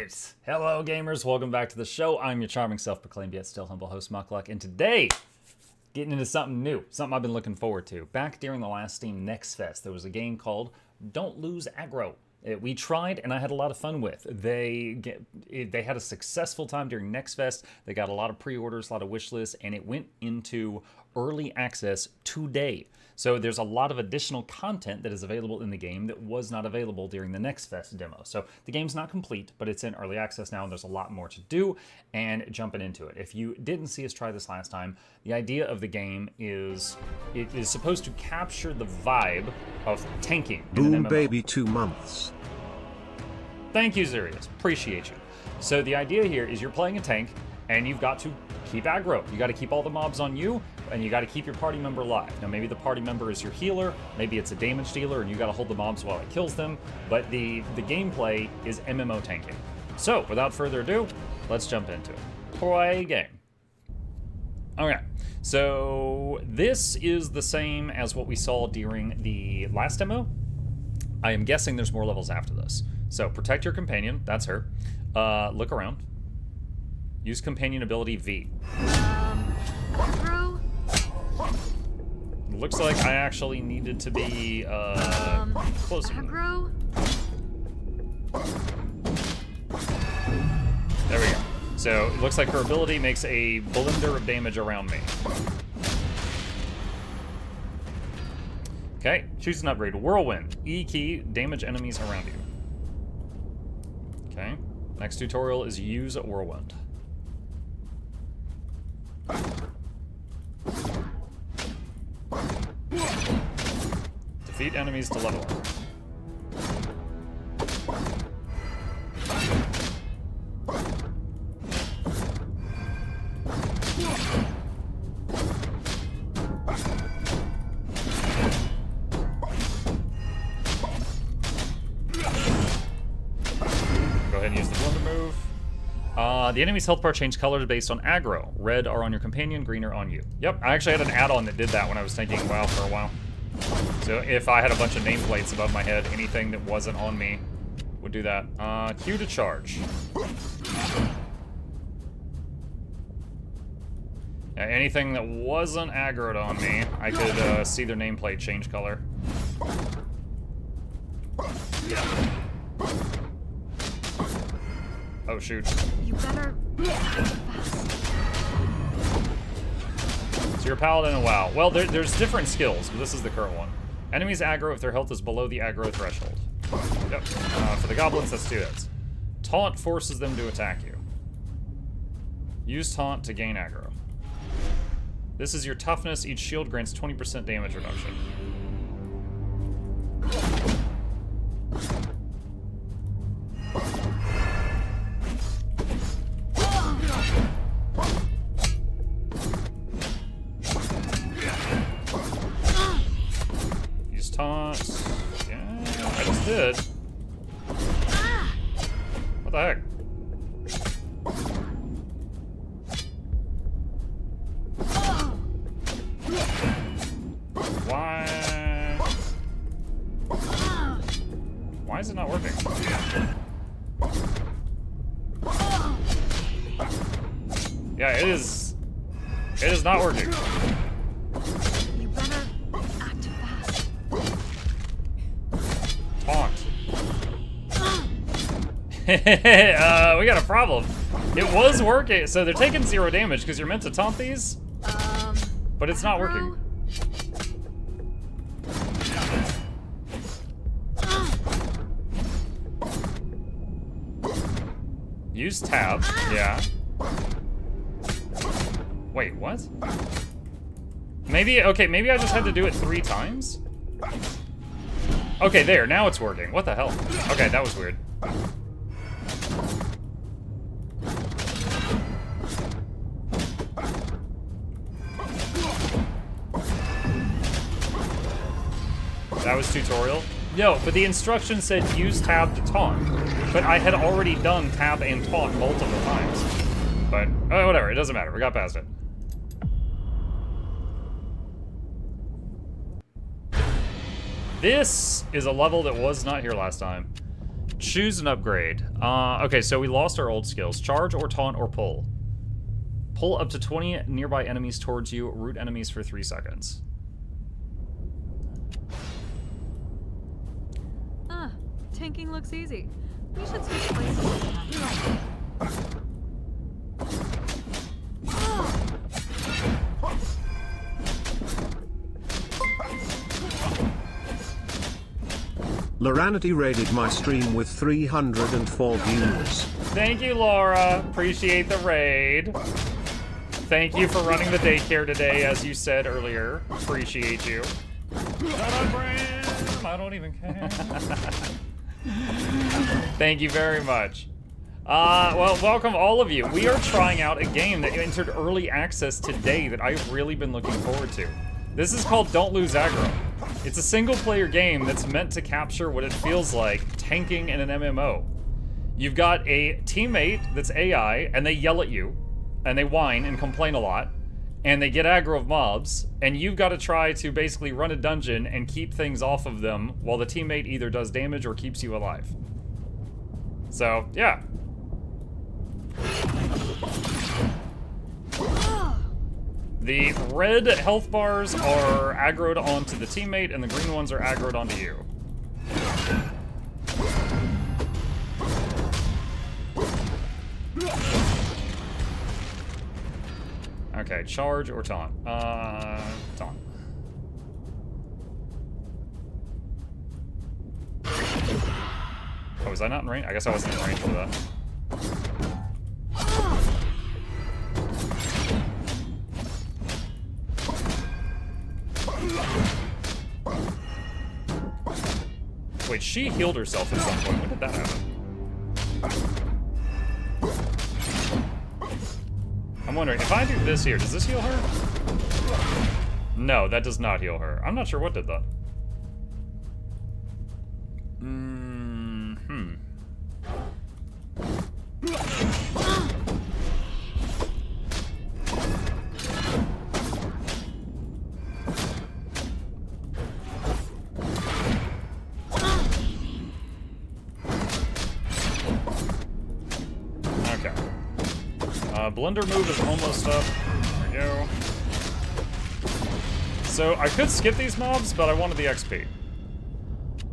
Alright, hello gamers, welcome back to the show. I'm your charming self-proclaimed yet still humble host Mukluk, and today, getting into something new, something I've been looking forward to. Back during the last Steam Next Fest, there was a game called Don't Lose Aggro. We tried, and I had a lot of fun with. They had a successful time during Next Fest. They got a lot of pre-orders, a lot of wish lists, and it went into early access today. So there's a lot of additional content that is available in the game that was not available during the Next Fest demo. So the game's not complete, but it's in early access now, and there's a lot more to do, and jumping into it. If you didn't see us try this last time, the idea of the game is it is supposed to capture the vibe of tanking in an Boom MMO. baby 2 months. Thank you, Zurius. Appreciate you. So the idea here is you're playing a tank, and you've got to keep aggro. You got to keep all the mobs on you, and you got to keep your party member alive. Now, maybe the party member is your healer, maybe it's a damage dealer, and you got to hold the mobs while it kills them, but the gameplay is MMO tanking. So, without further ado, let's jump into it. Play game. Okay, so this is the same as what we saw during the last demo. I am guessing there's more levels after this. So, protect your companion, that's her. Look around. Use companion ability V. Aggro? Looks like I actually needed to be closer. Aggro? There we go. So it looks like her ability makes a blender of damage around me. Okay, choose an upgrade. Whirlwind. E key, damage enemies around you. Okay, next tutorial is use Whirlwind. Defeat enemies to level up. Go ahead and use the blender move. The enemy's health bar changed colors based on aggro. Red are on your companion, green are on you. Yep, I actually had an add-on that did that when I was taking WoW for a while. So if I had a bunch of nameplates above my head, anything that wasn't on me would do that. Q to charge. Yeah, anything that wasn't aggroed on me, I could see their nameplate change color. Oh shoot. You better. So you're a paladin and WoW. Well, there's different skills, but this is the current one. Enemies aggro if their health is below the aggro threshold. Yep. For the goblins, that's 2 hits. Taunt forces them to attack you. Use taunt to gain aggro. This is your toughness. Each shield grants 20% damage reduction. Use taunt. Yeah, I just did. What the heck? Why is it not working? Yeah, it is not working. You better act fast. Taunt. We got a problem. It was working, so they're taking 0 damage because you're meant to taunt these, but it's not working. Use tab, yeah. Wait, what? Maybe, okay, maybe I just had to do it 3 times? Okay, there, now it's working. What the hell? Okay, that was weird. That was tutorial? No, but the instructions said use tab to taunt. But I had already done tab and taunt multiple times. But, whatever, it doesn't matter. We got past it. This is a level that was not here last time. Choose an upgrade. Okay, so we lost our old skills. Charge or taunt or pull. Pull up to 20 nearby enemies towards you. Root enemies for 3 seconds. Tanking looks easy. We should switch places. Loranity raided my stream with 304 views. Thank you, Laura. Appreciate the raid. Thank you for running the daycare today, as you said earlier. Appreciate you. Shut up, Bram. I don't even care. Thank you very much. Well, welcome all of you. We are trying out a game that entered early access today that I've really been looking forward to. This is called Don't Lose Aggro. It's a single-player game that's meant to capture what it feels like tanking in an MMO. You've got a teammate that's AI, and they yell at you, and they whine and complain a lot, and they get aggro of mobs, and you've got to try to basically run a dungeon and keep things off of them while the teammate either does damage or keeps you alive. So, yeah. The red health bars are aggroed onto the teammate, and the green ones are aggroed onto you. Okay, charge or taunt? Taunt. Oh, was I not in range? I guess I wasn't in range for that. Wait, she healed herself at some point. When did that happen? I'm wondering, if I do this here, does this heal her? No, that does not heal her. I'm not sure what did that. Blender move is almost up. There we go. So I could skip these mobs, but I wanted the XP.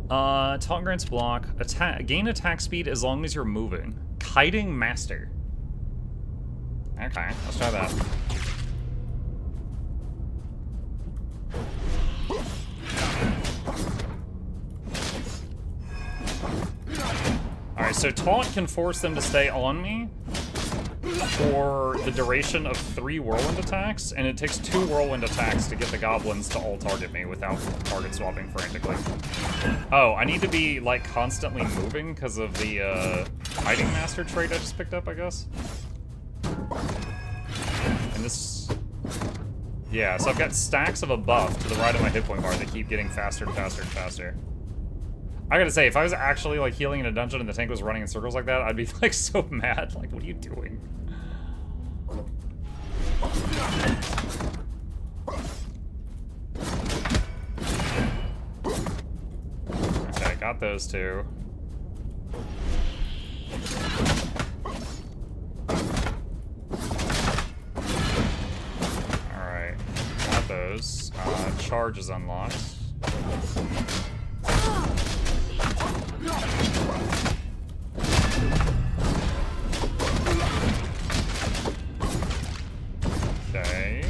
Taunt grants block. Gain attack speed as long as you're moving. Kiting master. Okay, let's try that. Alright, so taunt can force them to stay on me for the duration of 3 whirlwind attacks, and it takes 2 whirlwind attacks to get the goblins to all target me without target swapping frantically. Oh, I need to be, like, constantly moving because of the, hiding master trait I just picked up, I guess? And this... Yeah, so I've got stacks of a buff to the right of my hit point bar that keep getting faster and faster and faster. I gotta say, if I was actually, like, healing in a dungeon and the tank was running in circles like that, I'd be, like, so mad. Like, what are you doing? Okay, got those two. Alright, got those. Charge is unlocked. Okay.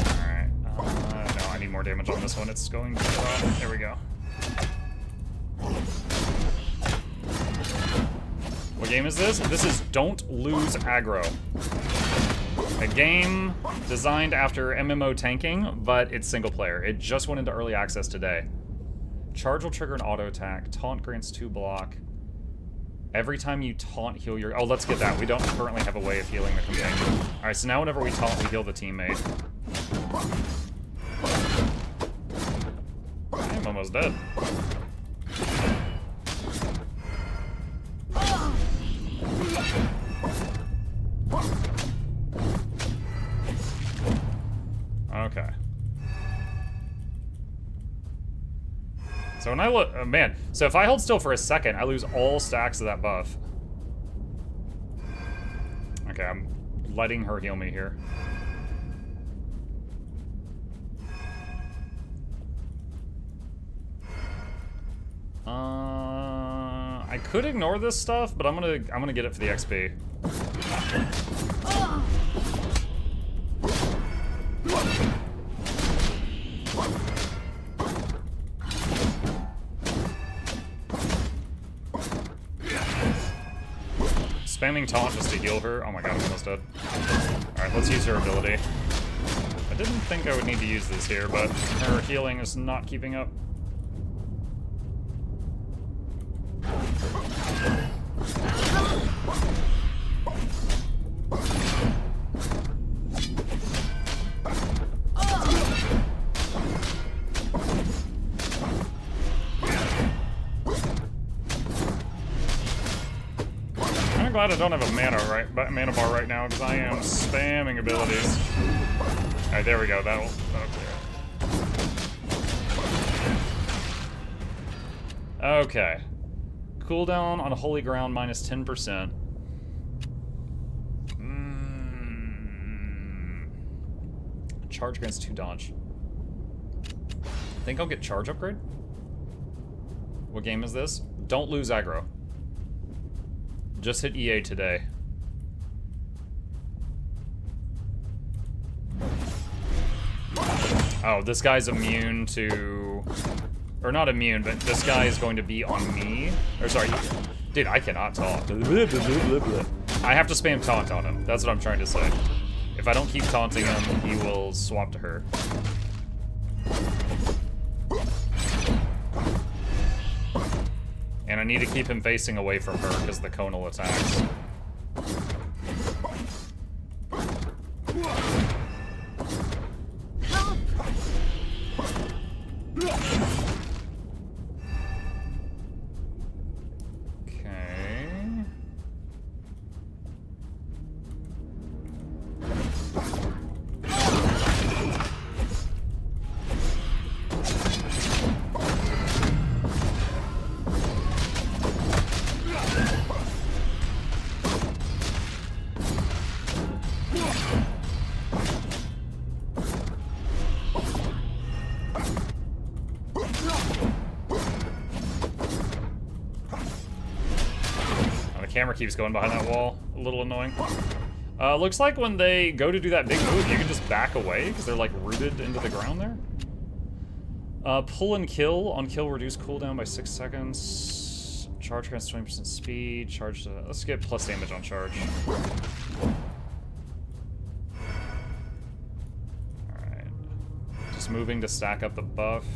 Alright. No, I need more damage on this one. It's going to get off. There we go. What game is this? This is Don't Lose Aggro. A game designed after MMO tanking, but it's single player. It just went into early access today. Charge will trigger an auto attack. Taunt grants 2 block. Every time you taunt, heal your... Oh, let's get that. We don't currently have a way of healing the companion. Alright, so now whenever we taunt, we heal the teammate. I'm almost dead. Okay. So when I look, oh man, so if I hold still for a second, I lose all stacks of that buff. Okay, I'm letting her heal me here. I could ignore this stuff, but I'm gonna get it for the XP. Spamming taunt just to heal her. Oh my god, I'm almost dead. Alright, let's use her ability. I didn't think I would need to use this here, but her healing is not keeping up. I'm glad I don't have a mana bar right now because I am spamming abilities. Alright, there we go. That'll clear. Okay. Cooldown on Holy Ground minus 10%. Charge grants 2 dodge. Think I'll get charge upgrade? What game is this? Don't lose aggro. Just hit EA today. Oh, this guy's immune to... Or not immune, but this guy is going to be on me. Or sorry, dude, I cannot talk. I have to spam taunt on him. That's what I'm trying to say. If I don't keep taunting him, he will swap to her. And I need to keep him facing away from her because the conal attacks. Camera keeps going behind that wall. A little annoying. Looks like when they go to do that big move, you can just back away because they're like rooted into the ground there. Pull and kill. On kill, reduce cooldown by 6 seconds. Charge grants 20% speed. Charge. Let's get plus damage on charge. Alright. Just moving to stack up the buff.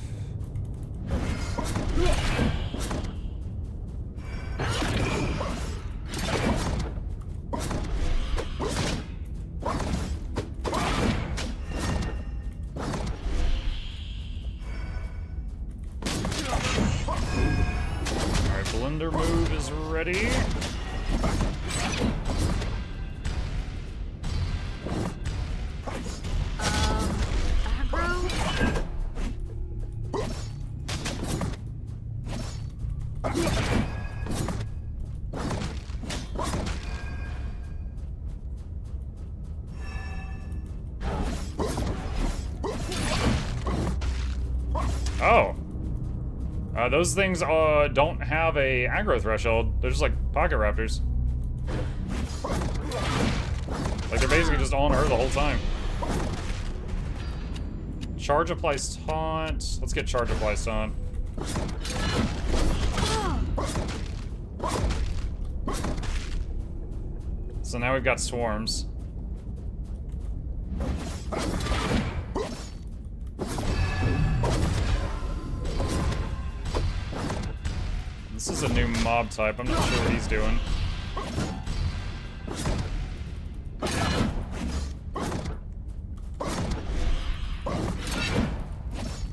Blender move is ready. Aggro? Oh. Those things don't have a aggro threshold. They're just like pocket raptors. Like they're basically just on her the whole time. Charge applies taunt. Let's get charge applies taunt. So now we've got swarms. This is a new mob type. I'm not sure what he's doing.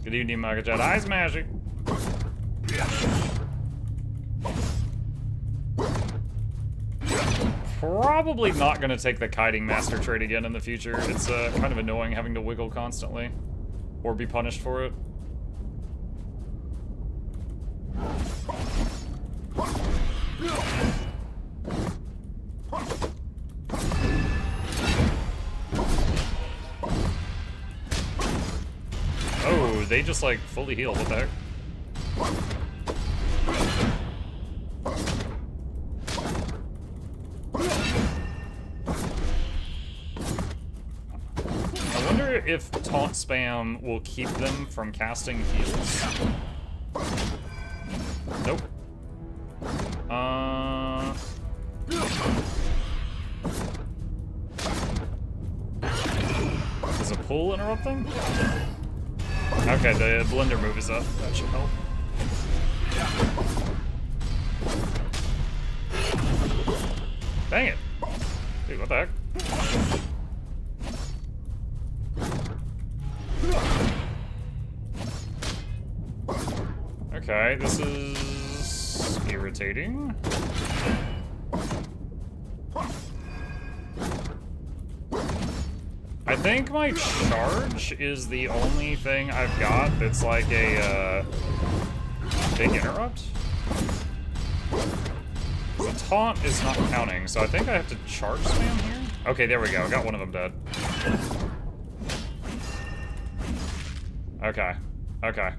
Good evening, Microjet. Eyes magic. Probably not going to take the kiting master trait again in the future. It's kind of annoying having to wiggle constantly or be punished for it. did they just like fully heal? What the heck? I wonder if taunt spam will keep them from casting heals. Nope. Is a pull interrupting? Okay, the blender move is up. That should help. Dang it. Dude, what the heck? Okay, this is irritating. I think my charge is the only thing I've got that's like a big interrupt. The taunt is not counting, so I think I have to charge spam here. Okay, there we go. I got one of them dead. Okay. Okay.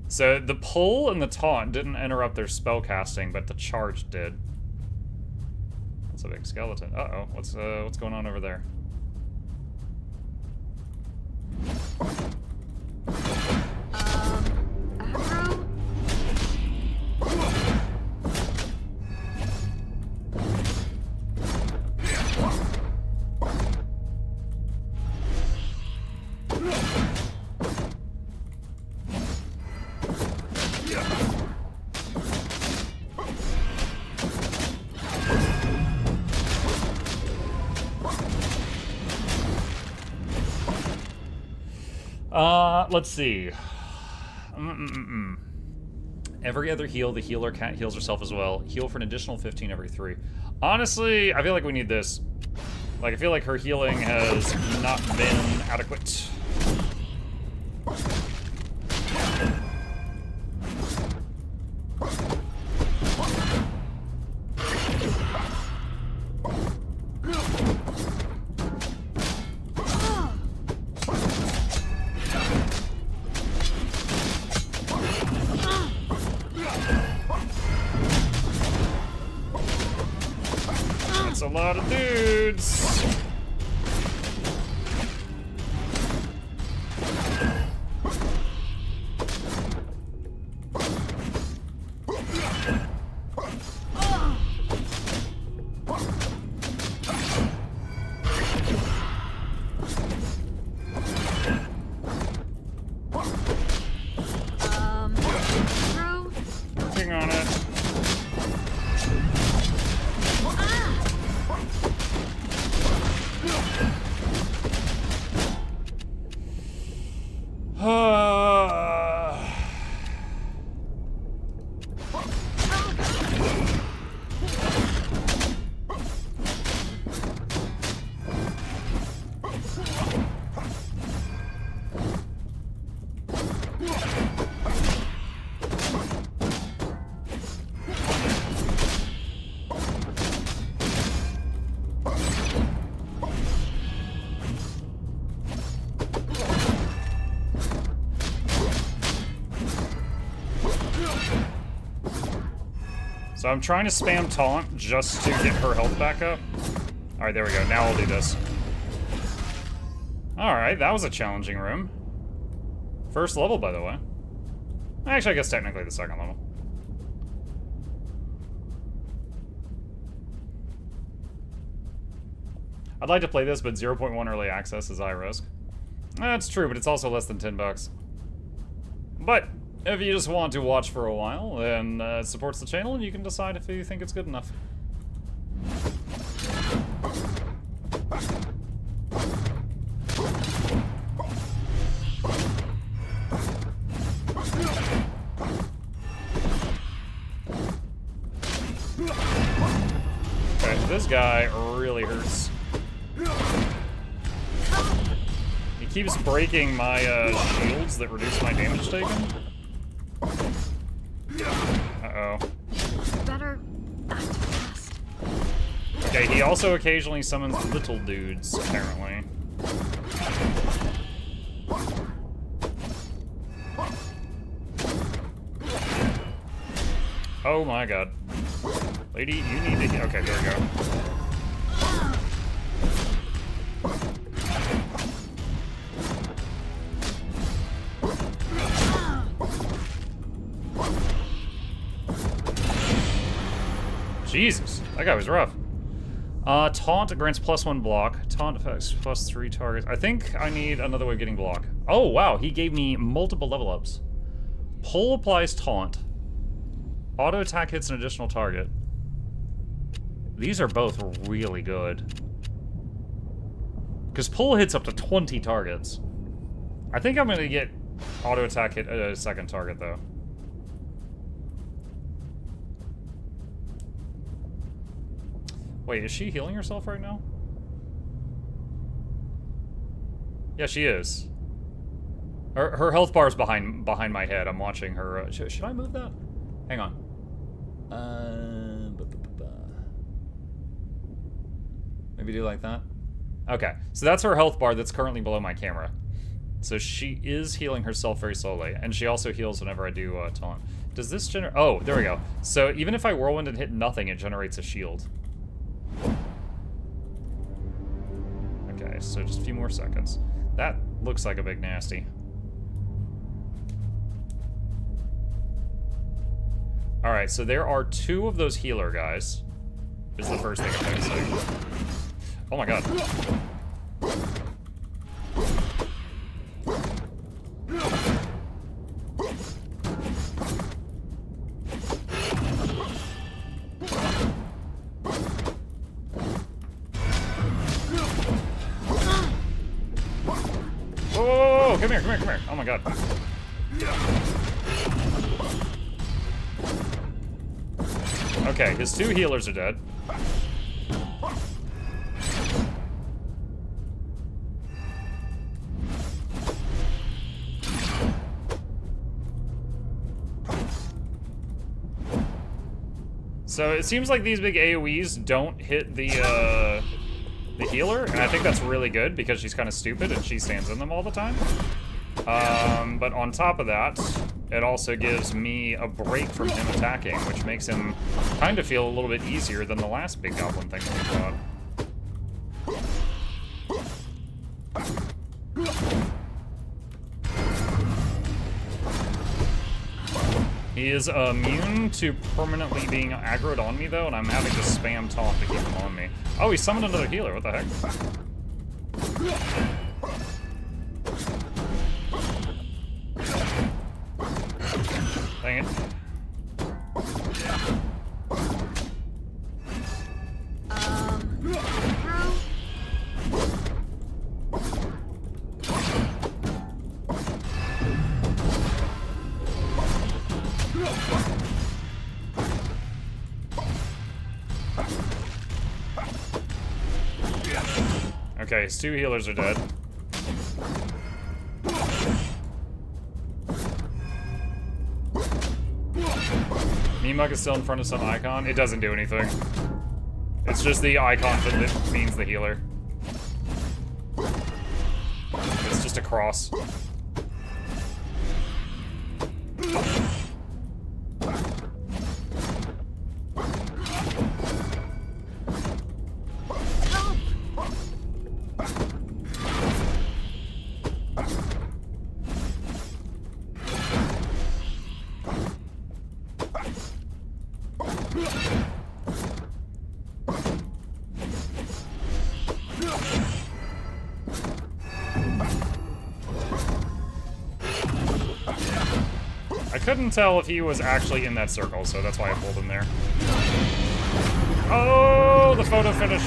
So the pull and the taunt didn't interrupt their spell casting, but the charge did. That's a big skeleton. Uh-oh. What's going on over there? Aggro? Let's see. Every other heal, the healer heals herself as well. Heal for an additional 15 every 3. Honestly, I feel like we need this. Like, I feel like her healing has not been adequate. That's a lot of dudes. Working on it. So I'm trying to spam taunt just to get her health back up. Alright, there we go. Now I'll do this. Alright, that was a challenging room. First level, by the way. Actually, I guess technically the second level. I'd like to play this, but 0.1 early access is high risk. That's true, but it's also less than $10. But if you just want to watch for a while, then it supports the channel, and you can decide if you think it's good enough. Okay, this guy really hurts. He keeps breaking my shields that reduce my damage taken. Uh-oh. Better not too fast. Okay, he also occasionally summons little dudes, apparently. Oh my god. Lady, you need to... Okay, there we go. Jesus, that guy was rough. Taunt grants +1 block. Taunt effects +3 targets. I think I need another way of getting block. Oh, wow, he gave me multiple level ups. Pull applies taunt. Auto attack hits an additional target. These are both really good. Because pull hits up to 20 targets. I think I'm going to get auto attack hit a second target, though. Wait, is she healing herself right now? Yeah, she is. Her health bar is behind my head. I'm watching her. Should I move that? Hang on. Maybe do like that. Okay, so that's her health bar that's currently below my camera. So she is healing herself very slowly, and she also heals whenever I do taunt. Does this generate? Oh, there we go. So even if I whirlwind and hit nothing, it generates a shield. Okay, so just a few more seconds. That looks like a big nasty. Alright, so there are 2 of those healer guys. Is the first thing I'm noticing. Oh my god. Whoa, come here, come here, come here. Oh my god. Okay, his 2 healers are dead. So it seems like these big AoEs don't hit the healer, and I think that's really good because she's kind of stupid and she stands in them all the time. But on top of that, it also gives me a break from him attacking, which makes him kind of feel a little bit easier than the last big goblin thing that we fought. He is immune to permanently being aggroed on me, though, and I'm having to spam taunt to keep him on me. Oh, he summoned another healer. What the heck? Dang it. Okay, his 2 healers are dead. Mimuk is still in front of some icon. It doesn't do anything. It's just the icon that means the healer. It's just a cross. I couldn't tell if he was actually in that circle, so that's why I pulled him there. Oh, the photo finish.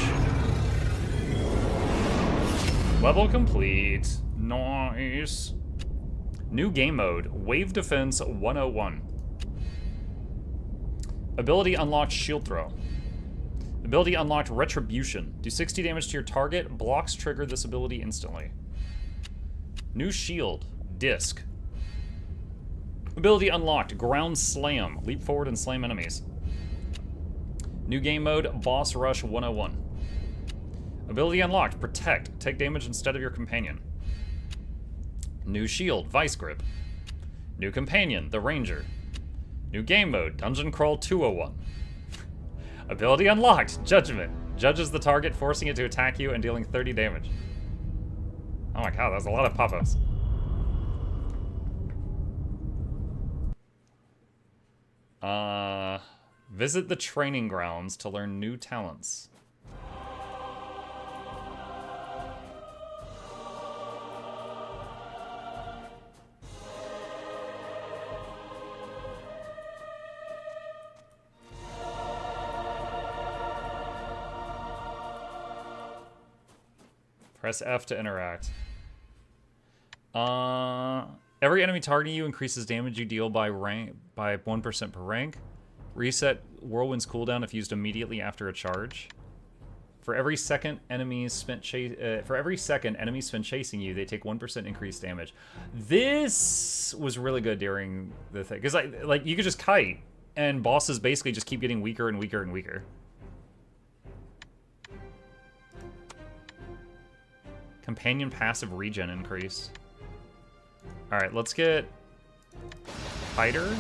Level complete. Nice. New game mode, Wave Defense 101. Ability unlocked, Shield Throw. Ability unlocked, Retribution. Do 60 damage to your target. Blocks trigger this ability instantly. New shield, Disc. Ability unlocked, Ground Slam. Leap forward and slam enemies. New game mode, Boss Rush 101. Ability unlocked, Protect. Take damage instead of your companion. New shield, Vice Grip. New companion, the Ranger. New game mode, Dungeon Crawl 201. Ability unlocked, Judgment. Judges the target, forcing it to attack you and dealing 30 damage. Oh my god, that's a lot of pop-ups. Visit the training grounds to learn new talents. Press F to interact. Every enemy targeting you increases damage you deal by 1% per rank. Reset Whirlwind's cooldown if used immediately after a charge. For every second enemies spent chasing you, they take 1% increased damage. This was really good during the thing, because like you could just kite, and bosses basically just keep getting weaker and weaker and weaker. Companion passive regen increase. Alright, let's get Fighter.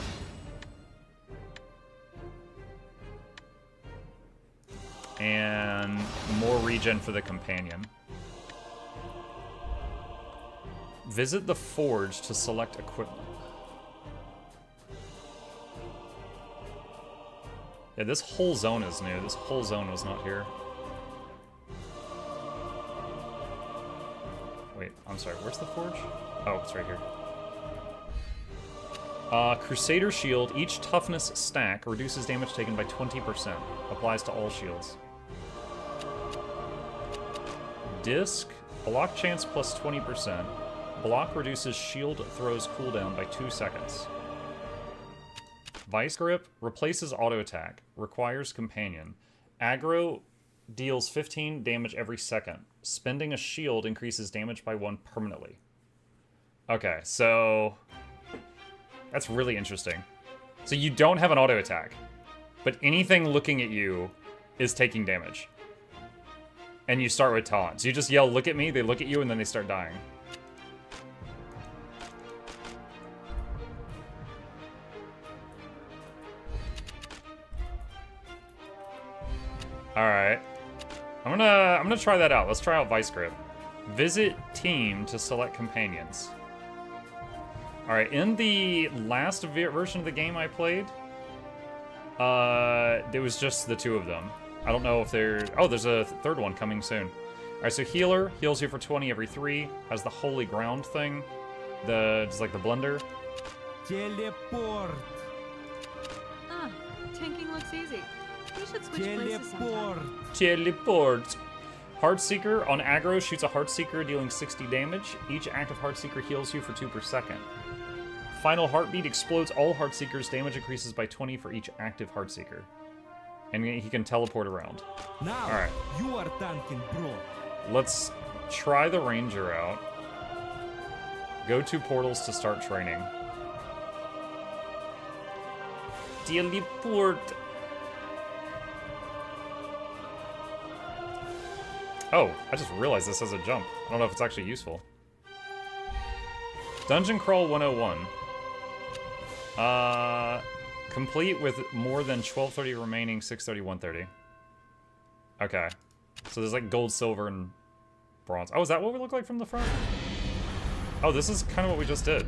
And more regen for the companion. Visit the forge to select equipment. Yeah, this whole zone is new. This whole zone was not here. Wait, I'm sorry, where's the forge? Oh, it's right here. Crusader Shield, each toughness stack reduces damage taken by 20%. Applies to all shields. Disc, block chance plus 20%. Block reduces shield throws cooldown by 2 seconds. Vice Grip, replaces auto attack. Requires companion. Aggro, deals 15 damage every second. Spending a shield increases damage by 1 permanently. Okay, so that's really interesting. So you don't have an auto attack, but anything looking at you is taking damage. And you start with taunts. You just yell, "Look at me," they look at you, and then they start dying. Alright. I'm gonna try that out. Let's try out Vice Grip. Visit team to select companions. Alright, in the last version of the game I played, there was just the 2 of them. I don't know if there... Oh, there's a third one coming soon. Alright, so Healer heals you for 20 every 3. Has the Holy Ground thing. It's like the blender. Teleport. Tanking looks easy. We should switch places sometime. Teleport. Heartseeker on aggro shoots a Heartseeker dealing 60 damage. Each active Heartseeker heals you for 2 per second. Final Heartbeat explodes all Heartseekers. Damage increases by 20 for each active Heartseeker. And he can teleport around. Now Alright. You are tanking, bro. Let's try the Ranger out. Go to portals to start training. Teleport. Oh, I just realized this has a jump. I don't know if it's actually useful. Dungeon Crawl 101. Complete with more than 1230 remaining, 630, 130. Okay. So there's like gold, silver, and bronze. Oh, is that what we look like from the front? Oh, this is kind of what we just did.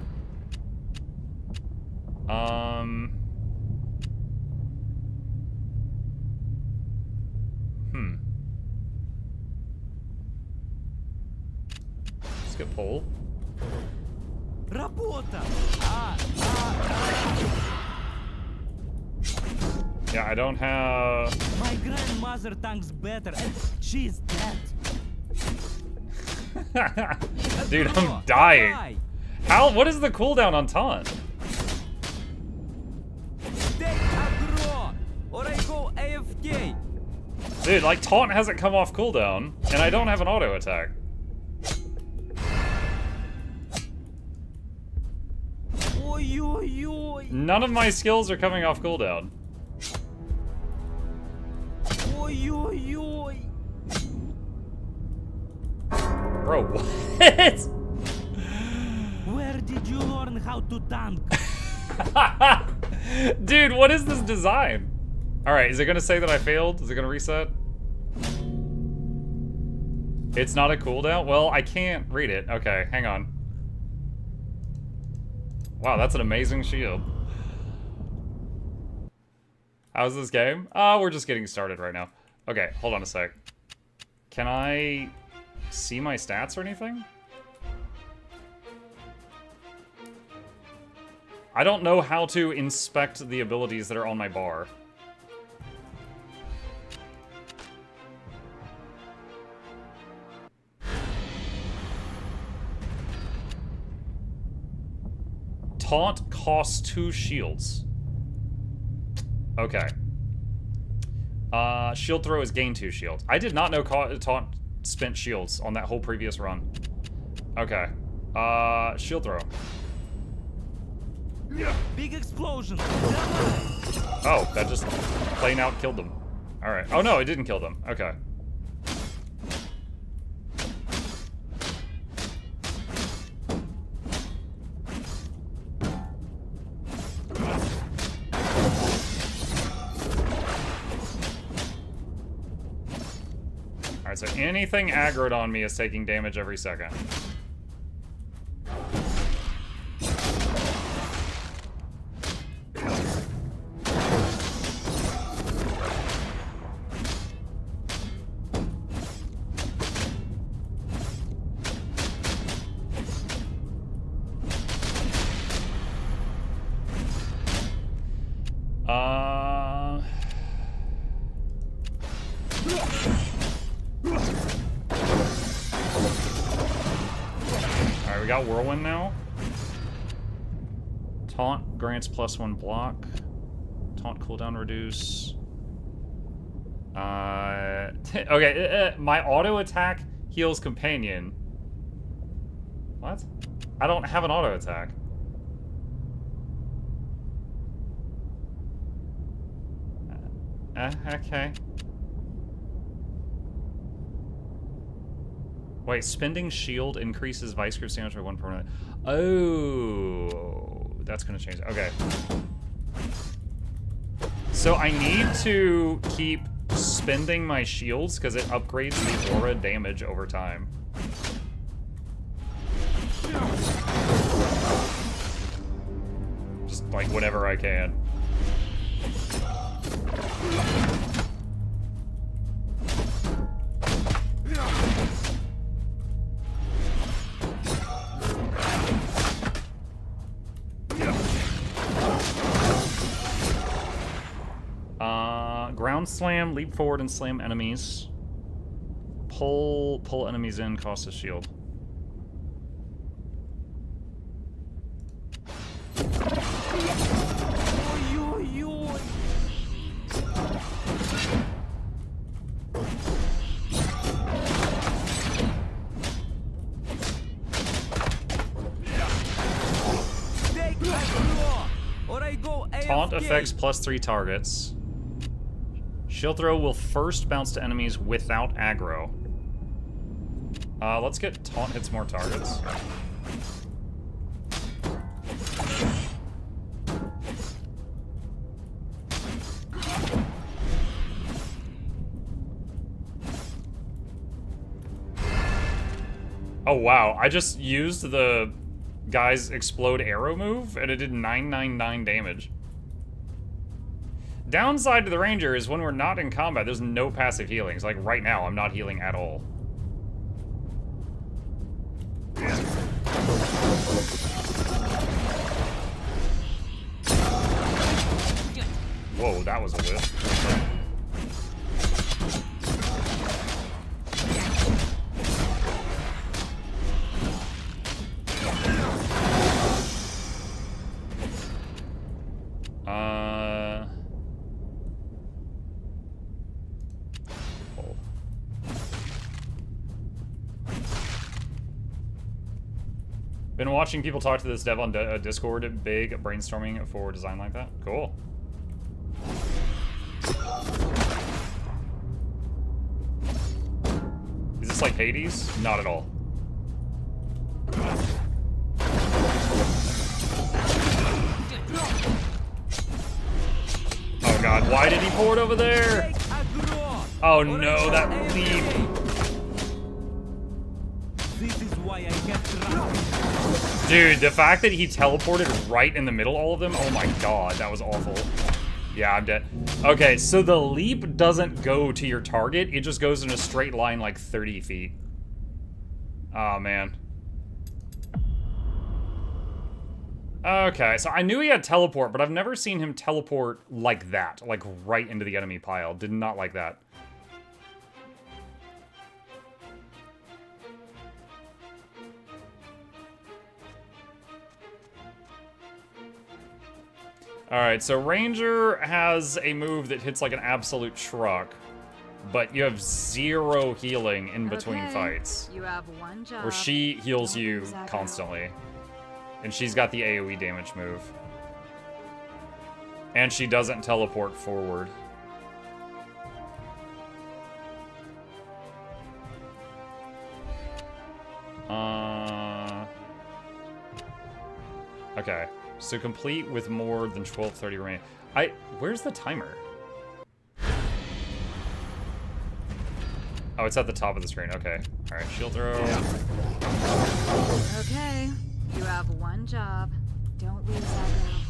Skip pole. Работа. Yeah, I don't have... My grandmother tanks better, and she's dead. Dude, I'm dying. How? What is the cooldown on taunt? Take aggro, or I go AFK. Dude, like, taunt hasn't come off cooldown, and I don't have an auto attack. Oi, oi, oi. None of my skills are coming off cooldown. Oi, oi, oi. Bro, what? Where did you learn how to tank? Dude, what is this design? Alright, is it gonna say that I failed? Is it gonna reset? It's not a cooldown? Well, I can't read it. Okay, hang on. Wow, that's an amazing shield. How's this game? We're just getting started right now. Okay, hold on a sec. Can I see my stats or anything? I don't know how to inspect the abilities that are on my bar. Taunt costs 2 shields. Okay. Shield throw is gain 2 shields. I did not know taunt spent shields on that whole previous run. Okay. Shield throw. Big explosion. Oh, that just plain out killed them. Alright. Oh no, it didn't kill them. Okay. Alright, so anything aggroed on me is taking damage every second. Alright, we got Whirlwind now. Taunt grants +1 block. Taunt cooldown reduce. Okay, my auto attack heals companion. What? I don't have an auto attack. Okay. Wait, spending shield increases vice grip damage by 1 permanent. Oh, that's gonna change. Okay. So I need to keep spending my shields because it upgrades the aura damage over time. Just like whenever I can. Ground slam, leap forward and slam enemies. Pull enemies in, cost a shield. Taunt affects +3 targets. Shield throw will first bounce to enemies without aggro. Let's get taunt hits more targets. Oh wow, I just used the guy's explode arrow move and it did 999 damage. Downside to the ranger is when we're not in combat, there's no passive healings. Like right now, I'm not healing at all. Whoa, that was a whiff. Been watching people talk to this dev on Discord. Big brainstorming for design like that. Cool. Is this like Hades? Not at all. god, why did he port over there? Take Aggro. Oh no, that leap. This is why I get trapped. Dude, the fact that he teleported right in the middle of all of them, oh my god, that was awful. Yeah, I'm dead. Okay, so the leap doesn't go to your target, it just goes in a straight line like 30 feet. Oh, man. Okay, so I knew he had teleport, but I've never seen him teleport like that, like right into the enemy pile. Did not like that. Alright, so Ranger has a move that hits like an absolute truck, but you have 0 healing in between fights. You have one job. Where she heals Don't you lose Aggro. constantly. And she's got the AoE damage move. And she doesn't teleport forward. Okay. So complete with more than 1230 remaining. Where's the timer? Oh, it's at the top of the screen. Okay. All right, shield throw. Okay, you have one job. Don't lose Aggro.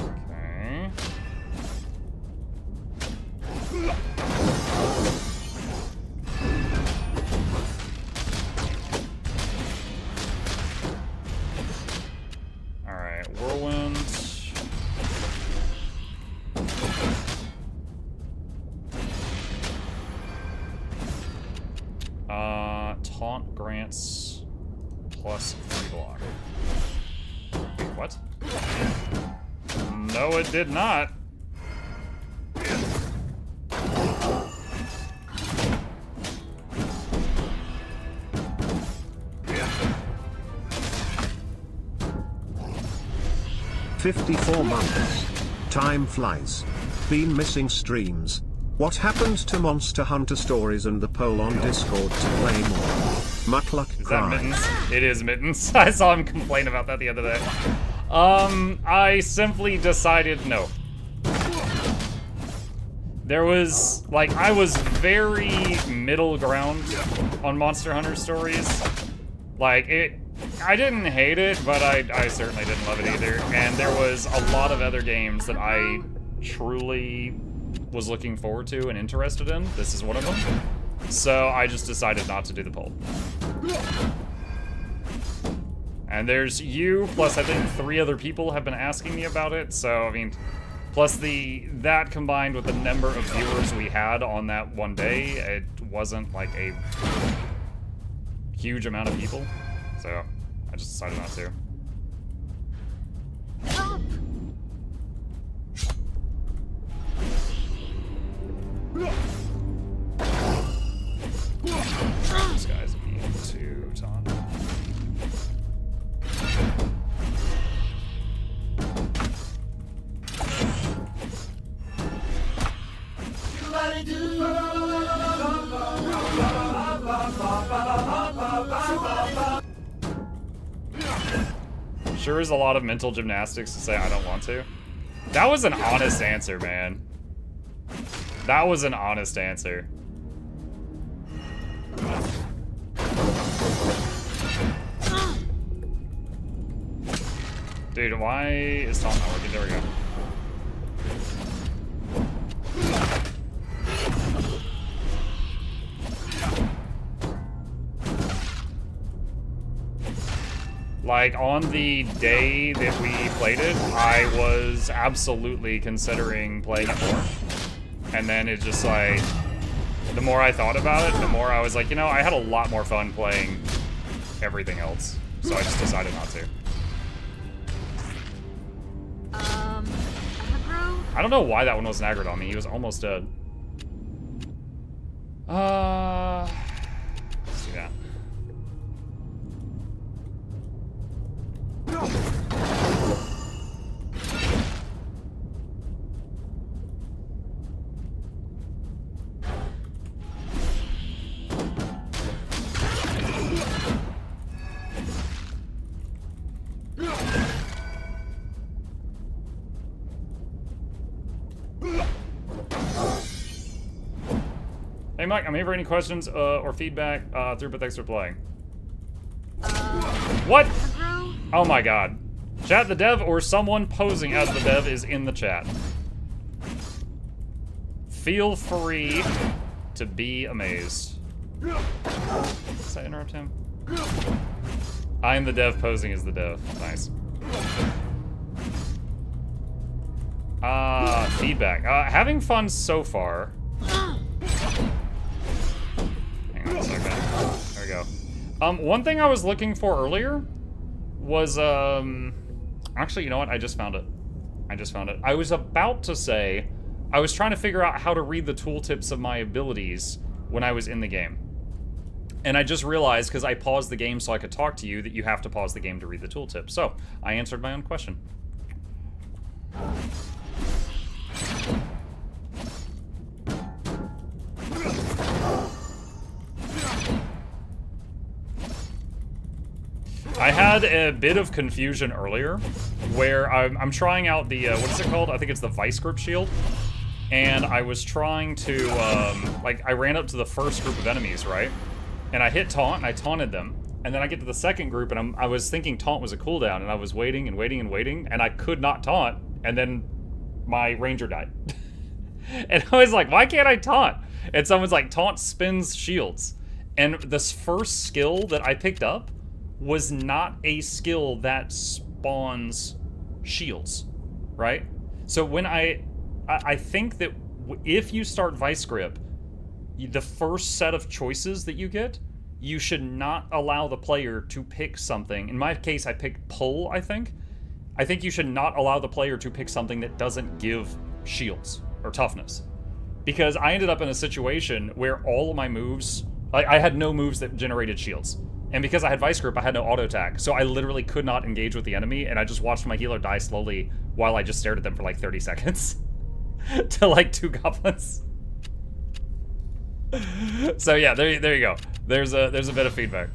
Okay. All right, whirlwind. Taunt grants plus 3 block. Wait, what? No, it did not. "54 months. Time flies. Been missing streams. What happened to Monster Hunter Stories and the poll on Discord to play more? Mukluk Is that cries." Mittens? It is Mittens. I saw him complain about that the other day. I simply decided no. There was, like, I was very middle ground on Monster Hunter Stories. Like, I didn't hate it, but I certainly didn't love it either. And there was a lot of other games that I truly was looking forward to and interested in. This is one of them. So I just decided not to do the poll. And there's you, plus I think 3 other people have been asking me about it. So, I mean, plus that combined with the number of viewers we had on that one day, it wasn't like a huge amount of people. So I just decided not to. This guy's immune to taunt. Sure is a lot of mental gymnastics to say I don't want to. That was an honest answer, man. That was an honest answer. Dude, why is taunt not working? There we go. Like, on the day that we played it, I was absolutely considering playing it more. And then it just, like, the more I thought about it, the more I was like, you know, I had a lot more fun playing everything else. So I just decided not to. Aggro? I don't know why that one wasn't aggroed on me. He was almost dead. Let's do that. Hey Mike, I'm here for any questions or feedback through, but thanks for playing. What? Aggro? Oh my god. Chat the dev or someone posing as the dev is in the chat. Feel free to be amazed. Does that interrupt him? I am the dev posing as the dev. Nice. Feedback. Having fun so far. Hang on a second. There we go. One thing I was looking for earlier was, actually, you know what? I just found it. I was about to say, I was trying to figure out how to read the tooltips of my abilities when I was in the game. And I just realized, because I paused the game so I could talk to you, that you have to pause the game to read the tooltip. So, I answered my own question. I had a bit of confusion earlier, where I'm trying out the, what is it called? I think it's the Vice Grip Shield. And I was trying to, like, I ran up to the first group of enemies, right? And I hit taunt, and I taunted them. And then I get to the second group, and I was thinking taunt was a cooldown, and I was waiting and waiting and waiting, and I could not taunt, and then my ranger died. And I was like, why can't I taunt? And someone's like, taunt spins shields. And this first skill that I picked up was not a skill that spawns shields, right? So when I think that if you start Vice Grip, the first set of choices that you get, you should not allow the player to pick something. In my case, I picked Pull, I think. I think you should not allow the player to pick something that doesn't give shields or toughness. Because I ended up in a situation where all of my moves, I had no moves that generated shields. And because I had Vice Grip, I had no auto attack. So I literally could not engage with the enemy, and I just watched my healer die slowly while I just stared at them for like 30 seconds. To like 2 goblins. So yeah, there you go. There's a bit of feedback.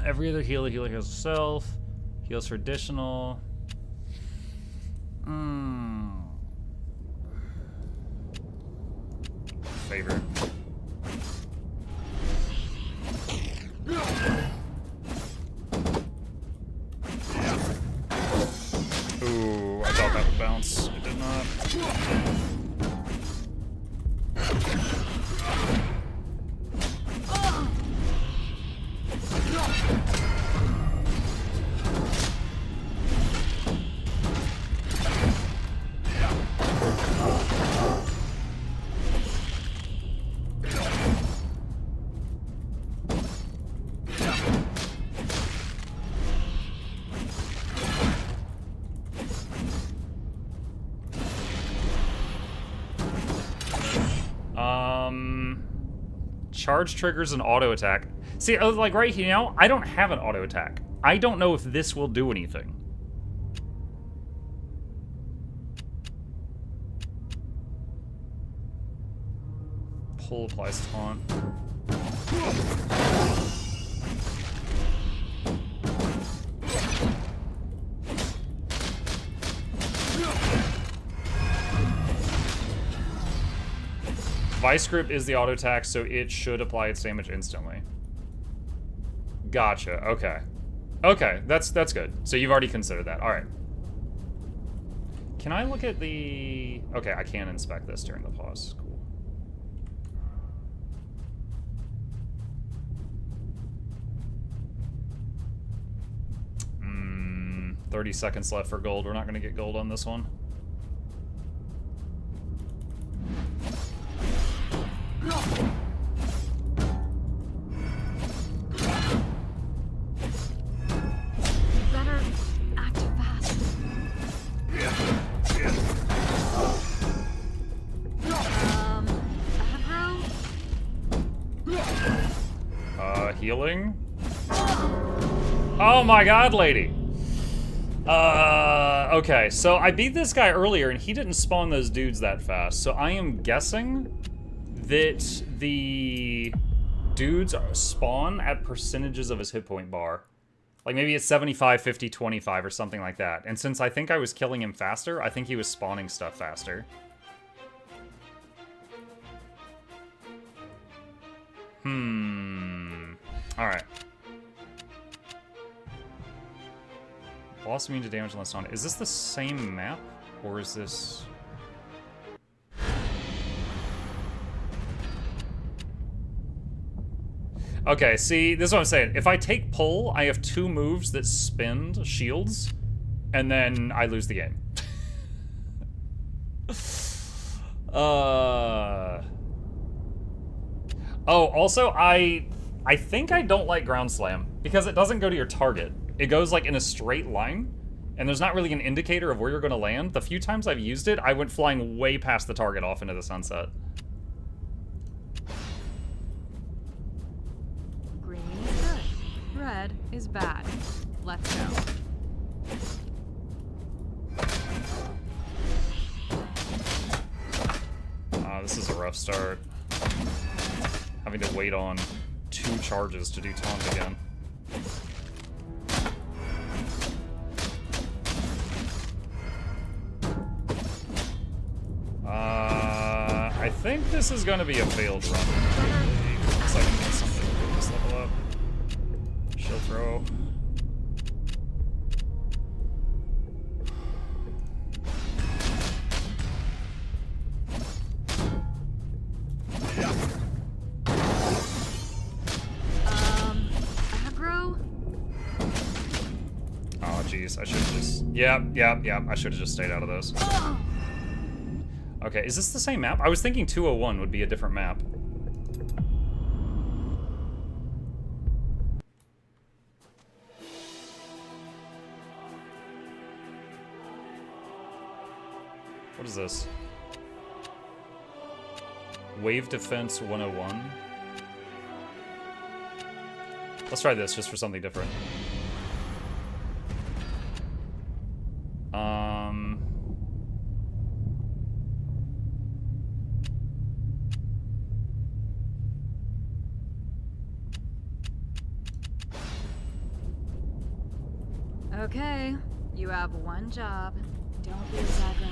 Every other healer heals herself. Heals for additional. Favorite. Ooh, I thought that would bounce. It did not. Charge triggers an auto attack. See, like right here now, I don't have an auto attack. I don't know if this will do anything. Pull applies taunt. Vice Grip is the auto attack, so it should apply its damage instantly. Gotcha. Okay. Okay, that's good. So you've already considered that. All right. Can I look at the... Okay, I can inspect this during the pause. Cool. 30 seconds left for gold. We're not going to get gold on this one. Better act fast. Aggro? Healing? Oh my god, lady! Okay, so I beat this guy earlier and he didn't spawn those dudes that fast, so I am guessing that the dudes spawn at percentages of his hit point bar. Like maybe it's 75, 50, 25 or something like that. And since I think I was killing him faster, I think he was spawning stuff faster. Alright. Loss immune to damage unless on. Is this the same map? Or is this... Okay, see, this is what I'm saying. If I take pull, I have 2 moves that spend shields, and then I lose the game. Oh, also, I think I don't like ground slam, because it doesn't go to your target. It goes, like, in a straight line, and there's not really an indicator of where you're going to land. The few times I've used it, I went flying way past the target off into the sunset. Green is good. Red is bad. Let's go. This is a rough start. Having to wait on 2 charges to do taunt again. I think this is gonna be a failed run. Looks like I need something to get this level up. Shield throw. Aggro? Oh, jeez. I should have just... Yep. I should have just stayed out of those. Okay, is this the same map? I was thinking 201 would be a different map. What is this? Wave Defense 101. Let's try this just for something different. Okay, you have one job. Don't lose Aggro.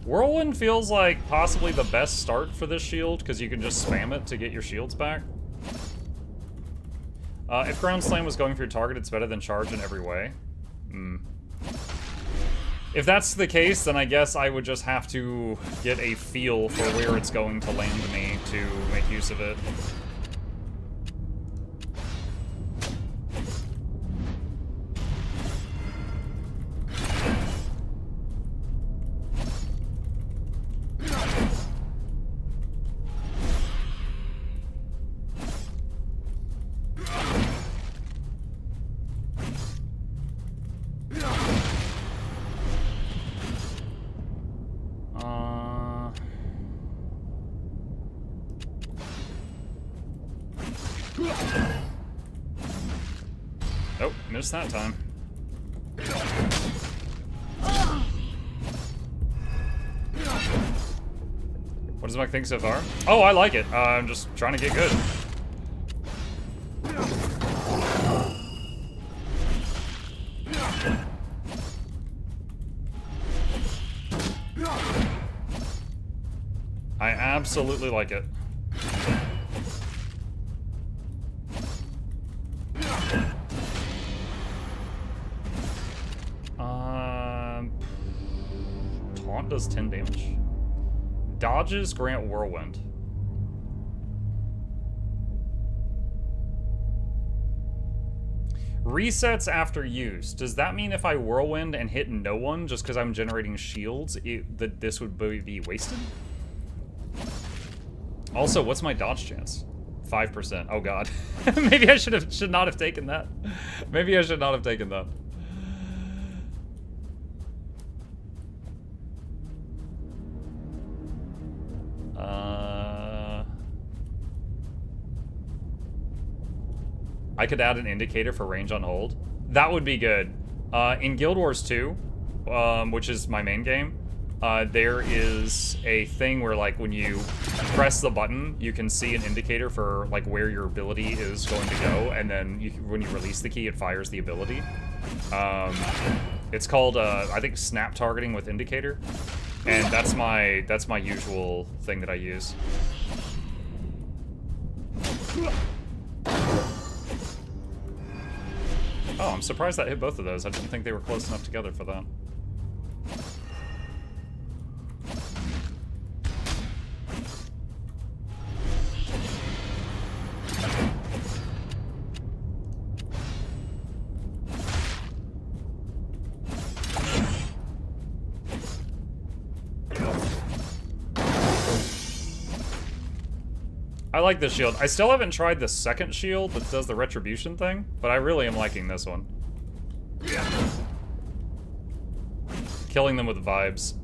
Whirlwind feels like possibly the best start for this shield, because you can just spam it to get your shields back. If Ground Slam was going for your target, it's better than Charge in every way. If that's the case, then I guess I would just have to get a feel for where it's going to land me to make use of it. Nope, missed that time. What does Mike think so far? Oh, I like it. I'm just trying to get good. I absolutely like it. Taunt does 10 damage. Dodges grant Whirlwind. Resets after use. Does that mean if I Whirlwind and hit no one just because I'm generating shields, that this would be wasted? Also, what's my dodge chance? 5%. Oh god. Maybe I should not have taken that. Maybe I should not have taken that. I could add an indicator for range on hold. That would be good. In Guild Wars 2, which is my main game, there is a thing where, like, when you press the button, you can see an indicator for, like, where your ability is going to go, and then when you release the key, it fires the ability. It's called, I think, snap targeting with indicator, and that's my usual thing that I use. Oh, I'm surprised that hit both of those. I didn't think they were close enough together for that. I like this shield. I still haven't tried the second shield that does the retribution thing, but I really am liking this one. Killing them with vibes.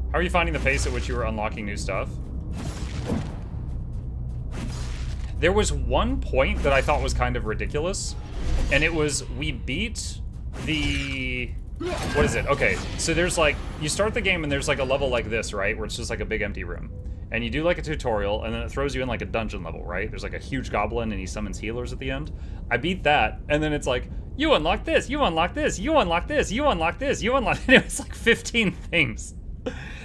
How are you finding the pace at which you were unlocking new stuff? There was one point that I thought was kind of ridiculous, and it was we beat the... What is it? Okay, so there's like, you start the game and there's like a level like this, right? Where it's just like a big empty room. And you do like a tutorial, and then it throws you in like a dungeon level, right? There's like a huge goblin and he summons healers at the end. I beat that, and then it's like, you unlock this, you unlock this, you unlock this, you unlock this, you unlock... And it was like 15 things.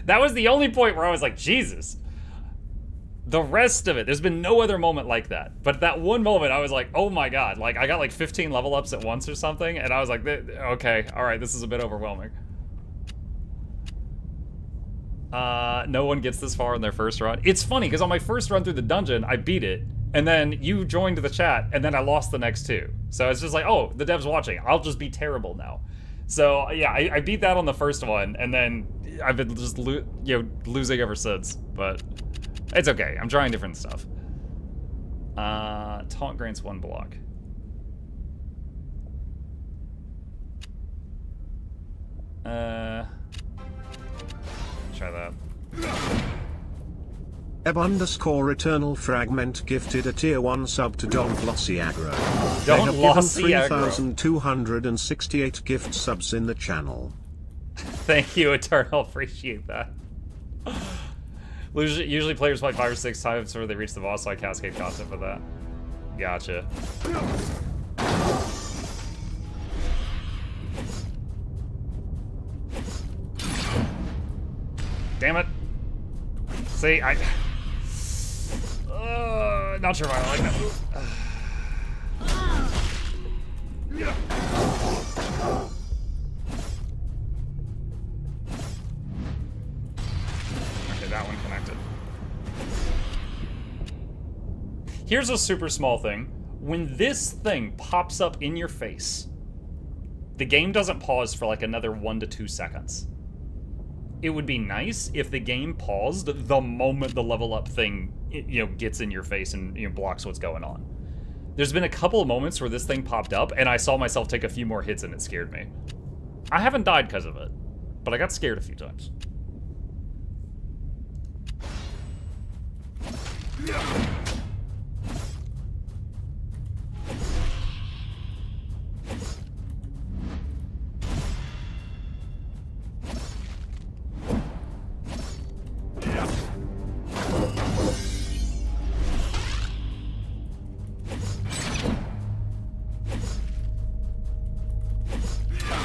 That was the only point where I was like, Jesus. The rest of it, there's been no other moment like that. But that one moment, I was like, oh my god. Like, I got like 15 level ups at once or something, and I was like, okay, alright, this is a bit overwhelming. No one gets this far in their first run. It's funny, because on my first run through the dungeon, I beat it, and then you joined the chat, and then I lost the next two. So it's just like, oh, the dev's watching. I'll just be terrible now. So, yeah, I beat that on the first one, and then I've been just losing ever since. But it's okay. I'm trying different stuff. Taunt grants 1 block. Try that. Eb_Eternal Fragment gifted a tier 1 sub to Noxxi Aggro. They have given 3,268 gift subs in the channel. Thank you, Eternal. Appreciate that. Usually players play 5 or 6 times before they reach the boss, so I cascade content for that. Gotcha. Damn it. See, not sure if I like that move. Okay, that one connected. Here's a super small thing. When this thing pops up in your face, the game doesn't pause for like another 1 to 2 seconds. It would be nice if the game paused the moment the level up thing, gets in your face and blocks what's going on. There's been a couple of moments where this thing popped up and I saw myself take a few more hits and it scared me. I haven't died because of it, but I got scared a few times.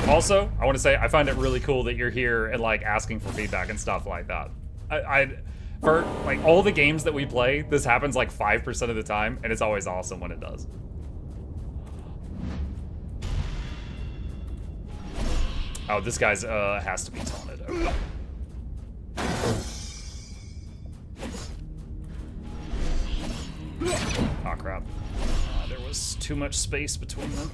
Also, I want to say I find it really cool that you're here and like asking for feedback and stuff like that. For like all the games that we play, this happens like 5% of the time, and it's always awesome when it does. Oh, this guy's has to be taunted. Okay. Oh crap. There was too much space between them.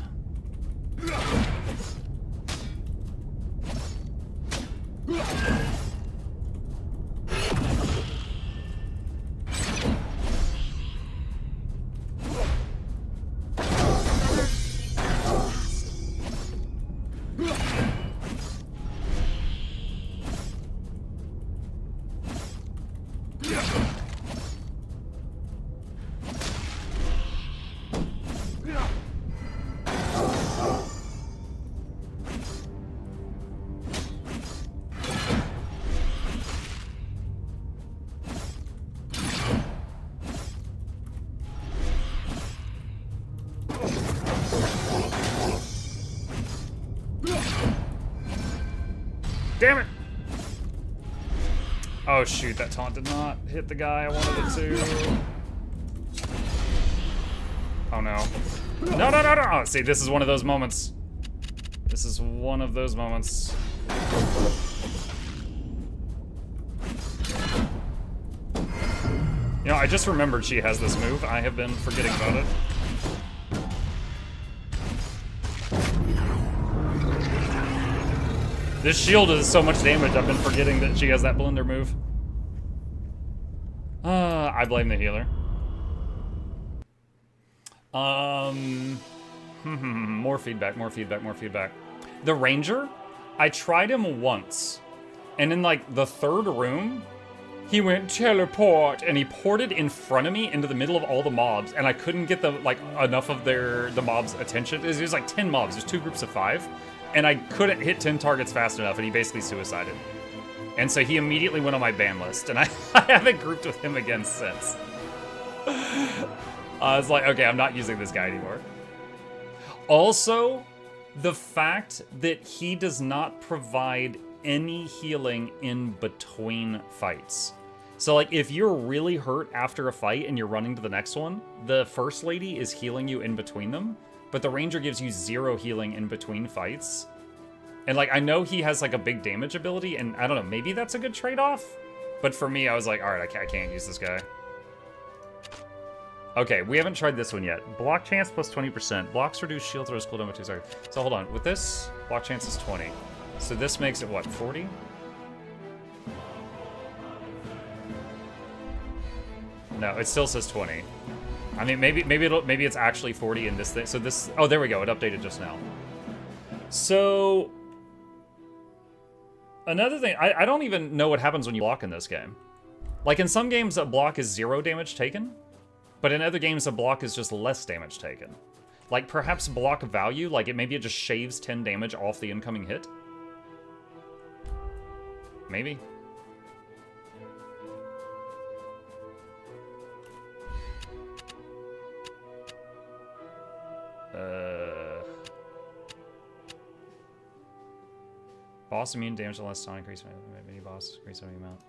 Damn it! Oh shoot, that taunt did not hit the guy I wanted it to. Oh no. No, no, no, no! Oh, see, this is one of those moments. This is one of those moments. You know, I just remembered she has this move. I have been forgetting about it. This shield does so much damage, I've been forgetting that she has that blender move. I blame the healer. More feedback, more feedback, more feedback. The ranger, I tried him once, and in like the third room, he went teleport, and he ported in front of me into the middle of all the mobs, and I couldn't get the like enough of the mobs' attention. It was like 10 mobs, there's 2 groups of 5. And I couldn't hit 10 targets fast enough, and he basically suicided. And so he immediately went on my ban list, and I haven't grouped with him again since. I was like, okay, I'm not using this guy anymore. Also, the fact that he does not provide any healing in between fights. So like, if you're really hurt after a fight and you're running to the next one, the first lady is healing you in between them. But the ranger gives you 0 healing in between fights. And like, I know he has like a big damage ability, and I don't know, maybe that's a good trade-off? But for me, I was like, all right, I can't use this guy. Okay, we haven't tried this one yet. Block chance plus 20%. Blocks reduce shield throws cooldown by 2 seconds. So hold on, with this, block chance is 20. So this makes it what, 40? No, it still says 20. I mean, maybe it's actually 40 in this thing. So this, oh, there we go. It updated just now. So another thing, I don't even know what happens when you block in this game. Like in some games, a block is 0 damage taken, but in other games, a block is just less damage taken. Like perhaps block value, like maybe it just shaves 10 damage off the incoming hit. Maybe. Boss immune damage unless time increase mini boss increase any amount.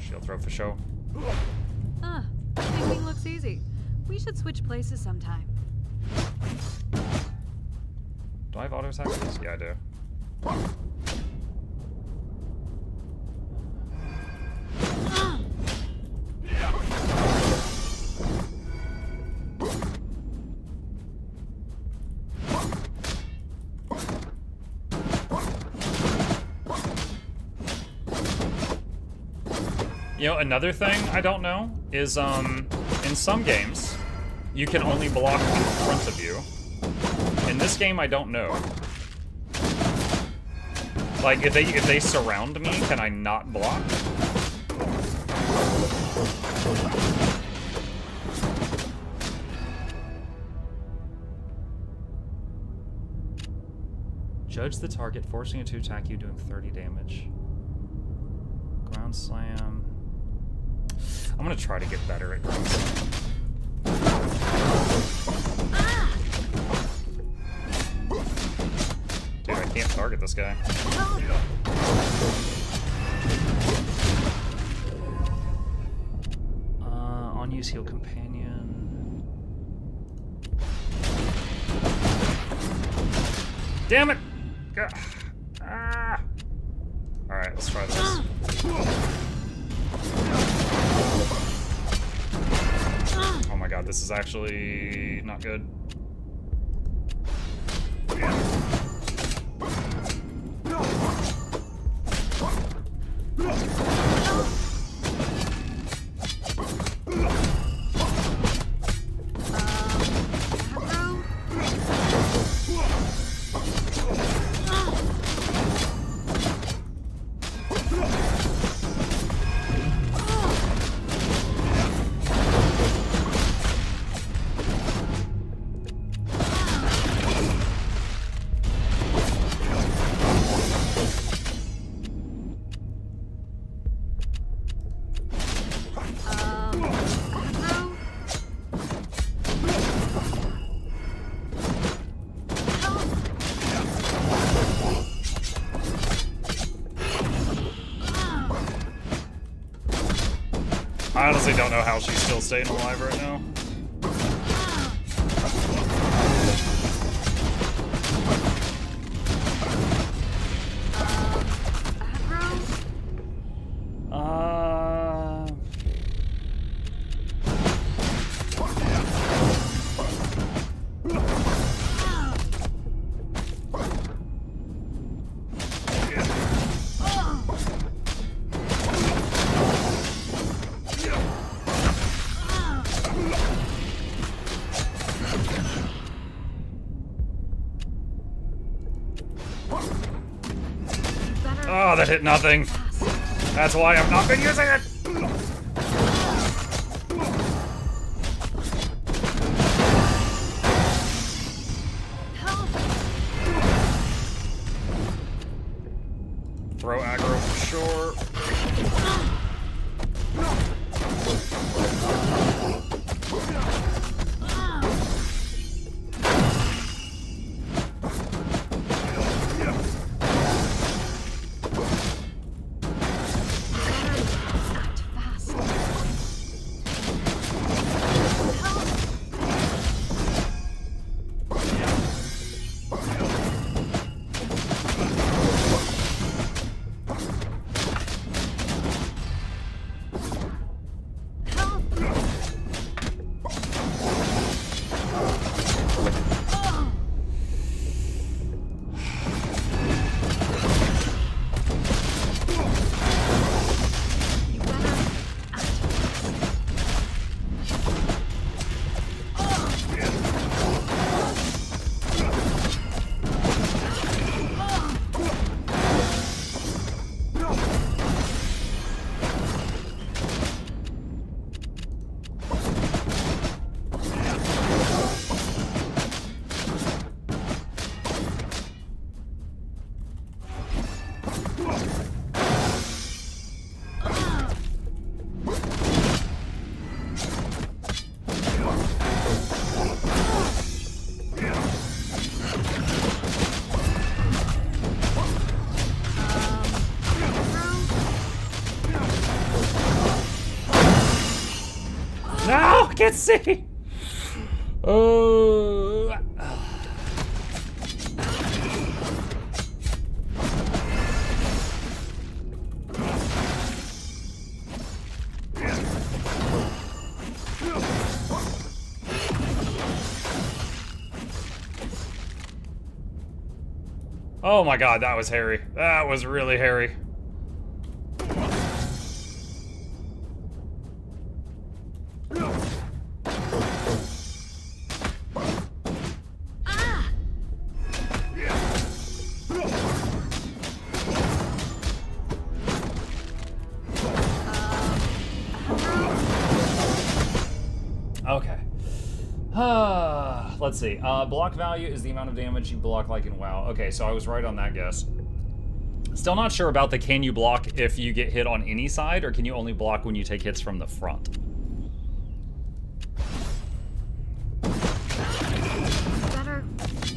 Shield throw for show. Tanking looks easy. We should switch places sometime. Do I have auto attack for this? Yeah, I do. You know, another thing I don't know is, in some games, you can only block in front of you. In this game, I don't know. Like, if they surround me, can I not block? Judge the target, forcing it to attack you, doing 30 damage. Ground slam. I'm gonna try to get better at ground slam. Can't target this guy. On-use heal companion. Damn it! Ah. Alright, let's try this. Oh my god, this is actually not good. I honestly don't know how she's still staying alive right now. Oh, that hit nothing. That's why I've not been using it. Throw aggro for sure. No, I can't see. Oh. Oh my god, that was hairy. That was really hairy. Okay. Let's see. Block value is the amount of damage you block like in WoW. Okay, so I was right on that guess. Still not sure about the can you block if you get hit on any side, or can you only block when you take hits from the front? Better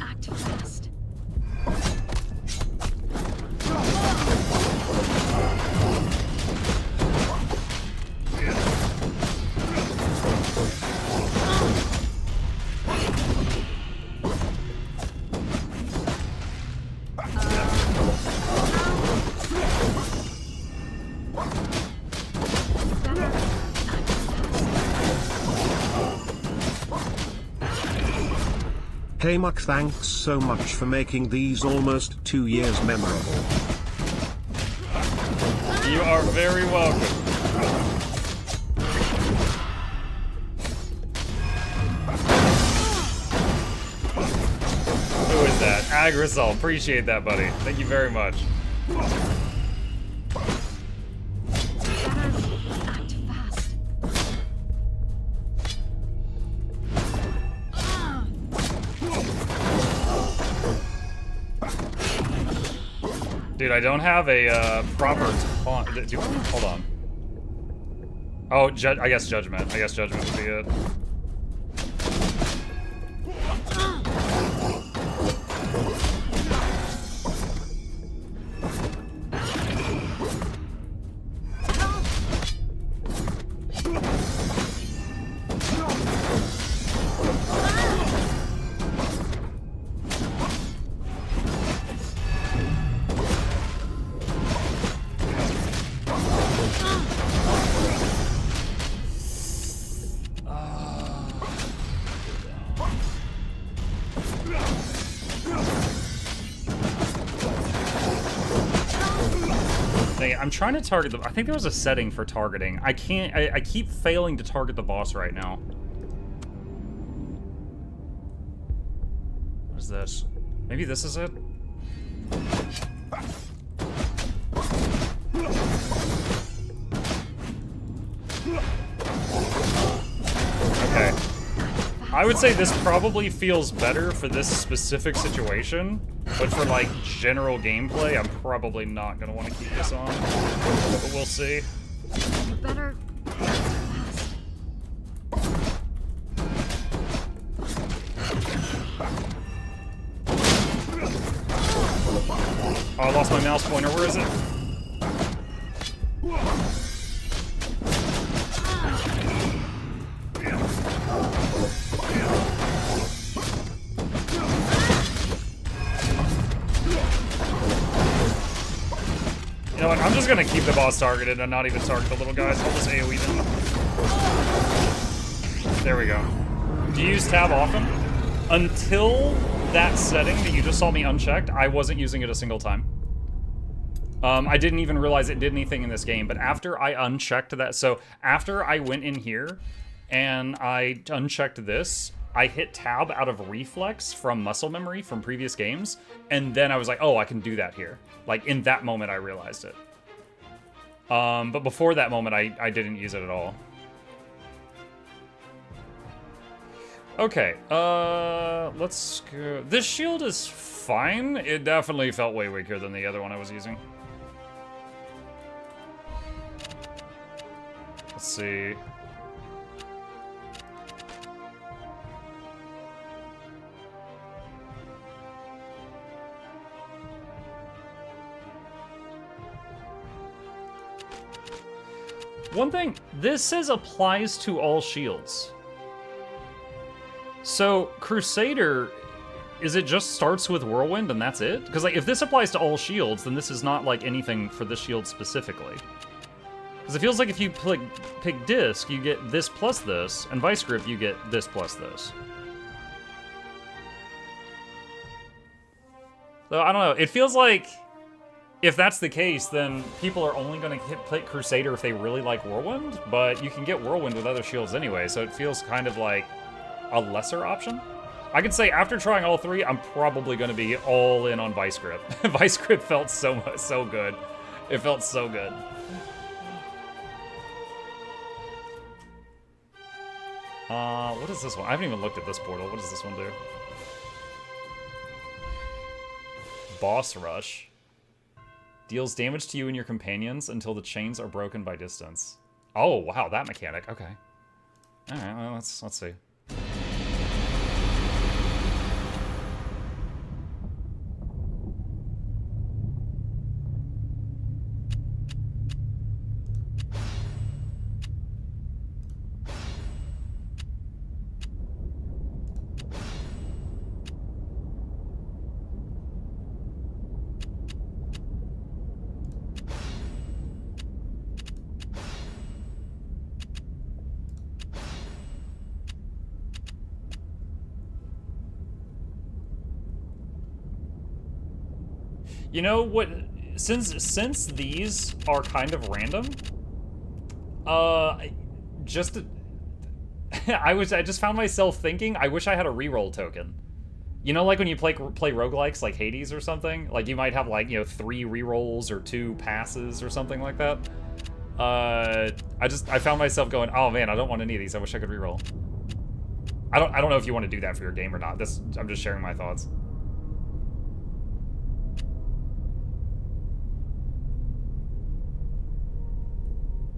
act fast. Hey Muk, thanks so much for making these almost 2 years memorable. You are very welcome. Who is that? Aggro, appreciate that, buddy. Thank you very much. Act fast. Dude, I don't have a proper taunt. Hold on. Oh, I guess Judgment. I guess Judgment would be it. I'm trying to target the... I think there was a setting for targeting. I can't... I keep failing to target the boss right now. What is this? Maybe this is it? Okay. I would say this probably feels better for this specific situation, but for, like, general gameplay, I'm probably not gonna want to keep this on. But we'll see. You better Oh, I lost my mouse pointer. Where is it? You know what? I'm just gonna keep the boss targeted and not even target the little guys. I'll just AoE them. There we go. Do you use tab often? Until that setting that you just saw me unchecked, I wasn't using it a single time. I didn't even realize it did anything in this game, but after I unchecked that, so after I went in here and I unchecked this, I hit tab out of reflex from muscle memory from previous games, and then I was like, oh, I can do that here. Like, in that moment, I realized it. But before that moment, I didn't use it at all. Okay, let's go. This shield is fine. It definitely felt way weaker than the other one I was using. Let's see. One thing, this says applies to all shields. So, Crusader, is it just starts with Whirlwind and that's it? Because, like, if this applies to all shields, then this is not, like, anything for this shield specifically. Because it feels like if you pick Disc, you get this plus this, and Vice Grip, you get this plus this. So, I don't know, it feels like if that's the case, then people are only going to pick Crusader if they really like Whirlwind, but you can get Whirlwind with other shields anyway, so it feels kind of like a lesser option. I could say after trying all three, I'm probably going to be all in on Vice Grip. Vice Grip felt so good. It felt so good. What is this one? I haven't even looked at this portal. What does this one do? Boss Rush. Deals damage to you and your companions until the chains are broken by distance. Oh, wow, that mechanic. Okay. Alright, well, let's see. You know what? Since these are kind of random, I just found myself thinking, I wish I had a reroll token. You know, like when you play roguelikes like Hades or something? Like you might have like, you know, 3 rerolls or 2 passes or something like that. I found myself going, oh man, I don't want any of these. I wish I could reroll. I don't know if you want to do that for your game or not. I'm just sharing my thoughts.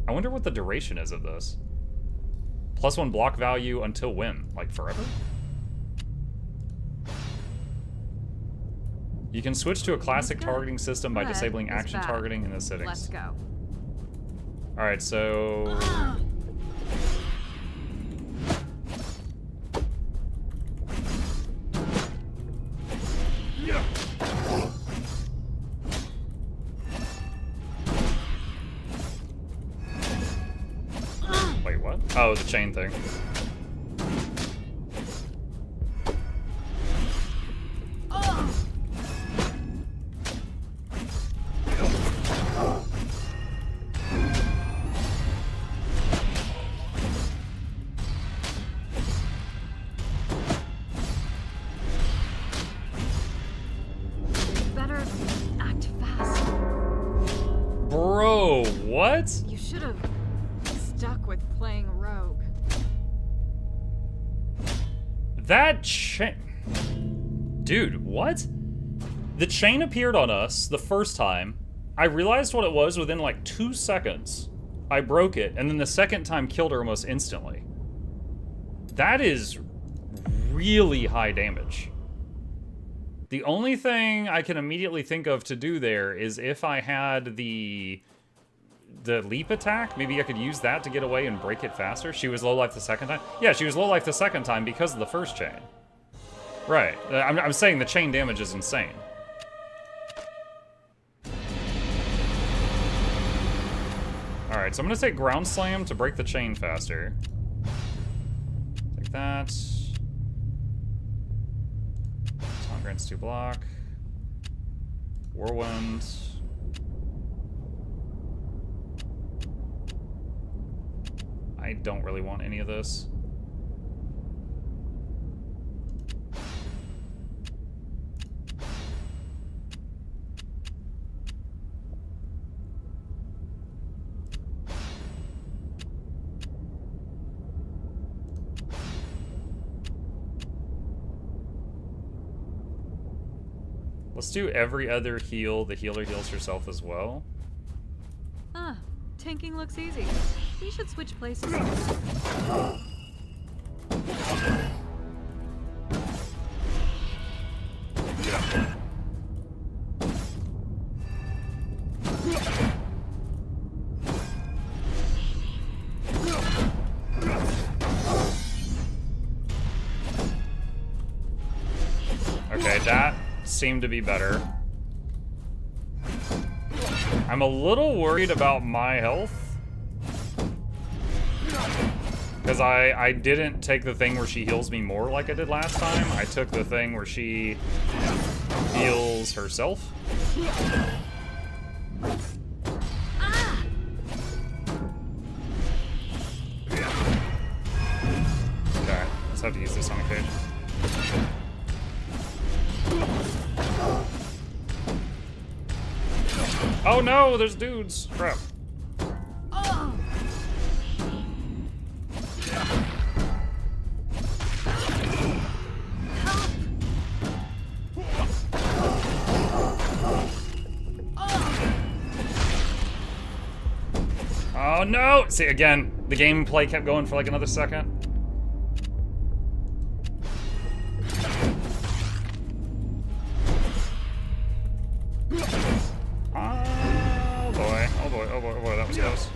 I wonder what the duration is of this. +1 block value until when? Like forever? You can switch to a classic targeting system by disabling action targeting in the settings. Let's go. Alright, so... Wait, what? Oh, the chain thing. Better act fast. Bro, what? You should have stuck with playing rogue. That chain... Dude, what? The chain appeared on us the first time. I realized what it was within like 2 seconds. I broke it, and then the second time killed her almost instantly. That is really high damage. The only thing I can immediately think of to do there is if I had the leap attack, maybe I could use that to get away and break it faster. She was low life the second time? Yeah, she was low life the second time because of the first chain. Right. I'm saying the chain damage is insane. Alright, so I'm gonna take Ground Slam to break the chain faster. Take that. Song grants 2 block. Whirlwind. I don't really want any of this. Let's do every other heal. The healer heals herself as well. Ah, tanking looks easy. We should switch places. Okay, that seemed to be better. I'm a little worried about my health. Because I didn't take the thing where she heals me more like I did last time. I took the thing where she heals herself. Okay, let's have to use this on occasion. Oh no, there's dudes. Crap. Oh no! See, again, the gameplay kept going for like another second. Oh boy, oh boy, oh boy, oh boy, that was close.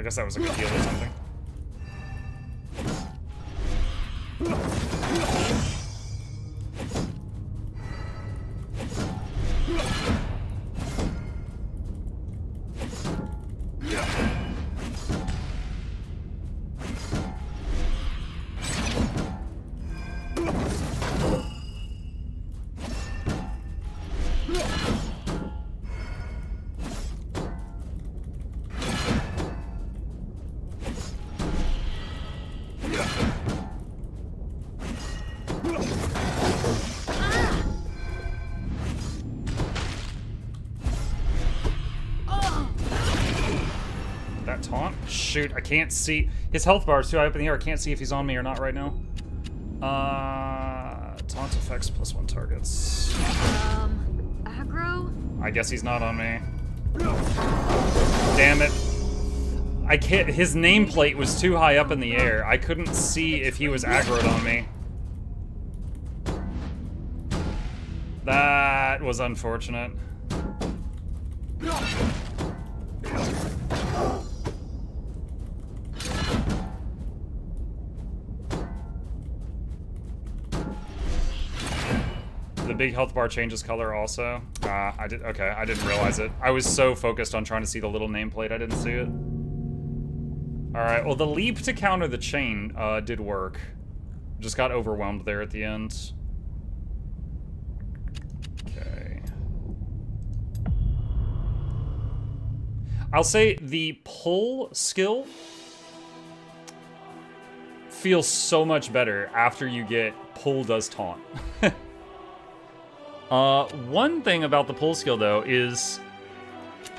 guess that was a good heal or something. That taunt? Shoot, I can't see. His health bar is too high up in the air. I can't see if he's on me or not right now. Taunt effects +1 targets. Aggro? I guess he's not on me. Damn it. I can't. His nameplate was too high up in the air. I couldn't see if he was aggroed on me. That was unfortunate. The big health bar changes color also. Okay, I didn't realize it. I was so focused on trying to see the little nameplate, I didn't see it. Alright, well the leap to counter the chain did work. Just got overwhelmed there at the end. Okay. I'll say the pull skill feels so much better after you get pull does taunt. One thing about the pull skill though is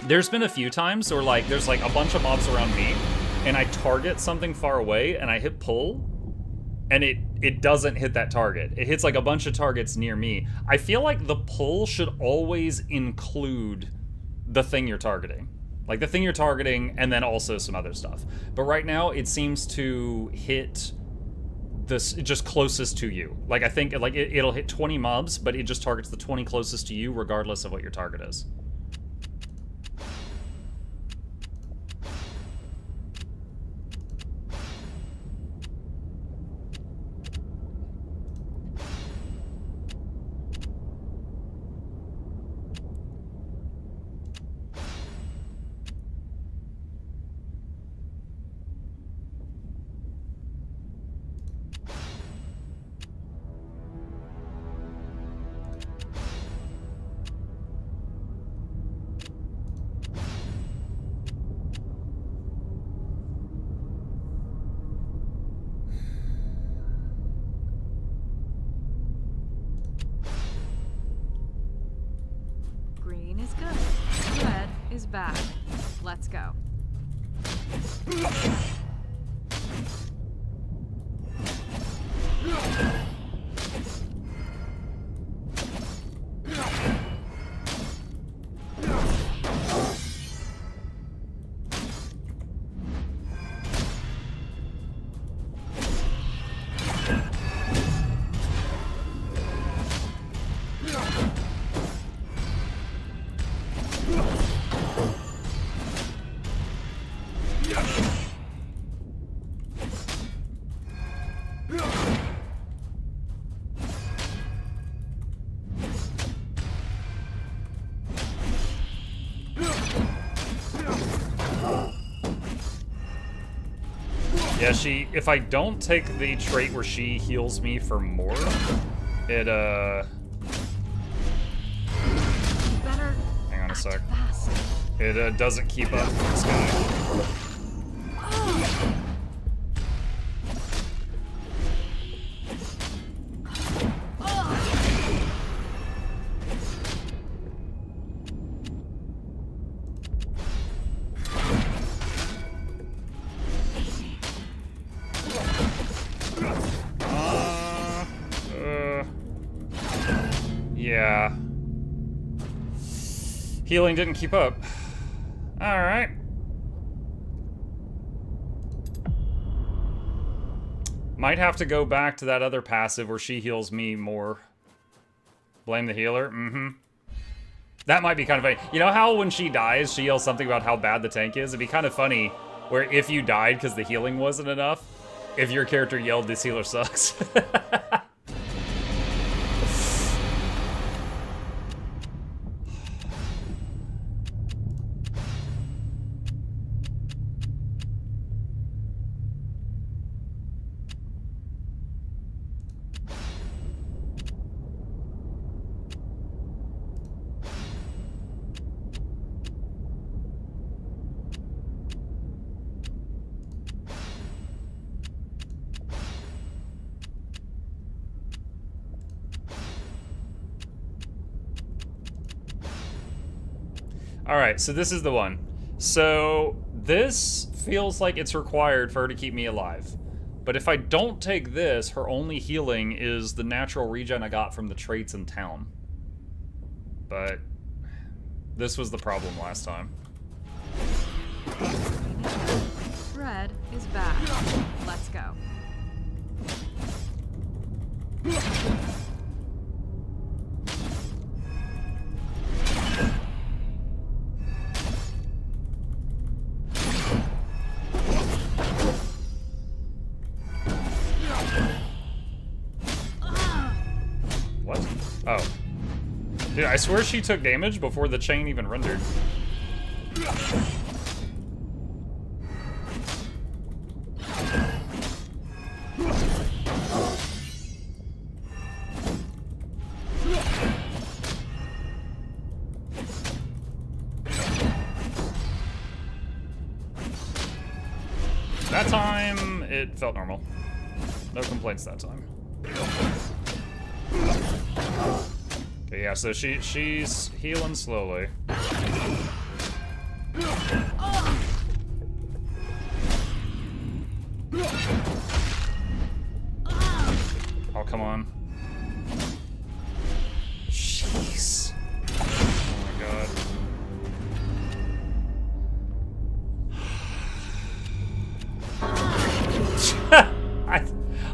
there's been a few times where like there's like a bunch of mobs around me and I target something far away and I hit pull and it doesn't hit that target. It hits like a bunch of targets near me. I feel like the pull should always include the thing you're targeting. Like the thing you're targeting and then also some other stuff. But right now it seems to hit this just closest to you. Like I think like it'll hit 20 mobs, but it just targets the 20 closest to you regardless of what your target is. Green is good. Red is bad. Let's go. Yeah, if I don't take the trait where she heals me for more, it, Better hang on a sec. fast. It, doesn't keep up with this guy. Yeah. Healing didn't keep up. Alright. Might have to go back to that other passive where she heals me more. Blame the healer? Mm-hmm. That might be kind of funny. You know how when she dies, she yells something about how bad the tank is? It'd be kind of funny where if you died because the healing wasn't enough, if your character yelled, "This healer sucks." Alright, so this is the one. So this feels like it's required for her to keep me alive. But if I don't take this, her only healing is the natural regen I got from the traits in town. But this was the problem last time. Red is back. Let's go. What? Oh. Dude, I swear she took damage before the chain even rendered. That time, it felt normal. No complaints that time. Okay, yeah, so she's healing slowly. Oh, come on. Jeez. Oh my god.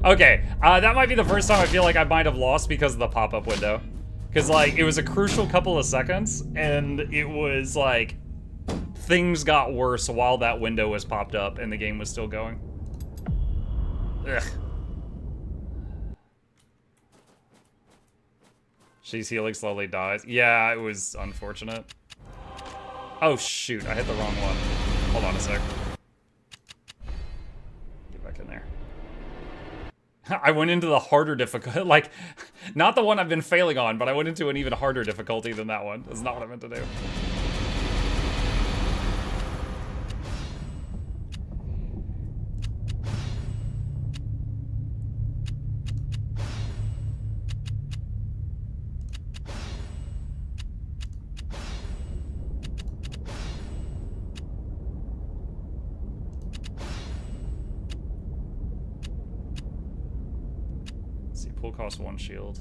Okay, that might be the first time I feel like I might have lost because of the pop-up window. Because, like, it was a crucial couple of seconds, and it was, like, things got worse while that window was popped up and the game was still going. Ugh. She's healing slowly, dies. Yeah, it was unfortunate. Oh, shoot, I hit the wrong one. Hold on a sec. Get back in there. I went into the harder difficulty, like, not the one I've been failing on, but I went into an even harder difficulty than that one. That's not what I meant to do. Pool costs 1 shield.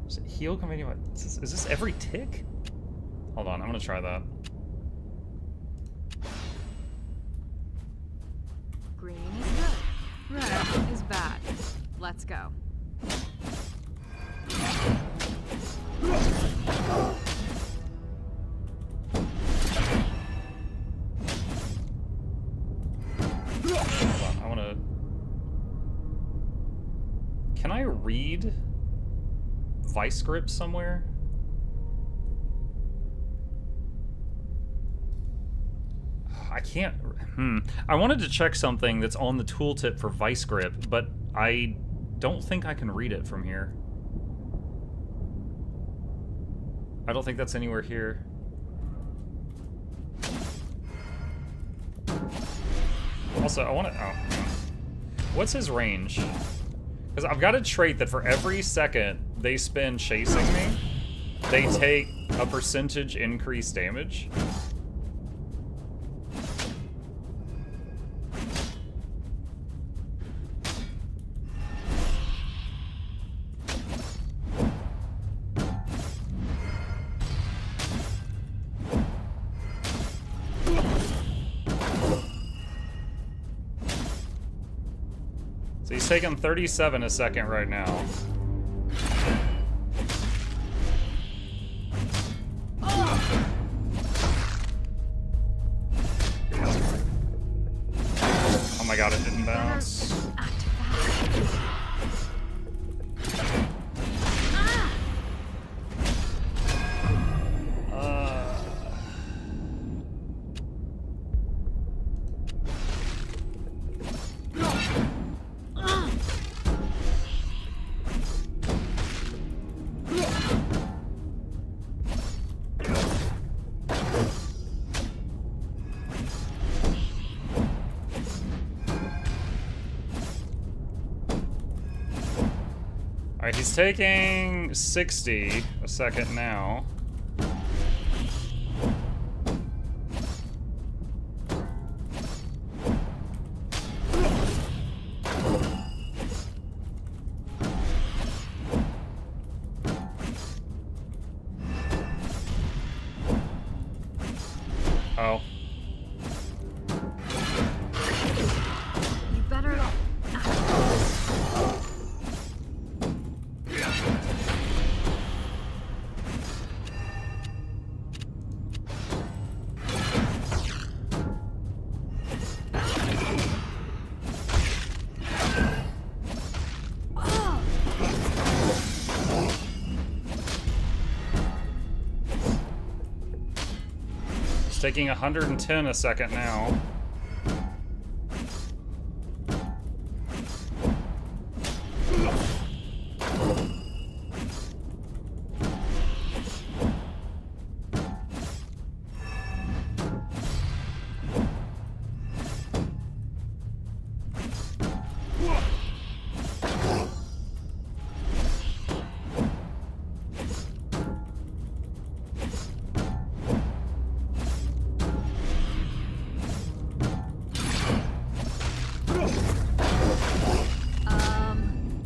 Is it heal convenient? Is this every tick? Hold on, I'm gonna try that. Green is good. Red is bad. Let's go. Hold on, I wanna... Can I read vice script somewhere? I can't... I wanted to check something that's on the tooltip for vice grip, but I don't think I can read it from here. I don't think that's anywhere here. Also, I want to... Oh. What's his range? Because I've got a trait that for every second they spend chasing me, they take a percentage increased damage. he's taking 37 a second right now. Oh my god, it didn't bounce. Alright, he's taking 60 a second now. Oh. You better. He's taking 110 a second now.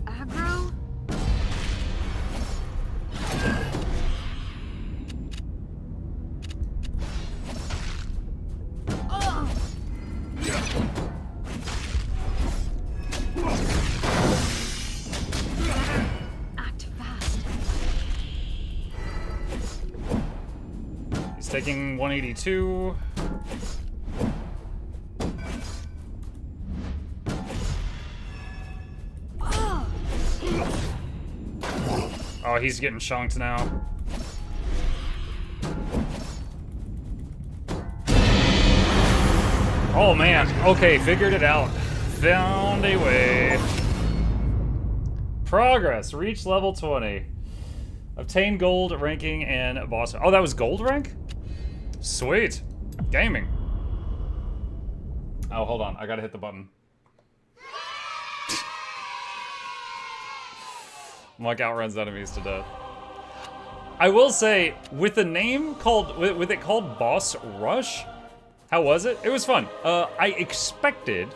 Aggro? Act fast. He's taking 182. Oh, he's getting chunked now. Oh man, okay, figured it out. Found a way. Progress, reach level 20. Obtain gold ranking and boss. Oh, that was gold rank? Sweet. Gaming. Oh, hold on, I gotta hit the button. Mike outruns enemies to death. I will say, with the name called, with it called Boss Rush, how was it? It was fun. I expected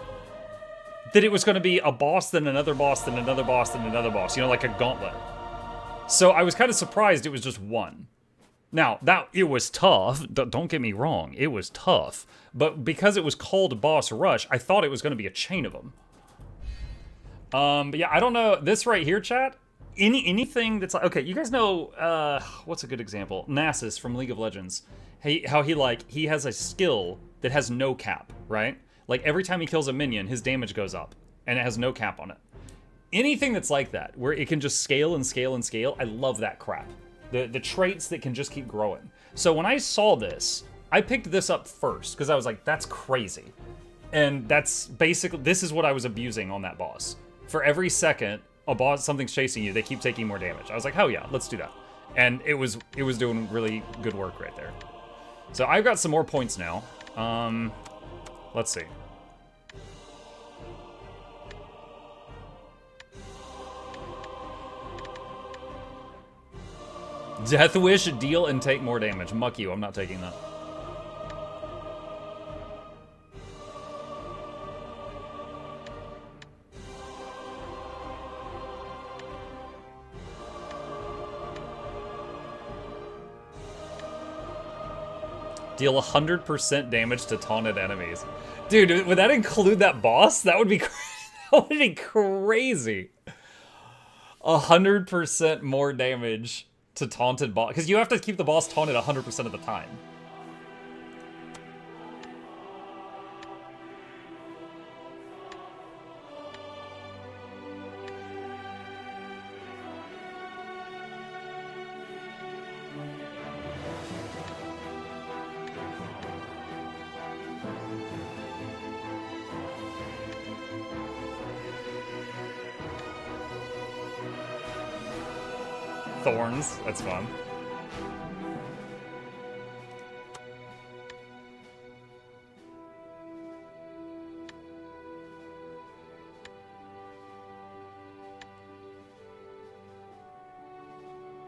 that it was going to be a boss, then another boss, then another boss, then another boss. You know, like a gauntlet. So I was kind of surprised it was just one. Now, it was tough. Don't get me wrong. It was tough. But because it was called Boss Rush, I thought it was going to be a chain of them. But yeah, I don't know. This right here, chat. Anything that's like, okay, you guys know, what's a good example? Nasus from League of Legends. How he has a skill that has no cap, right? Like every time he kills a minion, his damage goes up and it has no cap on it. Anything that's like that, where it can just scale and scale and scale, I love that crap. The traits that can just keep growing. So when I saw this, I picked this up first because I was like, that's crazy. And that's basically, this is what I was abusing on that boss. For every second, a boss, something's chasing you, they keep taking more damage. I was like, hell yeah, let's do that. And it was doing really good work right there. So I've got some more points now. Let's see. Death Wish, deal and take more damage. Muck you, I'm not taking that. Deal 100% damage to taunted enemies. Dude, would that include that boss? That would be That would be crazy. 100% more damage to taunted boss. Because you have to keep the boss taunted 100% of the time. Thorns, that's fun.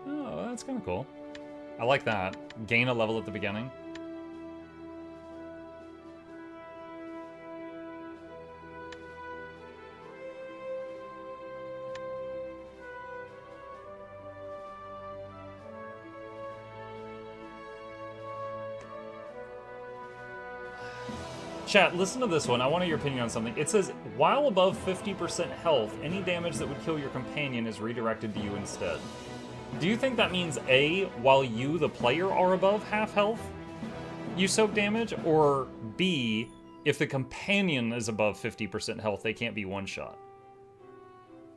Oh, that's kind of cool. I like that. Gain a level at the beginning. Chat, listen to this one. I want your opinion on something. It says, while above 50% health, any damage that would kill your companion is redirected to you instead. Do you think that means A, while you, the player, are above half health, you soak damage? Or B, if the companion is above 50% health, they can't be one-shot?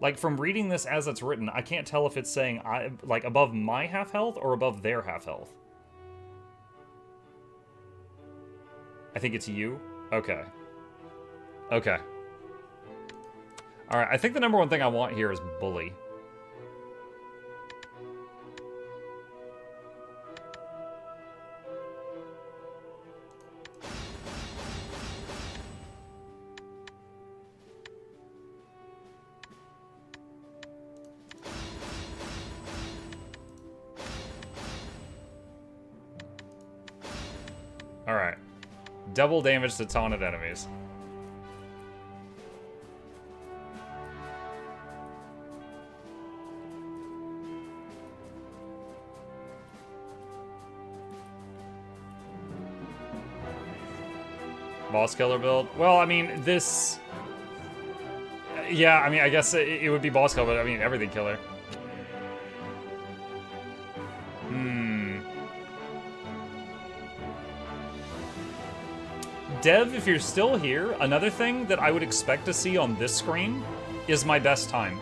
Like, from reading this as it's written, I can't tell if it's saying, like, above my half health or above their half health. I think it's you. Okay. Okay. Alright, I think the number one thing I want here is bully. Alright. Double damage to taunted enemies. Boss killer build? Well, I mean, this... Yeah, I mean, I guess it would be boss killer, but I mean, everything killer. Dev, if you're still here, another thing that I would expect to see on this screen is my best time.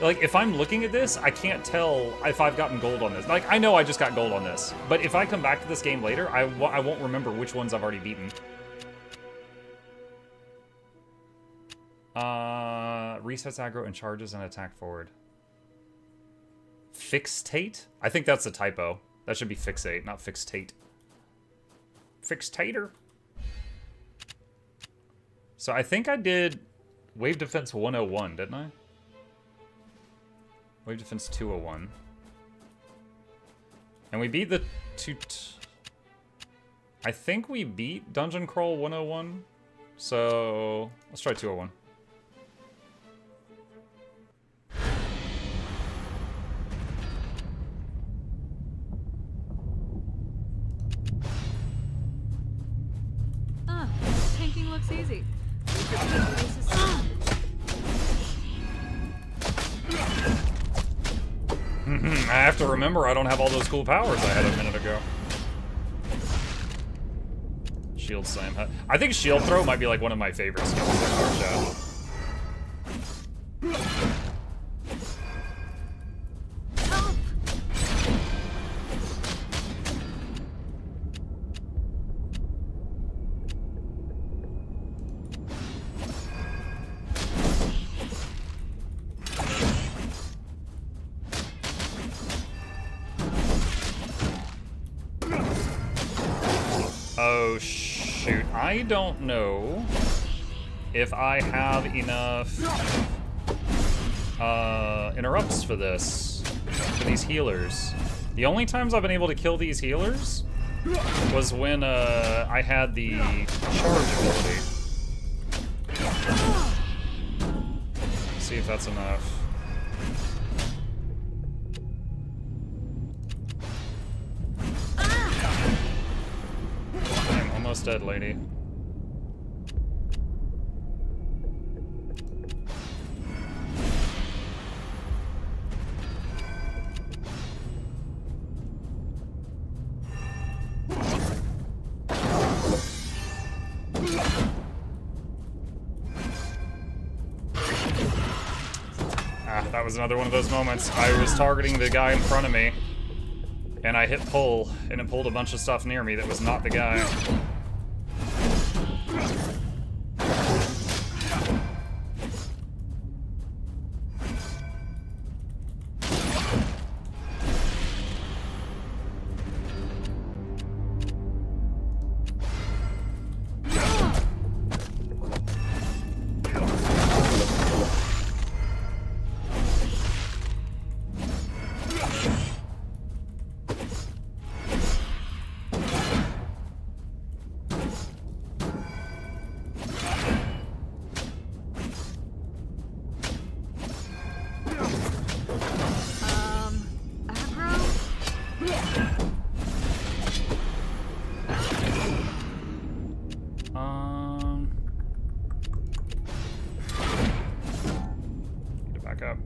Like, if I'm looking at this, I can't tell if I've gotten gold on this. Like, I know I just got gold on this, but if I come back to this game later, I won't remember which ones I've already beaten. Resets aggro and charges and attack forward. Fixate? I think that's a typo. That should be fixate, not fixate. Fixtator? So I think I did Wave Defense 101, didn't I? Wave Defense 201. And we beat the I think we beat Dungeon Crawl 101. So let's try 201. Tanking looks easy. I have to remember I don't have all those cool powers I had a minute ago. Shield slam. I think shield throw might be like one of my favorite skills in our chat. Oh, shoot. I don't know if I have enough interrupts for this, for these healers. The only times I've been able to kill these healers was when I had the charge ability. Let's see if that's enough. I'm almost dead, lady. That was another one of those moments. I was targeting the guy in front of me, and I hit pull, and it pulled a bunch of stuff near me that was not the guy. Get it back up.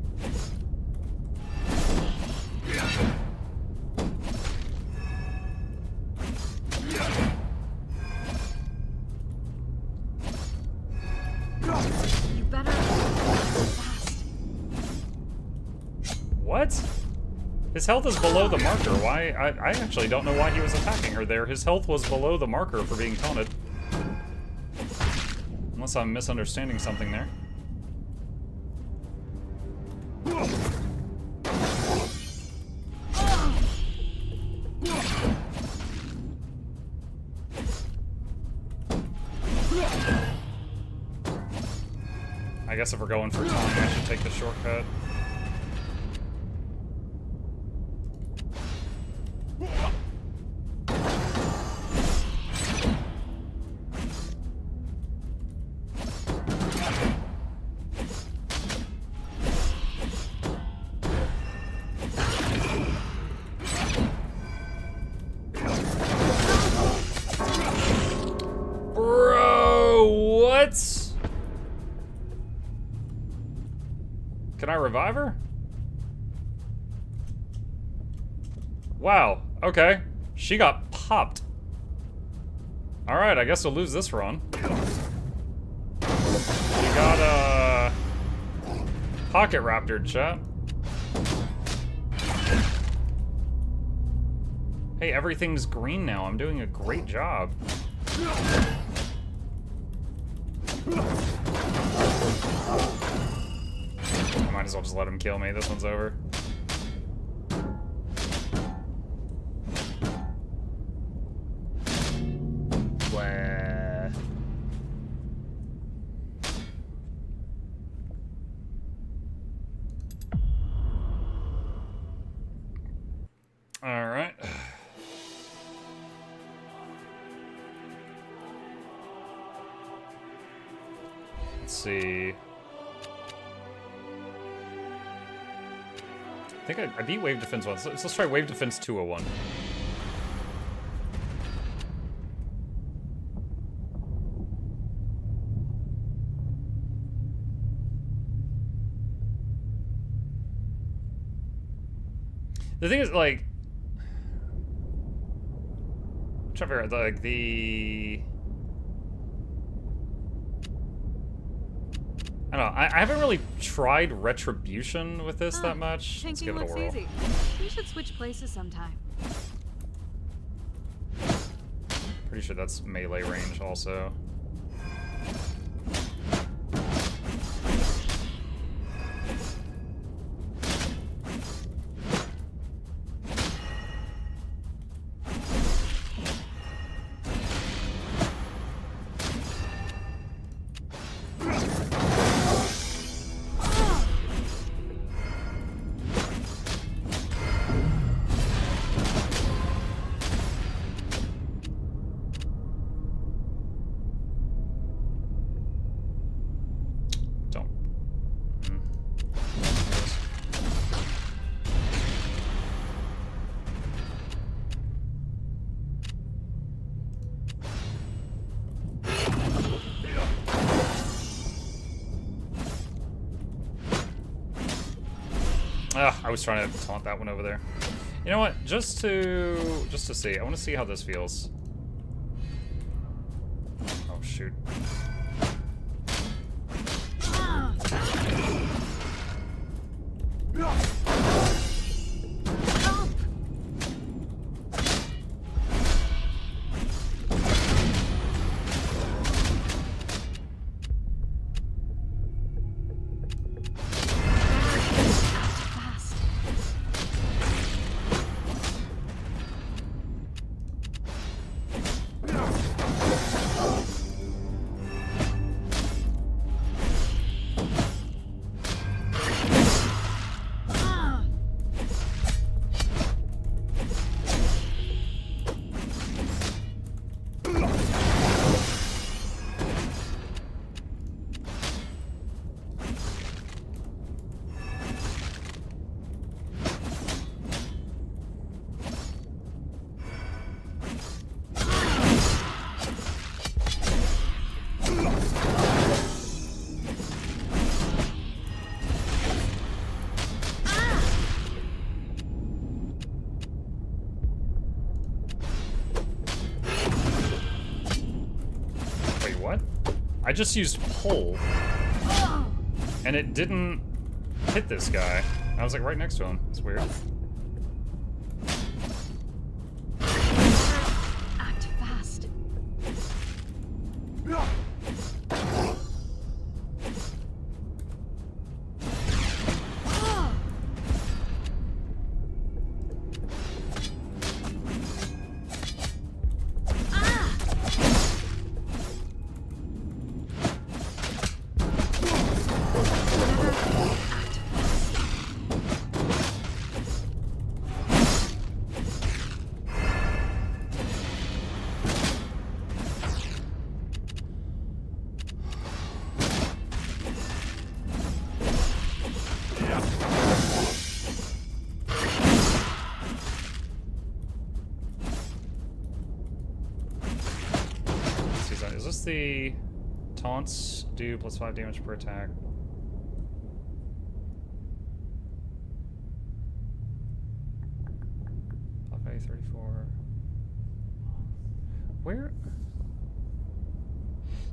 You better fast. What? His health is below the marker. Why? I actually don't know why he was attacking her there. His health was below the marker for being taunted. Unless I'm misunderstanding something there. I guess if we're going for time, I should take the shortcut. Bro, what? Can I revive her? Wow, okay. She got popped. Alright, I guess we'll lose this run. She got, pocket raptored, chat. Hey, everything's green now. I'm doing a great job. I might as well just let him kill me. This one's over. Wah. All right. Let's see. I think I beat Wave Defense once. Let's try Wave Defense 201. The thing is, like, I'm trying to figure out, like, I don't know. I haven't really tried Retribution with this that much. Let's give it a whirl. Easy. We should switch places sometime. Pretty sure that's melee range also. I was trying to taunt that one over there. You know what? Just to see. I want to see how this feels. Oh shoot. I just used pull, and it didn't hit this guy. I was like right next to him. It's weird. Act fast. Is this the taunts do +5 damage per attack? Buffet 34. Where?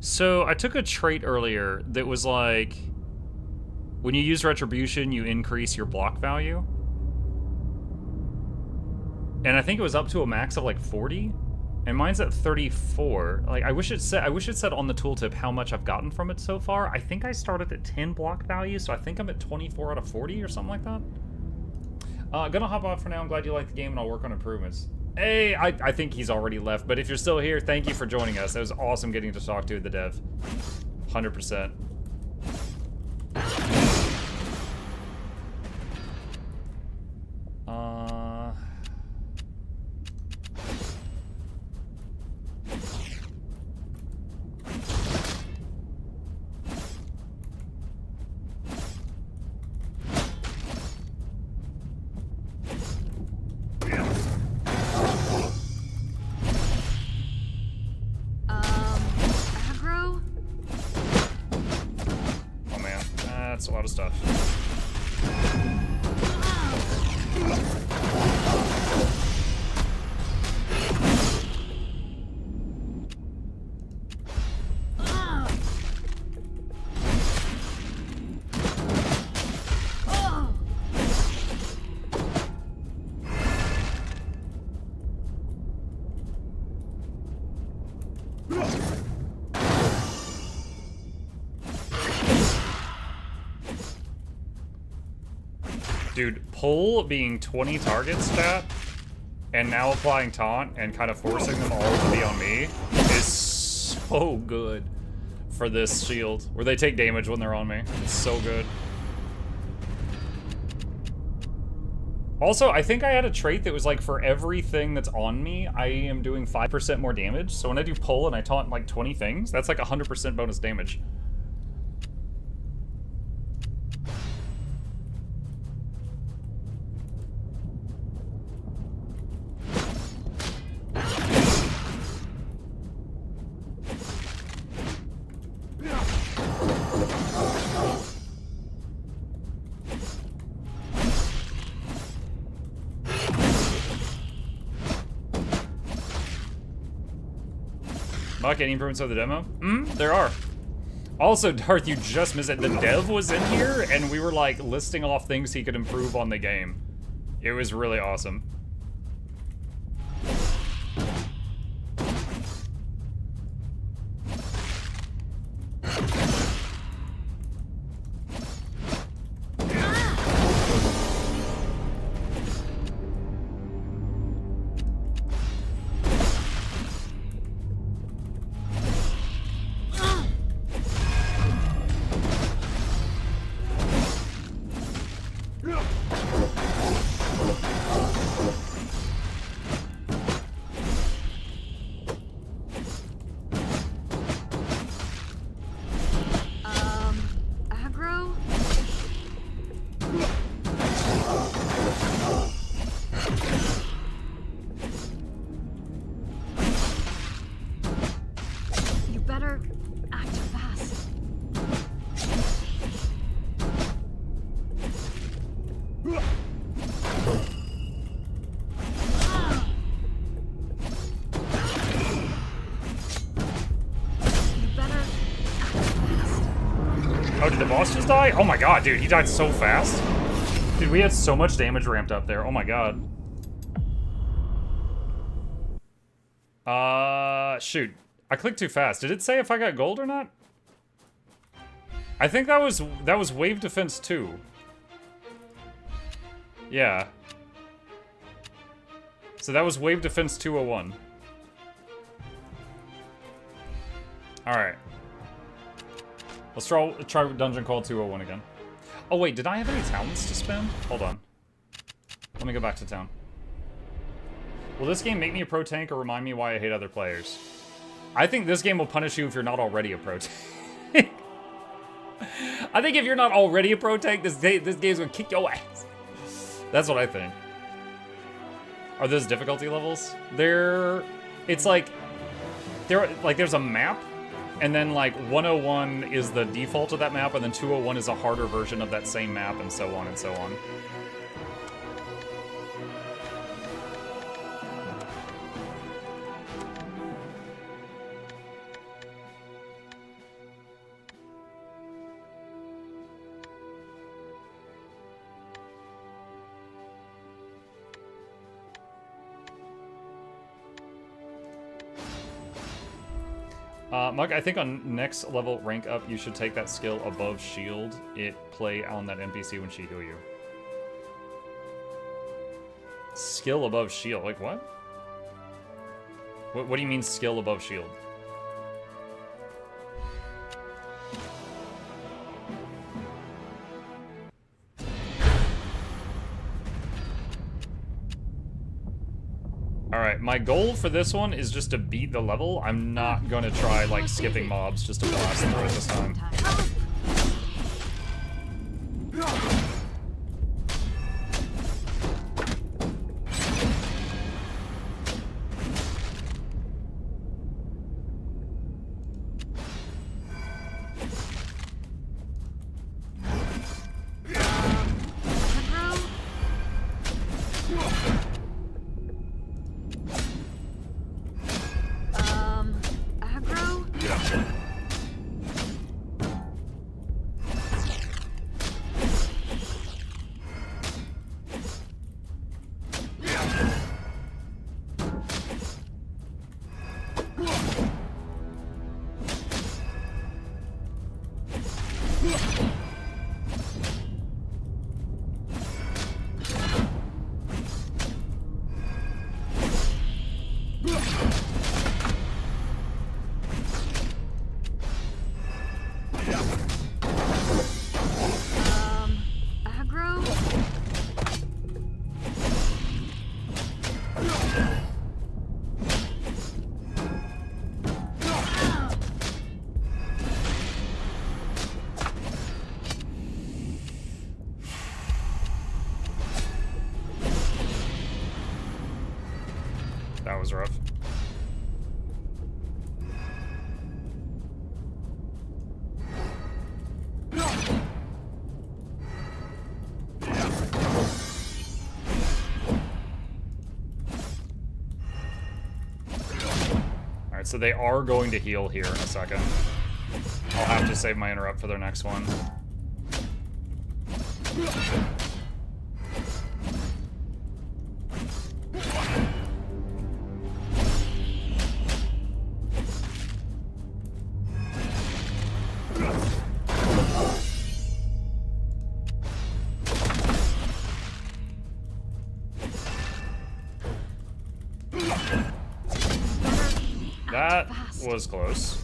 So I took a trait earlier that was like, when you use retribution, you increase your block value. And I think it was up to a max of like 40. And mine's at 34. Like, I wish it said on the tooltip how much I've gotten from it so far. I think I started at 10 block value, so I think I'm at 24 out of 40 or something like that. Gonna hop off for now. I'm glad you like the game, and I'll work on improvements. Hey, I think he's already left, but if you're still here, thank you for joining us. It was awesome getting to talk to the dev. 100%. Aggro? Oh man, that's a lot of stuff. Dude, pull being 20 target stat, and now applying taunt and kind of forcing them all to be on me is so good for this shield, where they take damage when they're on me. It's so good. Also, I think I had a trait that was like, for everything that's on me, I am doing 5% more damage. So when I do pull and I taunt like 20 things, that's like 100% bonus damage. Muck, any improvements of the demo? There are. Also, Darth, you just missed it. The dev was in here, and we were like listing off things he could improve on the game. It was really awesome. the boss just die? Oh my god, dude, he died so fast. Dude, we had so much damage ramped up there. Oh my god. Shoot. I clicked too fast. Did it say if I got gold or not? I think that was wave defense 2. Yeah. So that was wave defense 201. Alright. Let's try dungeon call 201 again. Oh wait, did I have any talents to spend? Hold on. Let me go back to town. Will this game make me a pro tank or remind me why I hate other players? I think this game will punish you if you're not already a pro tank. I think if you're not already a pro tank, this game's gonna kick your ass. That's what I think. Are those difficulty levels? It's like, there's a map, and then like 101 is the default of that map, and then 201 is a harder version of that same map, and so on and so on. Mug, I think on next level rank up, you should take that skill above shield. It play on that NPC when she heal you. Skill above shield? Like what? What do you mean skill above shield? Alright, my goal for this one is just to beat the level. I'm not gonna try, like, skipping mobs just to blast through it this time. Aggro? That was rough. Alright, so they are going to heal here in a second. I'll have to save my interrupt for their next one. That was close.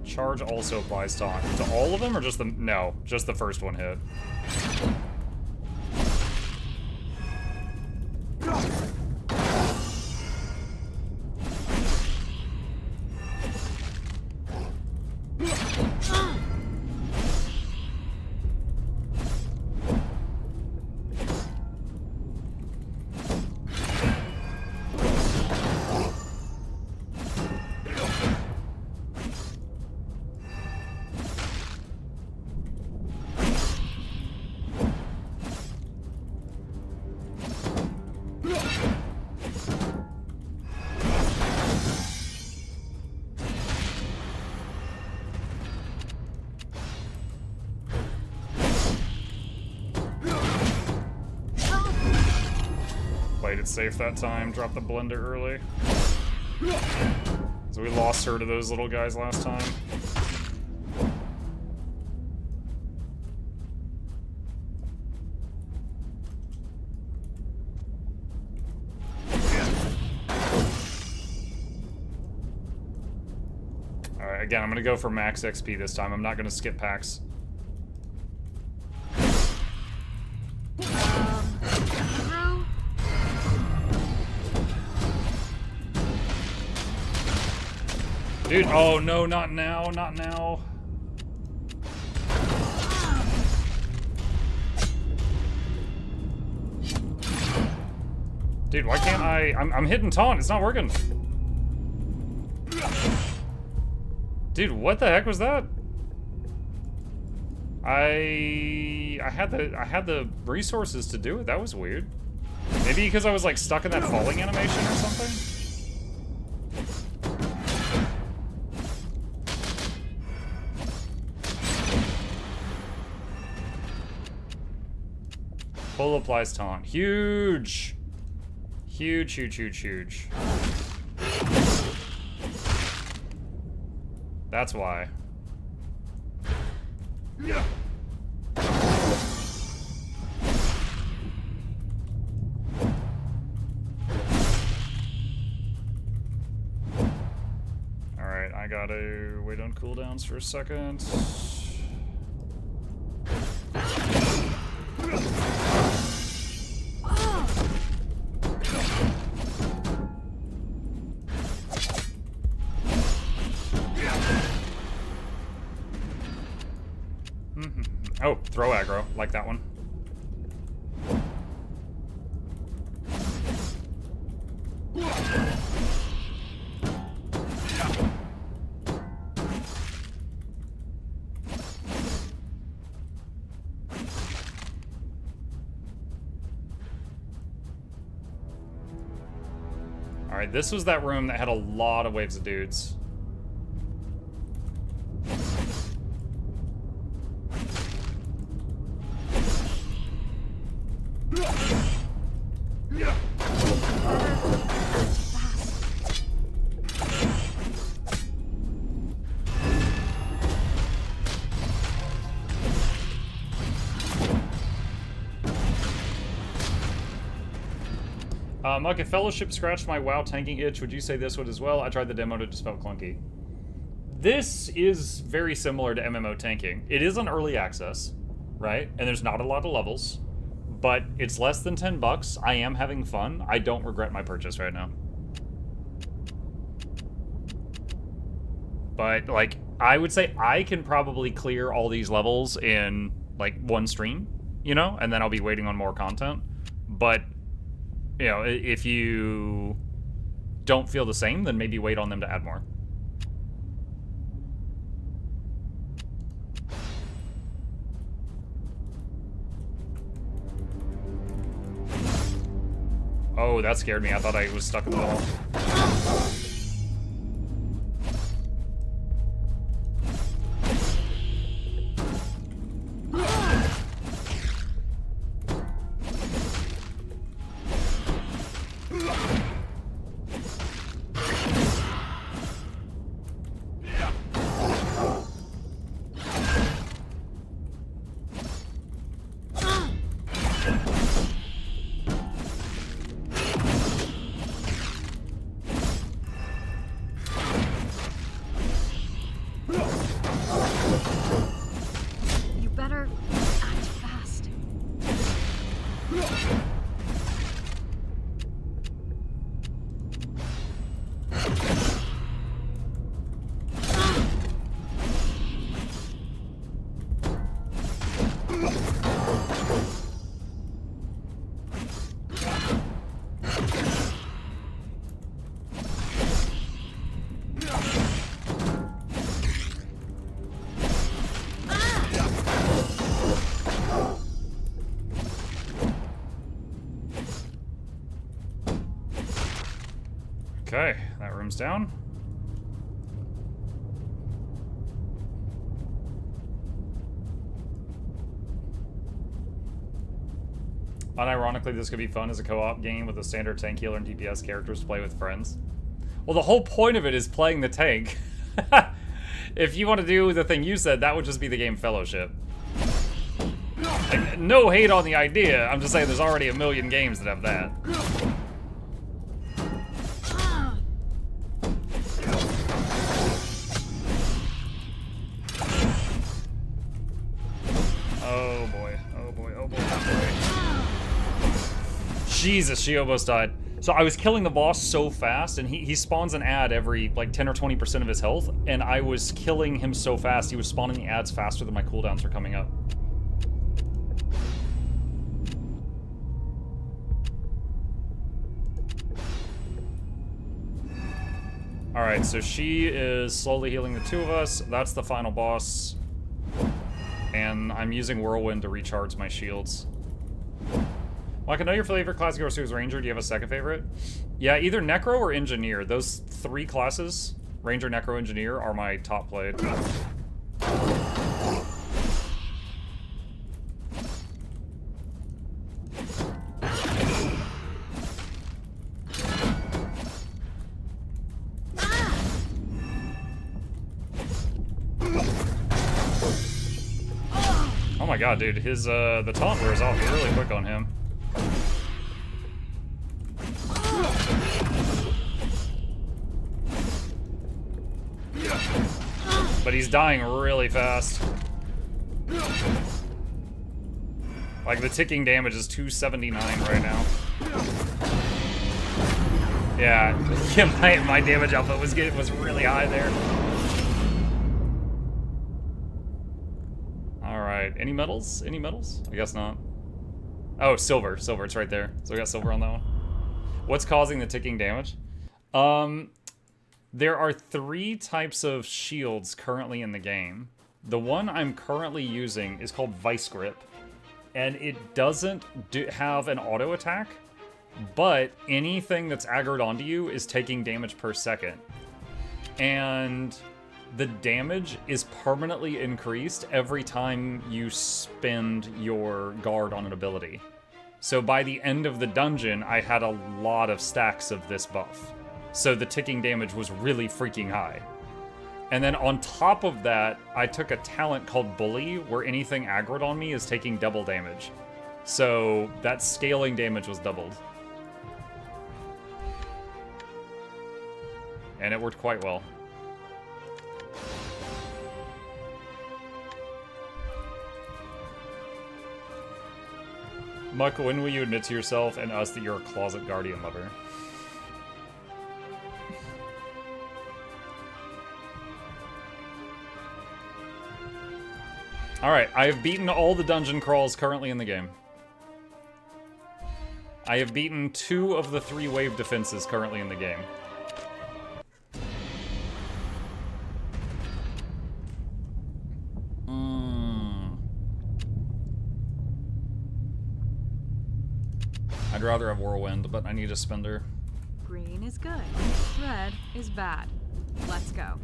Charge also applies to all of them, or just the... No, just the first one hit. it safe that time. Drop the blender early. So we lost her to those little guys last time. Alright, again, I'm gonna go for max XP this time. I'm not gonna skip packs. Aggro? Dude, oh no, not now, not now. Dude, why can't I'm hitting taunt, it's not working. Dude, what the heck was that? I had the resources to do it. That was weird. Maybe because I was like stuck in that falling animation or something? Full applies taunt. Huge! Huge, huge, huge, huge. That's why. Yeah. Alright, I gotta wait on cooldowns for a second. Oh, throw aggro, like that one. Alright, this was that room that had a lot of waves of dudes. Muck, if Fellowship scratched my WoW tanking itch, would you say this would as well? I tried the demo and it just felt clunky. This is very similar to MMO tanking. It is on early access, right? And there's not a lot of levels, but it's less than 10 bucks. I am having fun. I don't regret my purchase right now. But, like, I would say I can probably clear all these levels in, like, one stream, you know? And then I'll be waiting on more content. But, you know, if you don't feel the same, then maybe wait on them to add more. Oh, that scared me. I thought I was stuck in the wall. Okay, that room's down. Unironically, this could be fun as a co-op game with a standard tank healer and DPS characters to play with friends. Well, the whole point of it is playing the tank. If you want to do the thing you said, that would just be the game Fellowship. Like, no hate on the idea, I'm just saying there's already a million games that have that. Oh boy, oh boy, oh boy, oh boy. Jesus, she almost died. So I was killing the boss so fast, and he spawns an ad every like 10 or 20% of his health, and I was killing him so fast, he was spawning the ads faster than my cooldowns were coming up. Alright, so she is slowly healing the two of us. That's the final boss. And I'm using Whirlwind to recharge my shields. Well, I can know your favorite class goes to is Ranger. Do you have a second favorite? Yeah, either Necro or Engineer. Those three classes, Ranger, Necro, Engineer, are my top played. Oh my god, dude, his the taunt wears off really quick on him. But he's dying really fast. Like, the ticking damage is 279 right now. Yeah, my damage output was really high there. Alright, any medals? Any medals? I guess not. Oh, silver. Silver, it's right there. So we got silver on that one. What's causing the ticking damage? There are 3 types of shields currently in the game. The one I'm currently using is called Vice Grip, and it doesn't have an auto attack, but anything that's aggroed onto you is taking damage per second. And the damage is permanently increased every time you spend your guard on an ability. So by the end of the dungeon, I had a lot of stacks of this buff. So the ticking damage was really freaking high. And then on top of that, I took a talent called Bully, where anything aggroed on me is taking double damage. So that scaling damage was doubled. And it worked quite well. Muck, when will you admit to yourself and us that you're a closet guardian lover? Alright, I have beaten all the dungeon crawls currently in the game. I have beaten 2 of the 3 wave defenses currently in the game. I'd rather have Whirlwind, but I need a spender. Green is good. Red is bad. Let's go.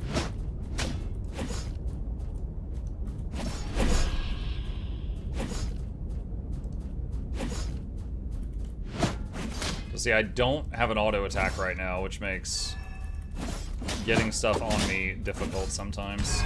See, I don't have an auto attack right now, which makes getting stuff on me difficult sometimes.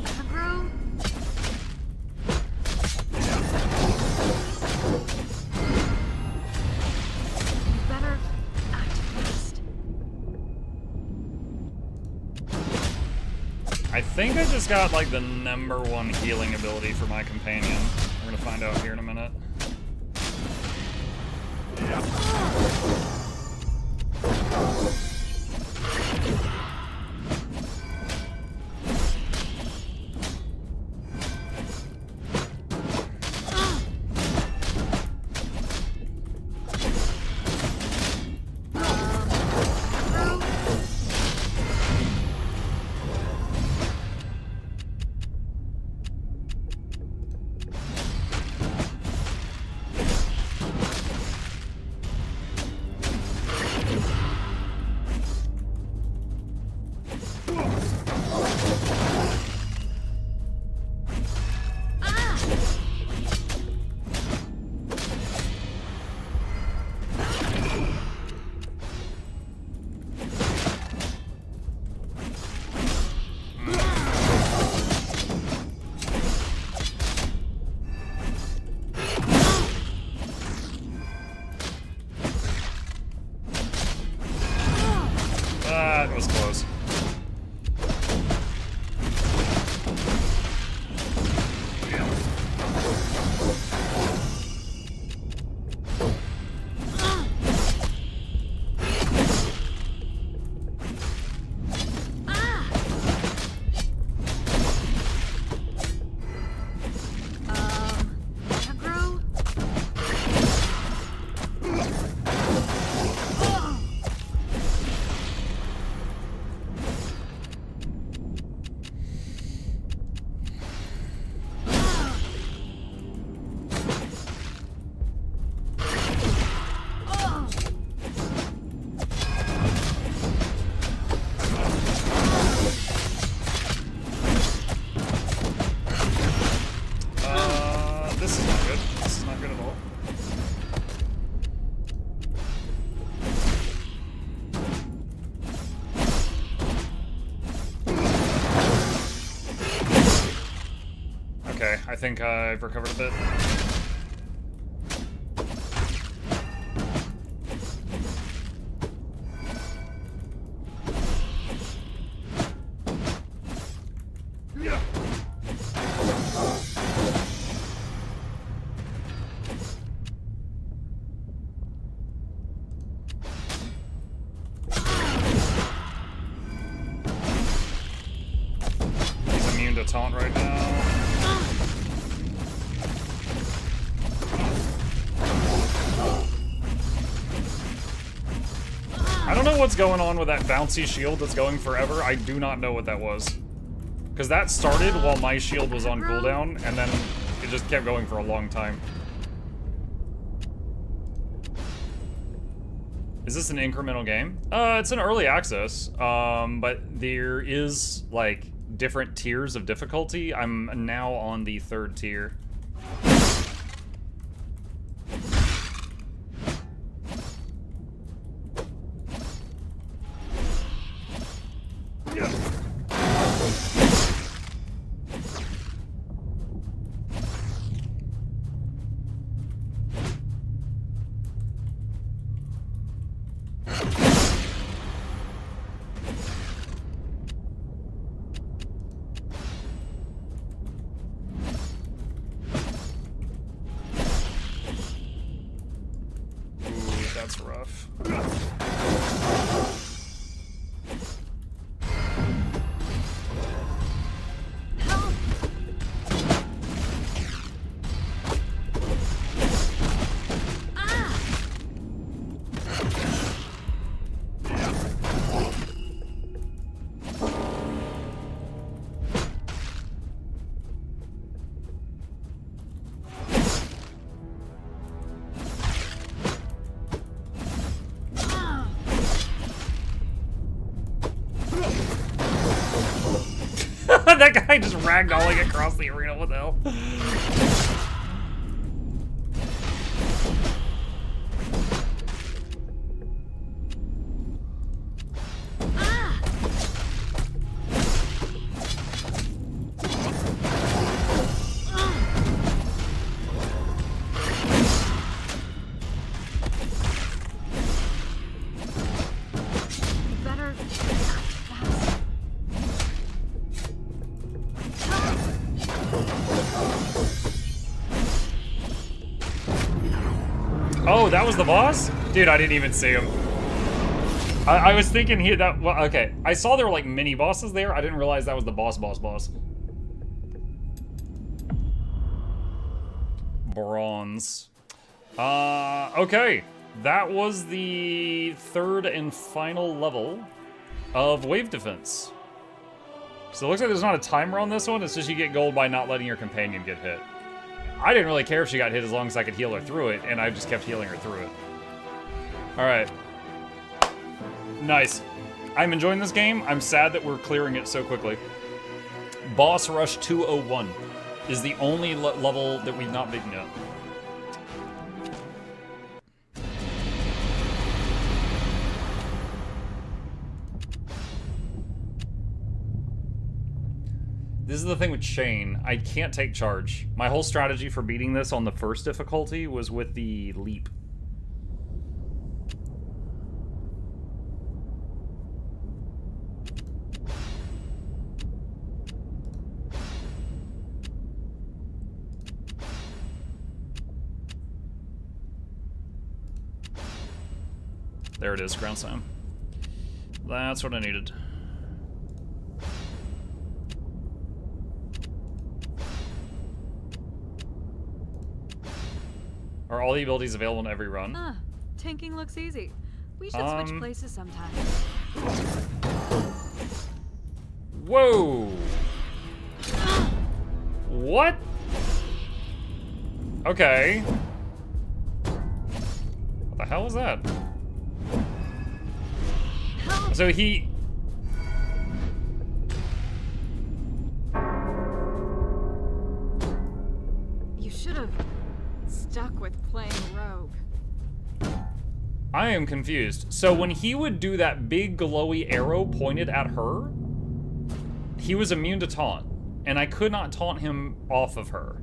Aggro? You better act fast. I think I just got, like, the #1 healing ability for my companion. We're gonna find out here in a minute. Okay, I think I've recovered a bit. He's immune to taunt right now. I don't know what's going on with that bouncy shield that's going forever. I do not know what that was. Because that started while my shield was on cooldown, and then it just kept going for a long time. Is this an incremental game? It's an early access, but there is, like, different tiers of difficulty. I'm now on the 3rd tier. That's rough. That guy just ragdolling across the arena. What the hell? Oh, that was the boss? Dude, I didn't even see him. I was thinking here that, well, okay. I saw there were like mini bosses there. I didn't realize that was the boss. Bronze. Okay. That was the 3rd and final level of Wave Defense. So it looks like there's not a timer on this one. It's just you get gold by not letting your companion get hit. I didn't really care if she got hit as long as I could heal her through it, and I just kept healing her through it. Alright. Nice. I'm enjoying this game. I'm sad that we're clearing it so quickly. Boss Rush 201 is the only level that we've not beaten yet. This is the thing with Shane. I can't take charge. My whole strategy for beating this on the 1st difficulty was with the leap. There it is, ground slam. That's what I needed. Are all the abilities available in every run? Tanking looks easy. We should switch places sometime. Whoa! What? Okay. What the hell was that? So he... You should have stuck with playing rogue. I am confused. So when he would do that big glowy arrow pointed at her, he was immune to taunt. and I could not taunt him off of her.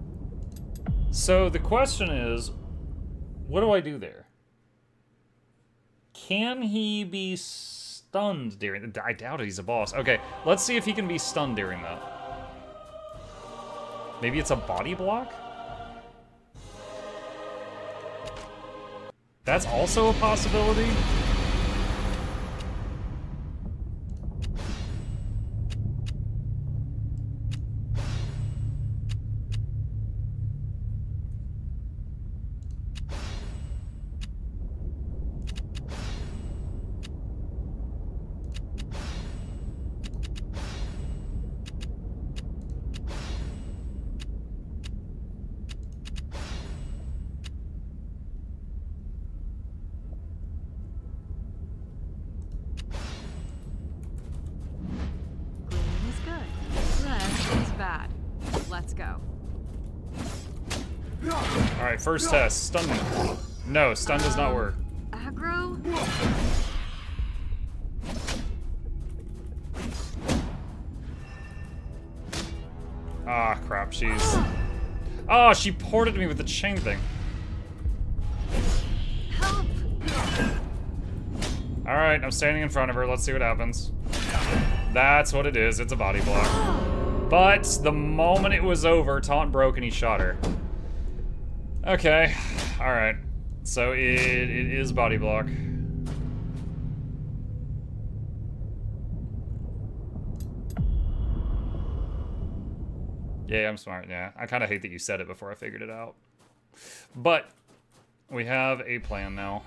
So the question is, what do I do there? Can he be stunned during... I doubt it, he's a boss. Okay, let's see if he can be stunned during that. Maybe it's a body block? That's also a possibility? Let's go. Alright, first test. Stun me. No, stun does not work. Aggro? Ah, crap, she's... Oh, she ported me with the chain thing. Help! Alright, I'm standing in front of her. Let's see what happens. That's what it is. It's a body block. But the moment it was over, taunt broke and he shot her. Okay. Alright. So it is body block. Yeah, I'm smart, yeah. I kind of hate that you said it before I figured it out. But we have a plan now.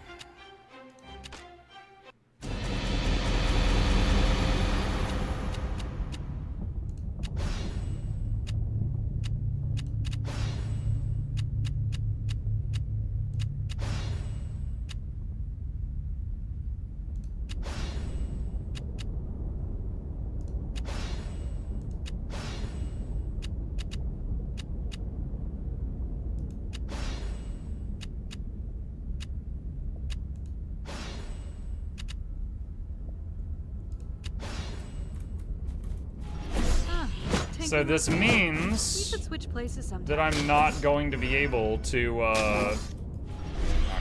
So this means We should switch places sometime. that I'm not going to be able to, ah,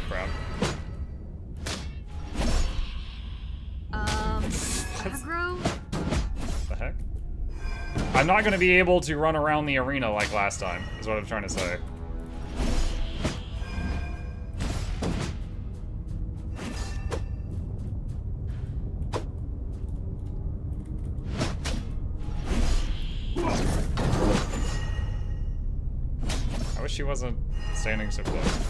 crap. Aggro? What the heck? I'm not going to be able to run around the arena like last time, is what I'm trying to say. I wish she wasn't standing so close.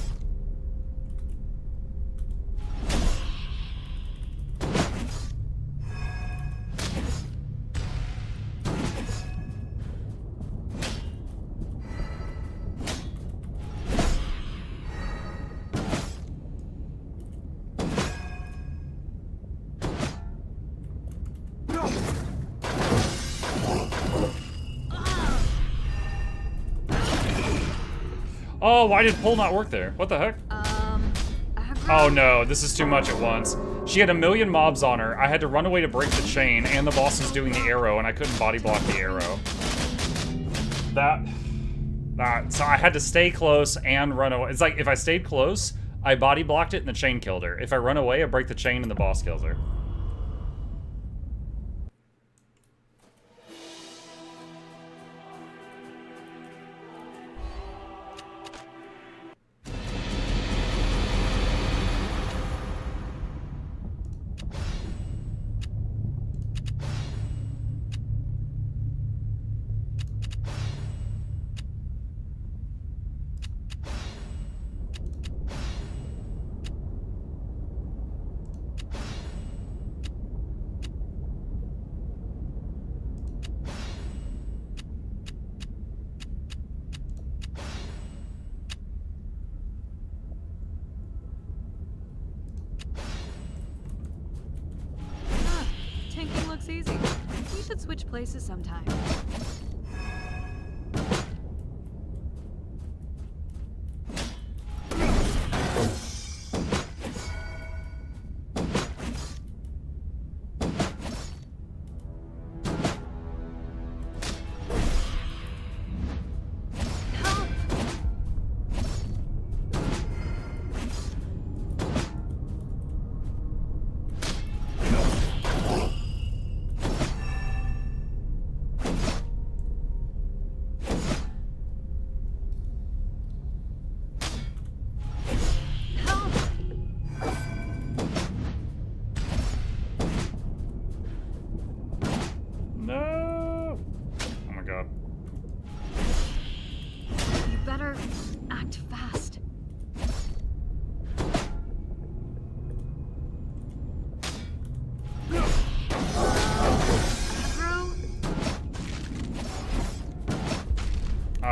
Oh, why did pull not work there? What the heck? Aggro? Oh no, this is too much at once. She had a million mobs on her. I had to run away to break the chain, and the boss was doing the arrow, and I couldn't body block the arrow. So I had to stay close and run away. It's like, if I stayed close, I body blocked it and the chain killed her. If I run away, I break the chain and the boss kills her. Tanking looks easy. We should switch places sometime.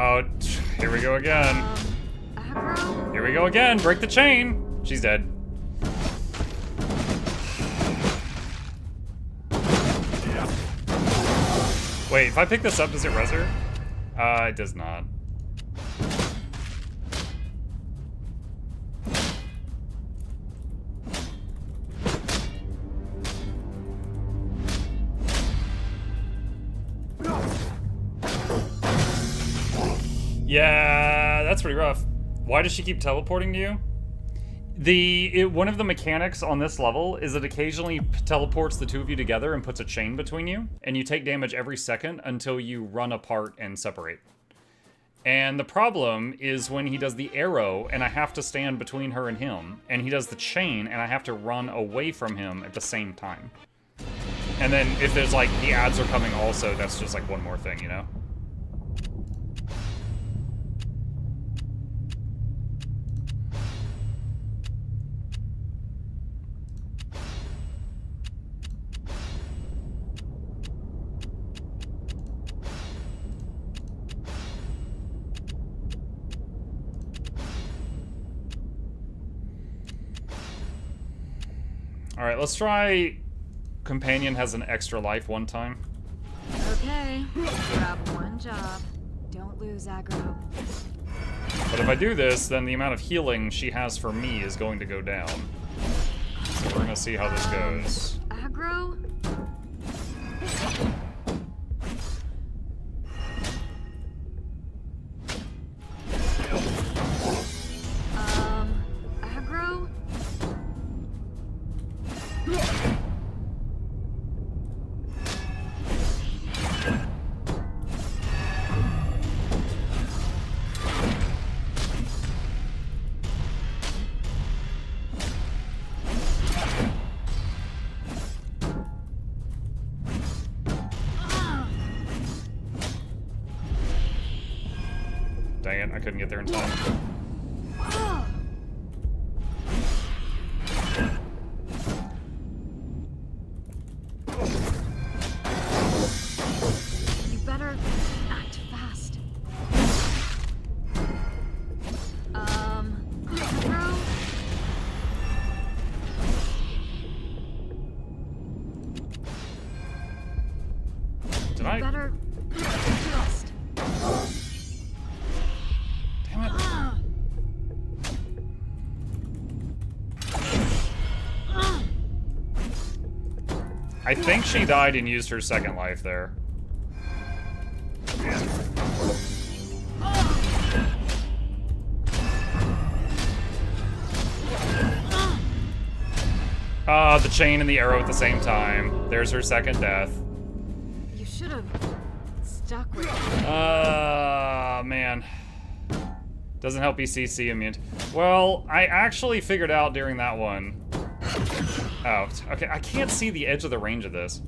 Oh, here we go again. Aggro? Here we go again. Break the chain. She's dead. Wait, if I pick this up, does it res her? It does not. Yeah, that's pretty rough. Why does she keep teleporting to you? One of the mechanics on this level is it occasionally teleports the two of you together and puts a chain between you, and you take damage every second until you run apart and separate. And the problem is when he does the arrow and I have to stand between her and him, and he does the chain and I have to run away from him at the same time. And then if there's like, the ads are coming also, that's just like one more thing, you know? Alright, let's try Companion has an extra life one time. Okay, grab one job. Don't lose aggro. But if I do this, then the amount of healing she has for me is going to go down. So we're gonna see how this goes. Aggro? Aggro? Dang it, I couldn't get there in time. You better act fast. Aggro? Did I? Better fast. Damn it. I think she died and used her second life there. Ah, the chain and the arrow at the same time. There's her second death. You should have stuck with it. Man. Doesn't help ECC immune. Well, I actually figured out during that one. Oh, okay, I can't see the edge of the range of this.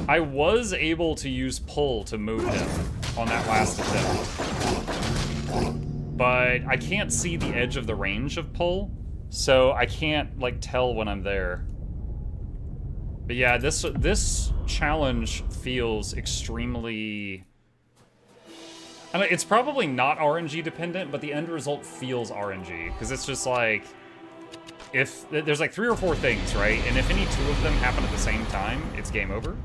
I was able to use pull to move him on that last attempt. But I can't see the edge of the range of pull, so I can't, like, tell when I'm there. But yeah, this challenge feels extremely... I don't know, it's probably not RNG dependent, but the end result feels RNG, because it's just like... If there's like 3 or 4 things, right? And if any 2 of them happen at the same time, it's game over.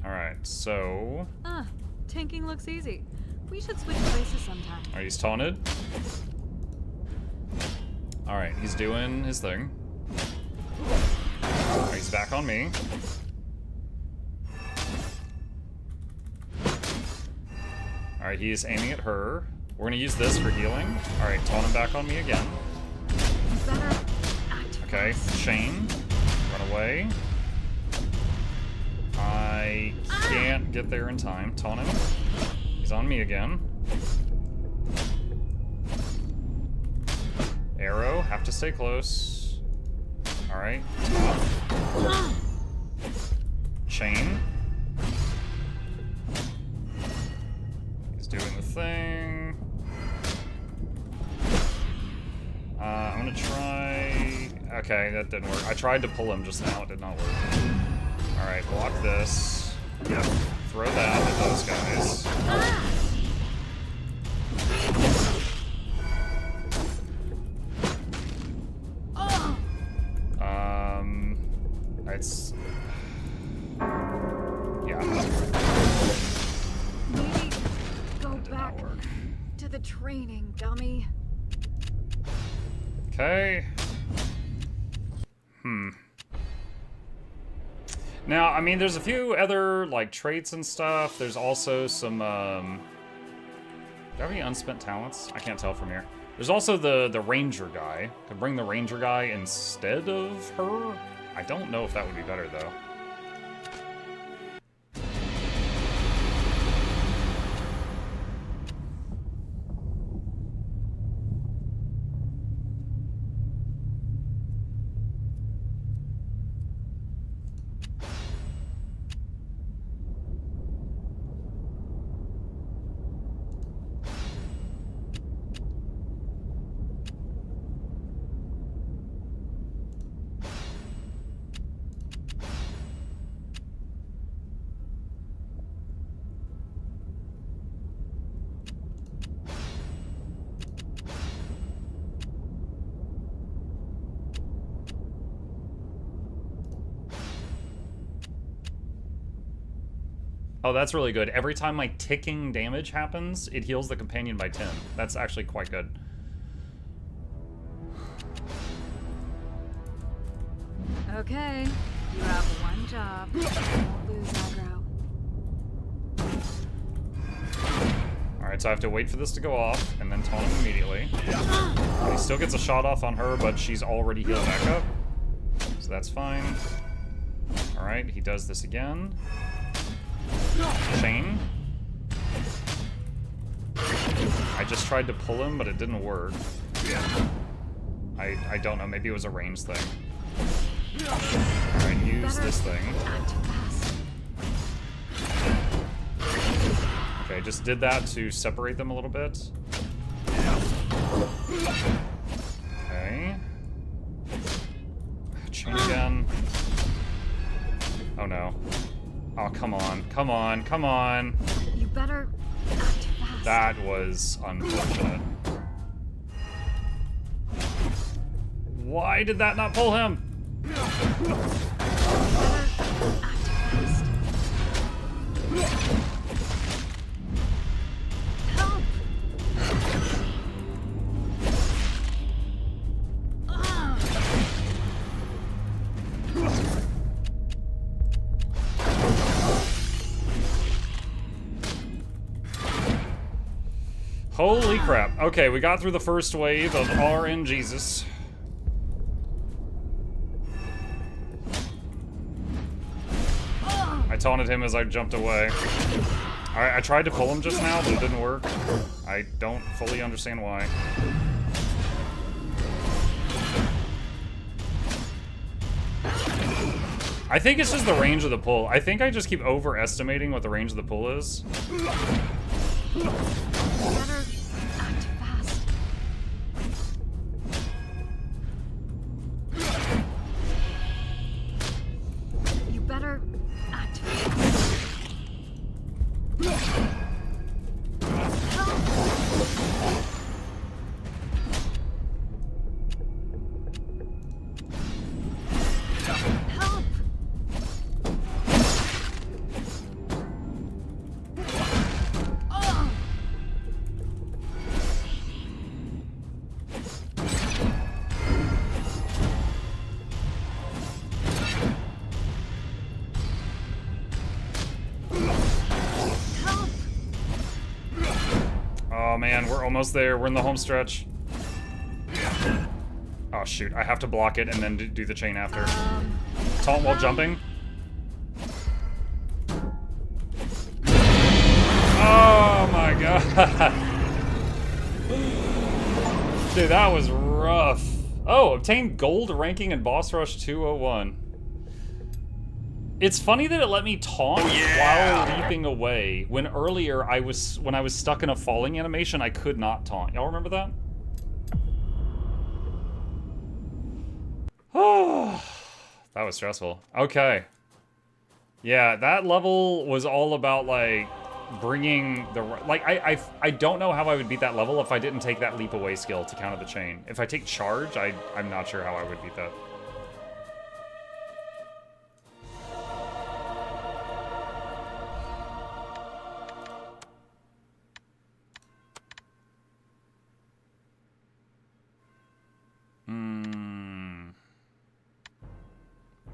Alright, so... Tanking looks easy. We should switch places sometime. Alright, he's taunted. Alright, he's doing his thing. Alright, he's back on me. Alright, he's aiming at her. We're gonna use this for healing. Alright, taunt him back on me again. Better act Okay, fast. chain. Run away. I can't get there in time. Taunt him. He's on me again. Arrow. Have to stay close. Alright. Chain. He's doing the thing. I'm gonna try... Okay, that didn't work. I tried to pull him just now, it did not work. Alright, block this. Yep. Throw that at those guys. It's... Yeah. Maybe go back to the training, dummy. Okay. Now, I mean, there's a few other, like, traits and stuff. There's also some, do I have any unspent talents? I can't tell from here. There's also the ranger guy. Could bring the ranger guy instead of her? I don't know if that would be better, though. Oh, that's really good. Every time my ticking damage happens, it heals the companion by 10. That's actually quite good. Okay, you have one job. Don't lose aggro. Alright, so I have to wait for this to go off, and then taunt him immediately. He still gets a shot off on her, but she's already healed back up. So that's fine. Alright, he does this again. Chain. I just tried to pull him, but it didn't work. I don't know, maybe it was a range thing. Alright, use this thing. Okay, just did that to separate them a little bit. Okay. Chain again. Oh no. Oh, come on, come on, come on. You better act fast. That was unfortunate. Why did that not pull him? You better act fast. Help! Holy crap. Okay, we got through the first wave of RNGesus. I taunted him as I jumped away. Alright, I tried to pull him just now, but it didn't work. I don't fully understand why. I think it's just the range of the pull. I think I just keep overestimating what the range of the pull is. You better act fast. You better act fast. Help! Oh man, we're almost there. We're in the home stretch. Oh shoot, I have to block it and then do the chain after. Taunt while jumping. Oh my god. Dude, that was rough. Oh, obtain gold ranking in Boss Rush 201. It's funny that it let me taunt while leaping away, when earlier when I was stuck in a falling animation, I could not taunt. Y'all remember that? Oh, that was stressful. Okay. Yeah, that level was all about, like, bringing the... Like, I don't know how I would beat that level if I didn't take that leap away skill to counter the chain. If I take charge, I'm not sure how I would beat that.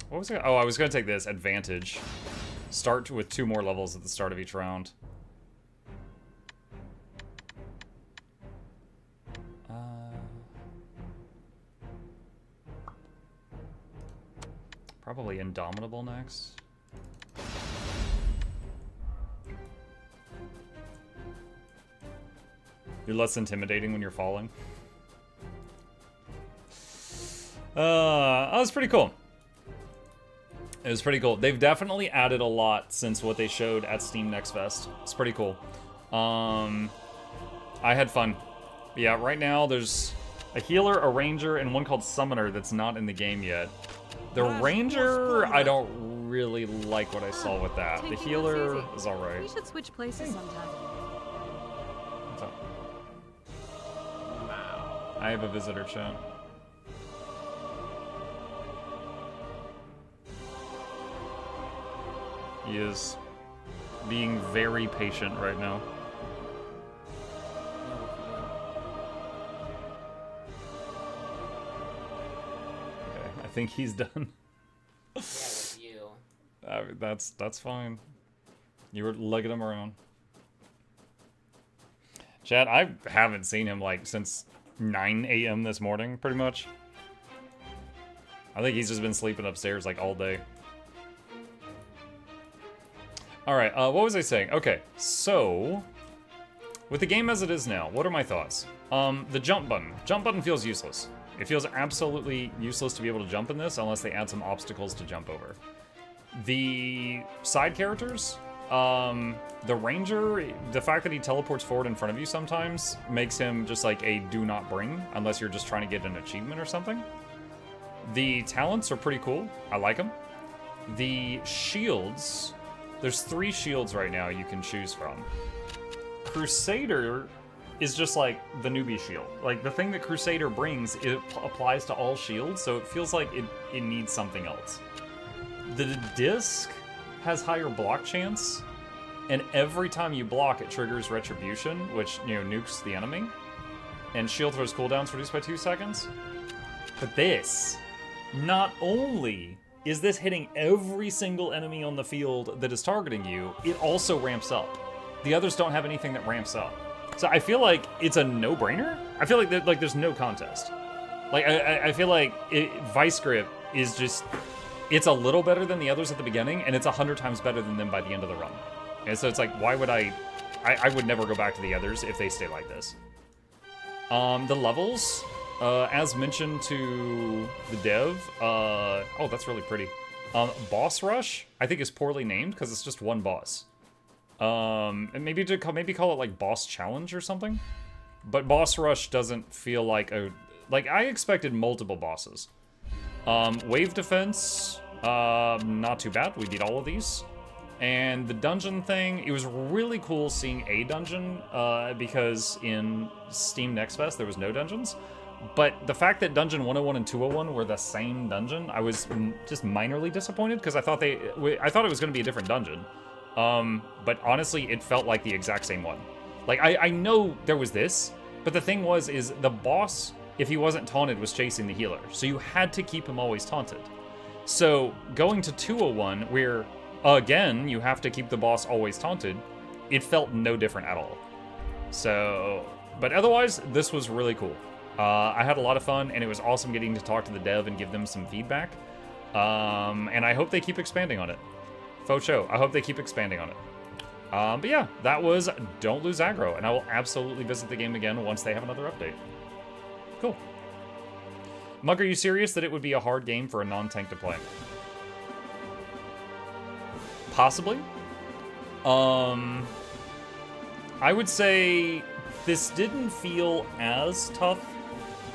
What was I? Oh, I was going to take this advantage. Start with 2 more levels at the start of each round. Probably Indomitable next. You're less intimidating when you're falling. That was pretty cool. It was pretty cool. They've definitely added a lot since what they showed at Steam Next Fest. It's pretty cool. I had fun. Yeah, right now there's a healer, a ranger, and one called summoner that's not in the game yet. The ranger, I don't really like what I saw with that. The healer is alright. We should switch places sometime. What's up? I have a visitor, chat. He is being very patient right now. Okay, I think he's done. Yeah, you. That's fine. You were lugging him around. Chad, I haven't seen him like since 9 a.m. this morning, pretty much. I think he's just been sleeping upstairs like all day. Alright, what was I saying? Okay, so... with the game as it is now, what are my thoughts? The jump button. Jump button feels useless. It feels absolutely useless to be able to jump in this unless they add some obstacles to jump over. The side characters, the ranger, the fact that he teleports forward in front of you sometimes makes him just like a do not bring, unless you're just trying to get an achievement or something. The talents are pretty cool. I like them. The shields... there's 3 shields right now you can choose from. Crusader is just like the newbie shield. Like, the thing that Crusader brings, it applies to all shields, so it feels like it needs something else. The disc has higher block chance, and every time you block, it triggers Retribution, which, you know, nukes the enemy. And shield throws cooldowns reduced by 2 seconds. But this, not only is this hitting every single enemy on the field that is targeting you, it also ramps up. The others don't have anything that ramps up. So I feel like it's a no-brainer. I feel like there's no contest. Like, I feel like Vice Grip is just... it's a little better than the others at the beginning, and it's 100 times better than them by the end of the run. And so it's like, why would I would never go back to the others if they stay like this. The levels... as mentioned to the dev, oh, that's really pretty. Boss Rush, I think, is poorly named because it's just one boss. And maybe call it like Boss Challenge or something. But Boss Rush doesn't feel like I expected multiple bosses. Wave Defense, not too bad. We beat all of these. And the dungeon thing, it was really cool seeing a dungeon, because in Steam Next Fest there was no dungeons. But the fact that Dungeon 101 and 201 were the same dungeon, I was just minorly disappointed because I thought it was going to be a different dungeon. But honestly, it felt like the exact same one. Like, I know there was this, but the thing is the boss, if he wasn't taunted, was chasing the healer. So you had to keep him always taunted. So going to 201, where, again, you have to keep the boss always taunted, it felt no different at all. So, but otherwise, this was really cool. I had a lot of fun, and it was awesome getting to talk to the dev and give them some feedback. And I hope they keep expanding on it. Faux show. I hope they keep expanding on it. But yeah, that was Don't Lose Aggro, and I will absolutely visit the game again once they have another update. Cool. Mug, are you serious that it would be a hard game for a non-tank to play? Possibly. I would say this didn't feel as tough.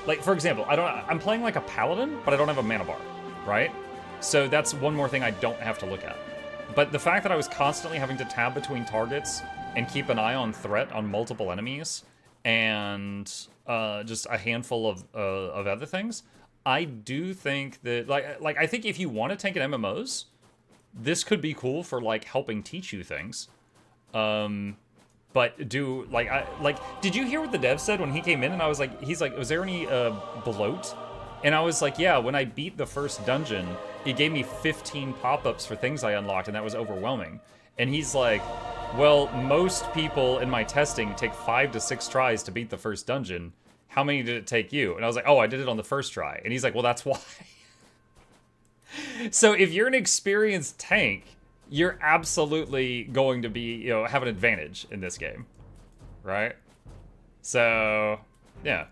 Like, for example, I'm playing like a paladin, but I don't have a mana bar, right? So that's one more thing I don't have to look at. But the fact that I was constantly having to tab between targets and keep an eye on threat on multiple enemies and just a handful of other things, I do think that, like I think if you want to tank in MMOs, this could be cool for, like, helping teach you things. But did you hear what the dev said when he came in? And I was like, he's like, was there any bloat? And I was like, yeah, when I beat the first dungeon, it gave me 15 pop-ups for things I unlocked, and that was overwhelming. And he's like, well, most people in my testing take 5 to 6 tries to beat the first dungeon. How many did it take you? And I was like, oh, I did it on the first try. And he's like, well, that's why. So if you're an experienced tank, you're absolutely going to be, have an advantage in this game, right? So, yeah.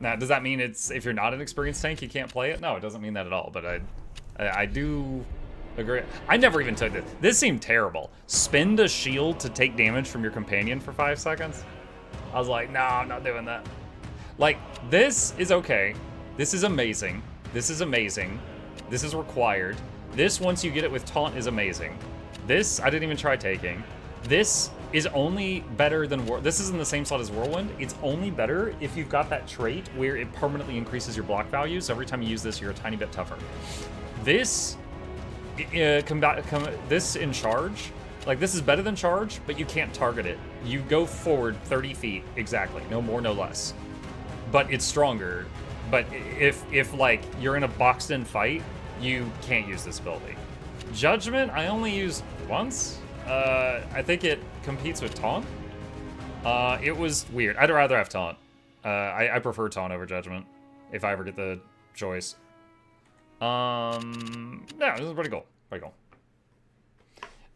Now, does that mean if you're not an experienced tank, you can't play it? No, it doesn't mean that at all, but I do agree. I never even took this. This seemed terrible. Spend a shield to take damage from your companion for 5 seconds? I was like, no, I'm not doing that. Like, this is okay. This is amazing. This is amazing. This is required. This, once you get it with taunt, is amazing. This, I didn't even try taking. This is only better than this is in the same slot as Whirlwind. It's only better if you've got that trait where it permanently increases your block value, so every time you use this, you're a tiny bit tougher. This, this in charge, like, this is better than charge, but you can't target it. You go forward 30 feet, exactly. No more, no less. But it's stronger. But if like, you're in a boxed-in fight, you can't use this ability. Judgment, I only used once. I think it competes with Taunt. It was weird. I'd rather have Taunt. I prefer Taunt over Judgment, if I ever get the choice. Yeah, this is pretty cool. Pretty cool.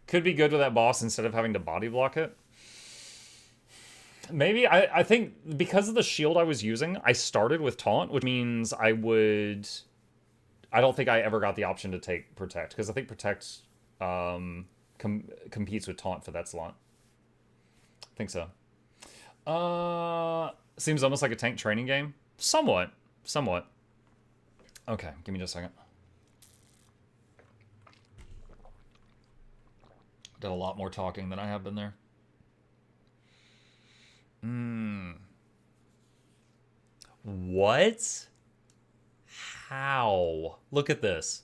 Could be good with that boss instead of having to body block it. Maybe, I think because of the shield I was using, I started with Taunt, which means I don't think I ever got the option to take Protect, because I think Protect competes with Taunt for that slot. I think so. Seems almost like a tank training game. Somewhat. Somewhat. Okay, give me just a second. Did a lot more talking than I have been there. What? How? Look at this.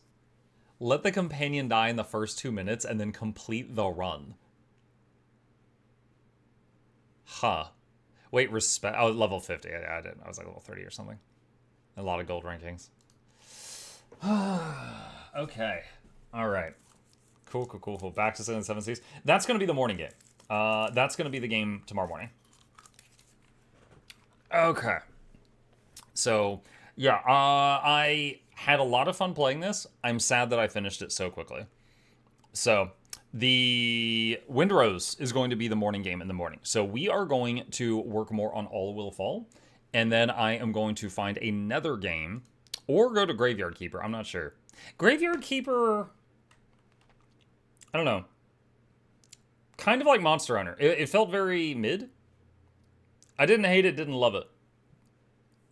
Let the companion die in the first 2 minutes and then complete the run. Huh. Wait, respect. Oh, level 50. I didn't. I was like level 30 or something. A lot of gold rankings. Okay. All right. Cool. Back to 7 Seas. That's going to be the morning game. That's going to be the game tomorrow morning. Okay. So, yeah, I had a lot of fun playing this. I'm sad that I finished it so quickly. So, the Windrose is going to be the morning game in the morning. So, we are going to work more on All Will Fall. And then I am going to find another game or go to Graveyard Keeper. I'm not sure. Graveyard Keeper, I don't know. Kind of like Monster Hunter. It felt very mid. I didn't hate it, didn't love it.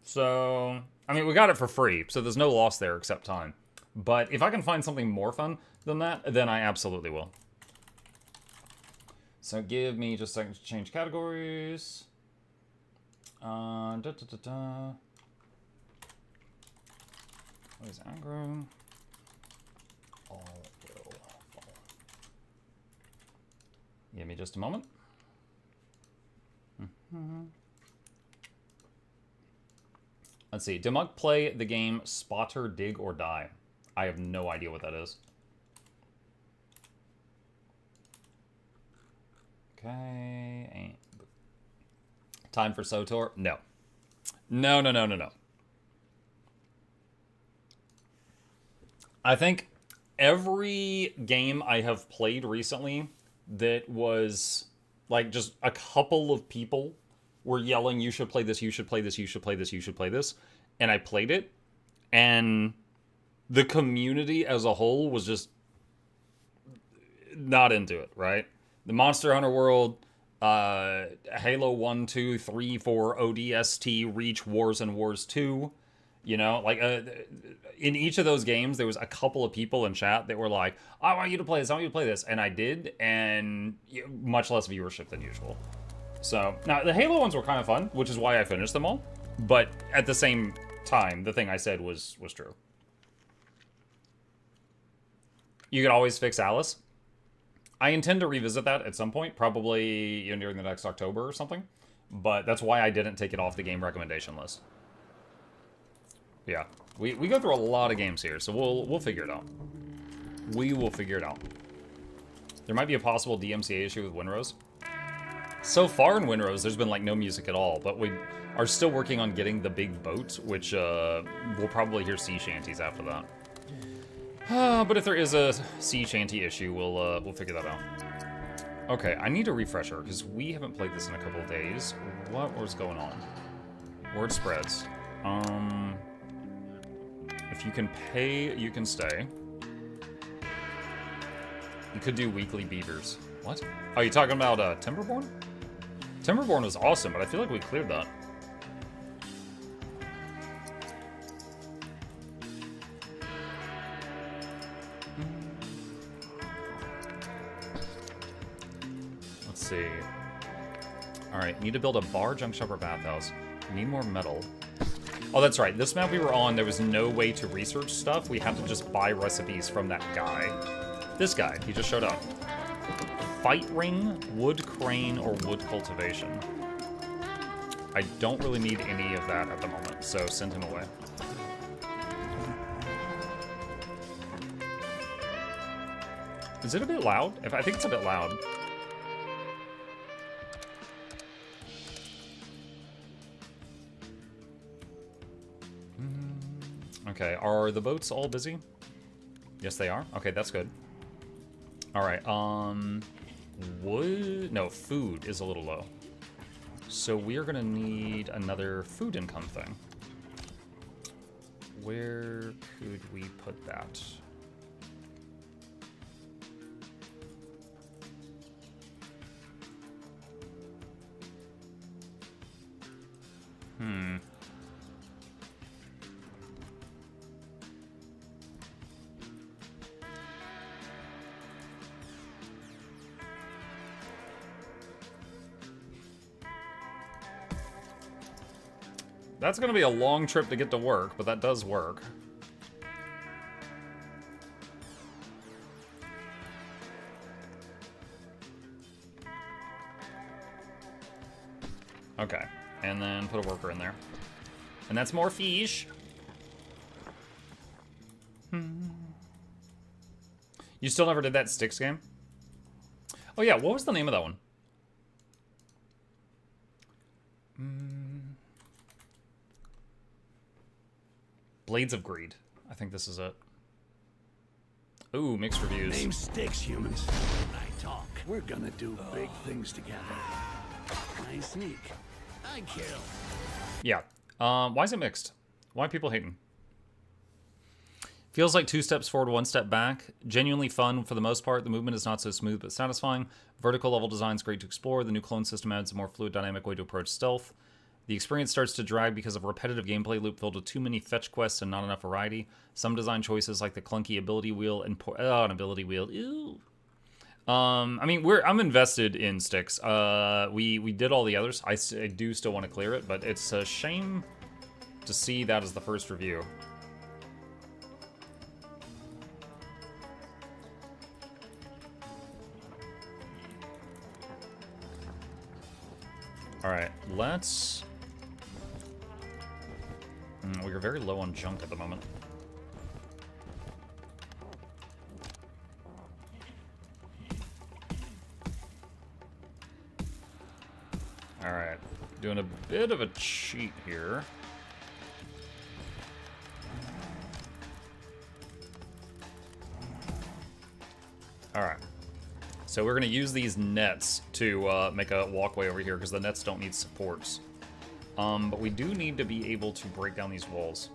So, I mean, we got it for free, so there's no loss there except time. But if I can find something more fun than that, then I absolutely will. So give me just a second to change categories. What is Aggro? All will fall. Give me just a moment. Let's see. Did Mug play the game Spotter, Dig, or Die? I have no idea what that is. Okay. Time for SOTOR? No. No. I think every game I have played recently that was like just a couple of people were yelling, you should play this, you should play this, you should play this, you should play this. And I played it, and the community as a whole was just not into it, right? The Monster Hunter world, Halo 1, 2, 3, 4, ODST, Reach, Wars, and Wars 2, you know, like, in each of those games, there was a couple of people in chat that were like, I want you to play this, I want you to play this, and I did, and much less viewership than usual. So, now, the Halo ones were kind of fun, which is why I finished them all, but at the same time, the thing I said was true. You could always fix Alice. I intend to revisit that at some point, probably during the next October or something, but that's why I didn't take it off the game recommendation list. Yeah, we go through a lot of games here, so we'll figure it out. We will figure it out. There might be a possible DMCA issue with Winrose. So far in Winrose, there's been like no music at all, but we are still working on getting the big boat, which we'll probably hear sea shanties after that. But if there is a sea shanty issue, we'll figure that out. Okay, I need a refresher because we haven't played this in a couple of days. What was going on? Word spreads. If you can pay, you can stay. You could do weekly beavers. What? Oh, you talking about Timberborn? Timberborn was awesome, but I feel like we cleared that. Let's see. Alright, need to build a bar, junk shop, or bathhouse. Need more metal. Oh, that's right. This map we were on, there was no way to research stuff. We had to just buy recipes from that guy. This guy, he just showed up. Fight ring, wood crane, or wood cultivation. I don't really need any of that at the moment, so send him away. Is it a bit loud? I think it's a bit loud. Okay, are the boats all busy? Yes, they are. Okay, that's good. All right, wood? No, food is a little low. So we're gonna need another food income thing. Where could we put that? That's gonna be a long trip to get to work, but that does work. Okay, and then put a worker in there. And that's more fish. You still never did that Styx game? Oh yeah, what was the name of that one? Blades of Greed. I think this is it. Ooh, mixed reviews. Name Styx, humans. I talk. We're gonna do big things together. I sneak. I kill. Yeah. Why is it mixed? Why are people hating? Feels like 2 steps forward, 1 step back. Genuinely fun for the most part. The movement is not so smooth but satisfying. Vertical level design is great to explore. The new clone system adds a more fluid, dynamic way to approach stealth. The experience starts to drag because of a repetitive gameplay loop filled with too many fetch quests and not enough variety. Some design choices like the clunky ability wheel and an ability wheel. Ew. I mean, I'm invested in Styx. We did all the others. I do still want to clear it, but it's a shame to see that as the first review. All right, let's. We're very low on junk at the moment. All right, doing a bit of a cheat here. So we're going to use these nets to make a walkway over here because the nets don't need supports. But we do need to be able to break down these walls.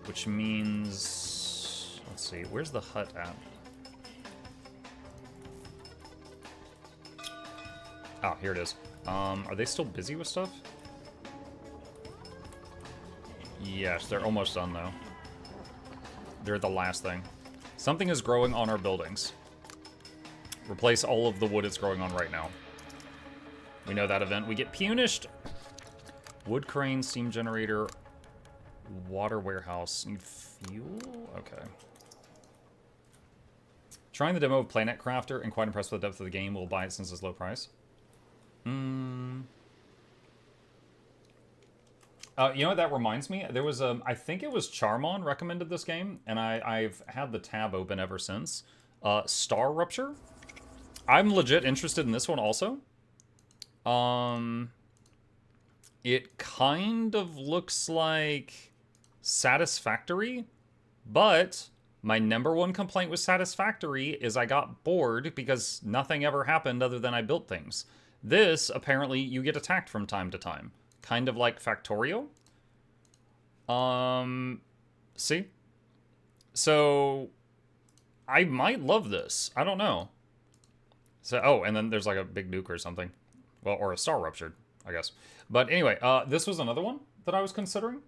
Which means... Let's see, where's the hut at? Oh, here it is. Are they still busy with stuff? Yes, they're almost done, though. They're the last thing. Something is growing on our buildings. Replace all of the wood it's growing on right now. We know that event. We get punished. Wood crane, steam generator, water warehouse. Need fuel? Okay. Trying the demo of Planet Crafter and quite impressed with the depth of the game. We'll buy it since it's low price. You know what that reminds me? There was I think it was Charmon recommended this game, and I've had the tab open ever since. Star Rupture. I'm legit interested in this one also. It kind of looks like Satisfactory, but my #1 complaint with Satisfactory is I got bored because nothing ever happened other than I built things. This, apparently, you get attacked from time to time. Kind of like Factorio. See? So, I might love this. I don't know. So, oh, and then there's like a big nuke or something. Well, or a star ruptured, I guess. But anyway, this was another one that I was considering.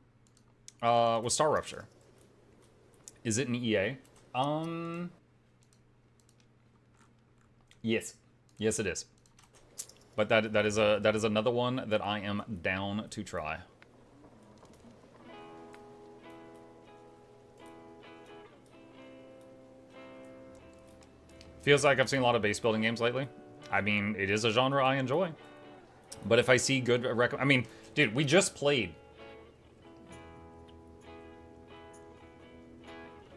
Was Star Rupture. Is it an EA? Yes. Yes, it is. But that is another one that I am down to try. Feels like I've seen a lot of base building games lately. I mean, it is a genre I enjoy. But if I see good I mean, dude, we just played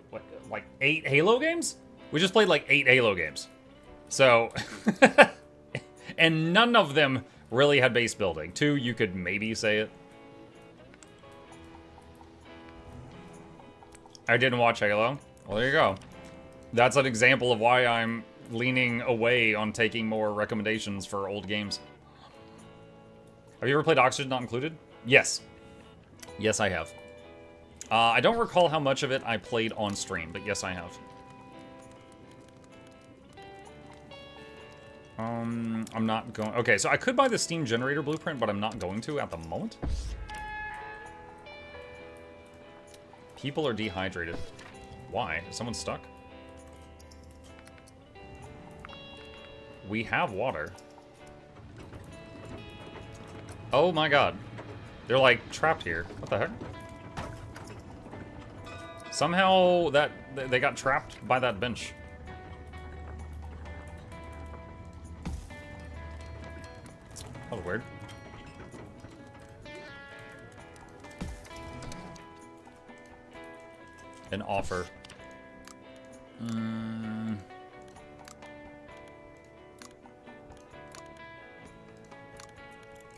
what, like 8 Halo games? We just played like 8 Halo games. So and none of them really had base building. 2, you could maybe say it. I didn't watch Halo. Well, there you go. That's an example of why I'm leaning away on taking more recommendations for old games. Have you ever played Oxygen Not Included? Yes. Yes, I have. I don't recall how much of it I played on stream, but yes, I have. I'm not going... Okay, so I could buy the steam generator blueprint, but I'm not going to at the moment. People are dehydrated. Why? Is someone stuck? We have water. Oh my god. They're like trapped here. What the heck? Somehow that they got trapped by that bench. That was weird. An offer.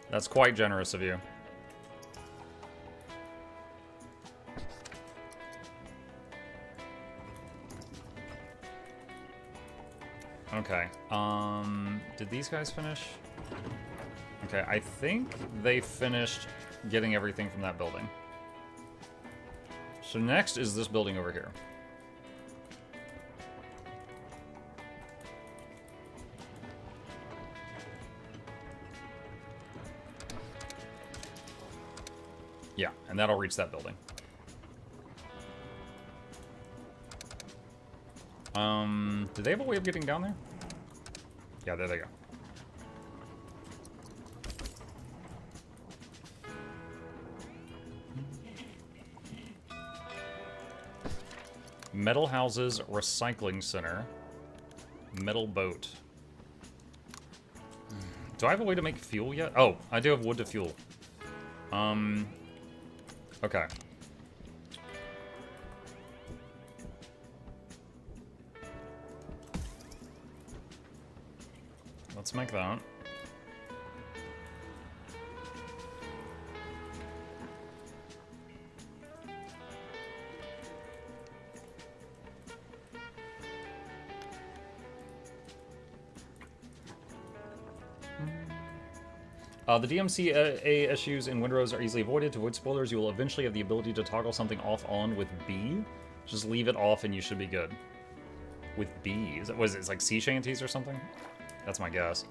That's quite generous of you. Okay. Did these guys finish? Okay, I think they finished getting everything from that building. So next is this building over here. Yeah, and that'll reach that building. Do they have a way of getting down there? Yeah, there they go. Metal houses, recycling center, metal boat. Do I have a way to make fuel yet? Oh, I do have wood to fuel. Okay. Let's make that. The DMCA issues in Windrose are easily avoided. To avoid spoilers, you will eventually have the ability to toggle something off-on with B. Just leave it off and you should be good. With B? Was it like sea shanties or something? That's my guess.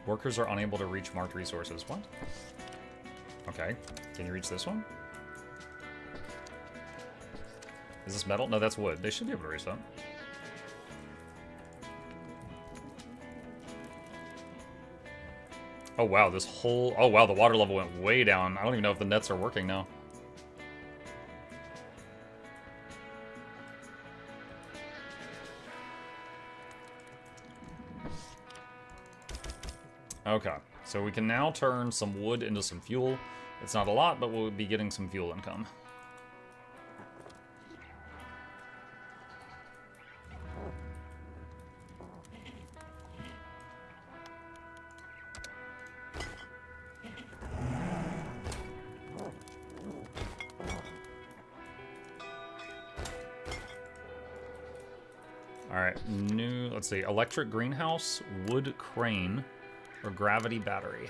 Workers are unable to reach marked resources. What? Okay. Can you reach this one? Is this metal? No, that's wood. They should be able to reach that. Oh, wow. This whole... Oh, wow. The water level went way down. I don't even know if the nets are working now. Okay. So we can now turn some wood into some fuel. It's not a lot, but we'll be getting some fuel income. Alright, let's see, electric greenhouse, wood crane, or gravity battery.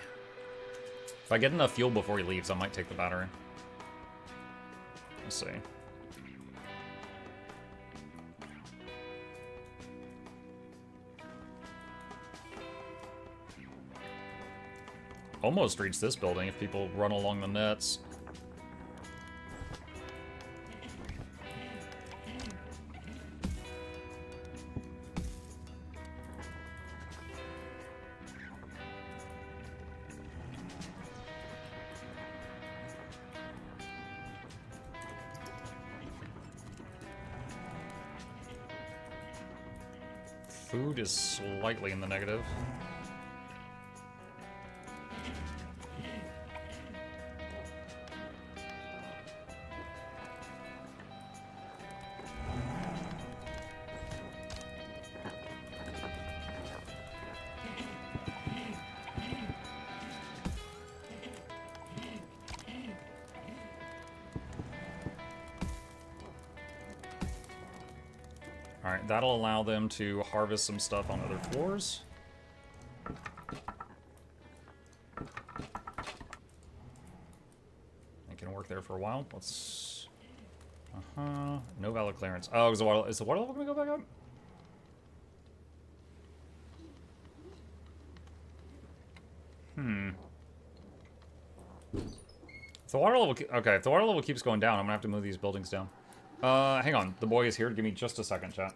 If I get enough fuel before he leaves, I might take the battery. Let's see. Almost reached this building if people run along the nets. Food is slightly in the negative. Alright, that'll allow them to harvest some stuff on other floors. It can work there for a while. Let's... No valid clearance. Oh, is the water level gonna go back up? If the water level... Okay, if the water level keeps going down, I'm gonna have to move these buildings down. Hang on. The boy is here. Give me just a second, chat.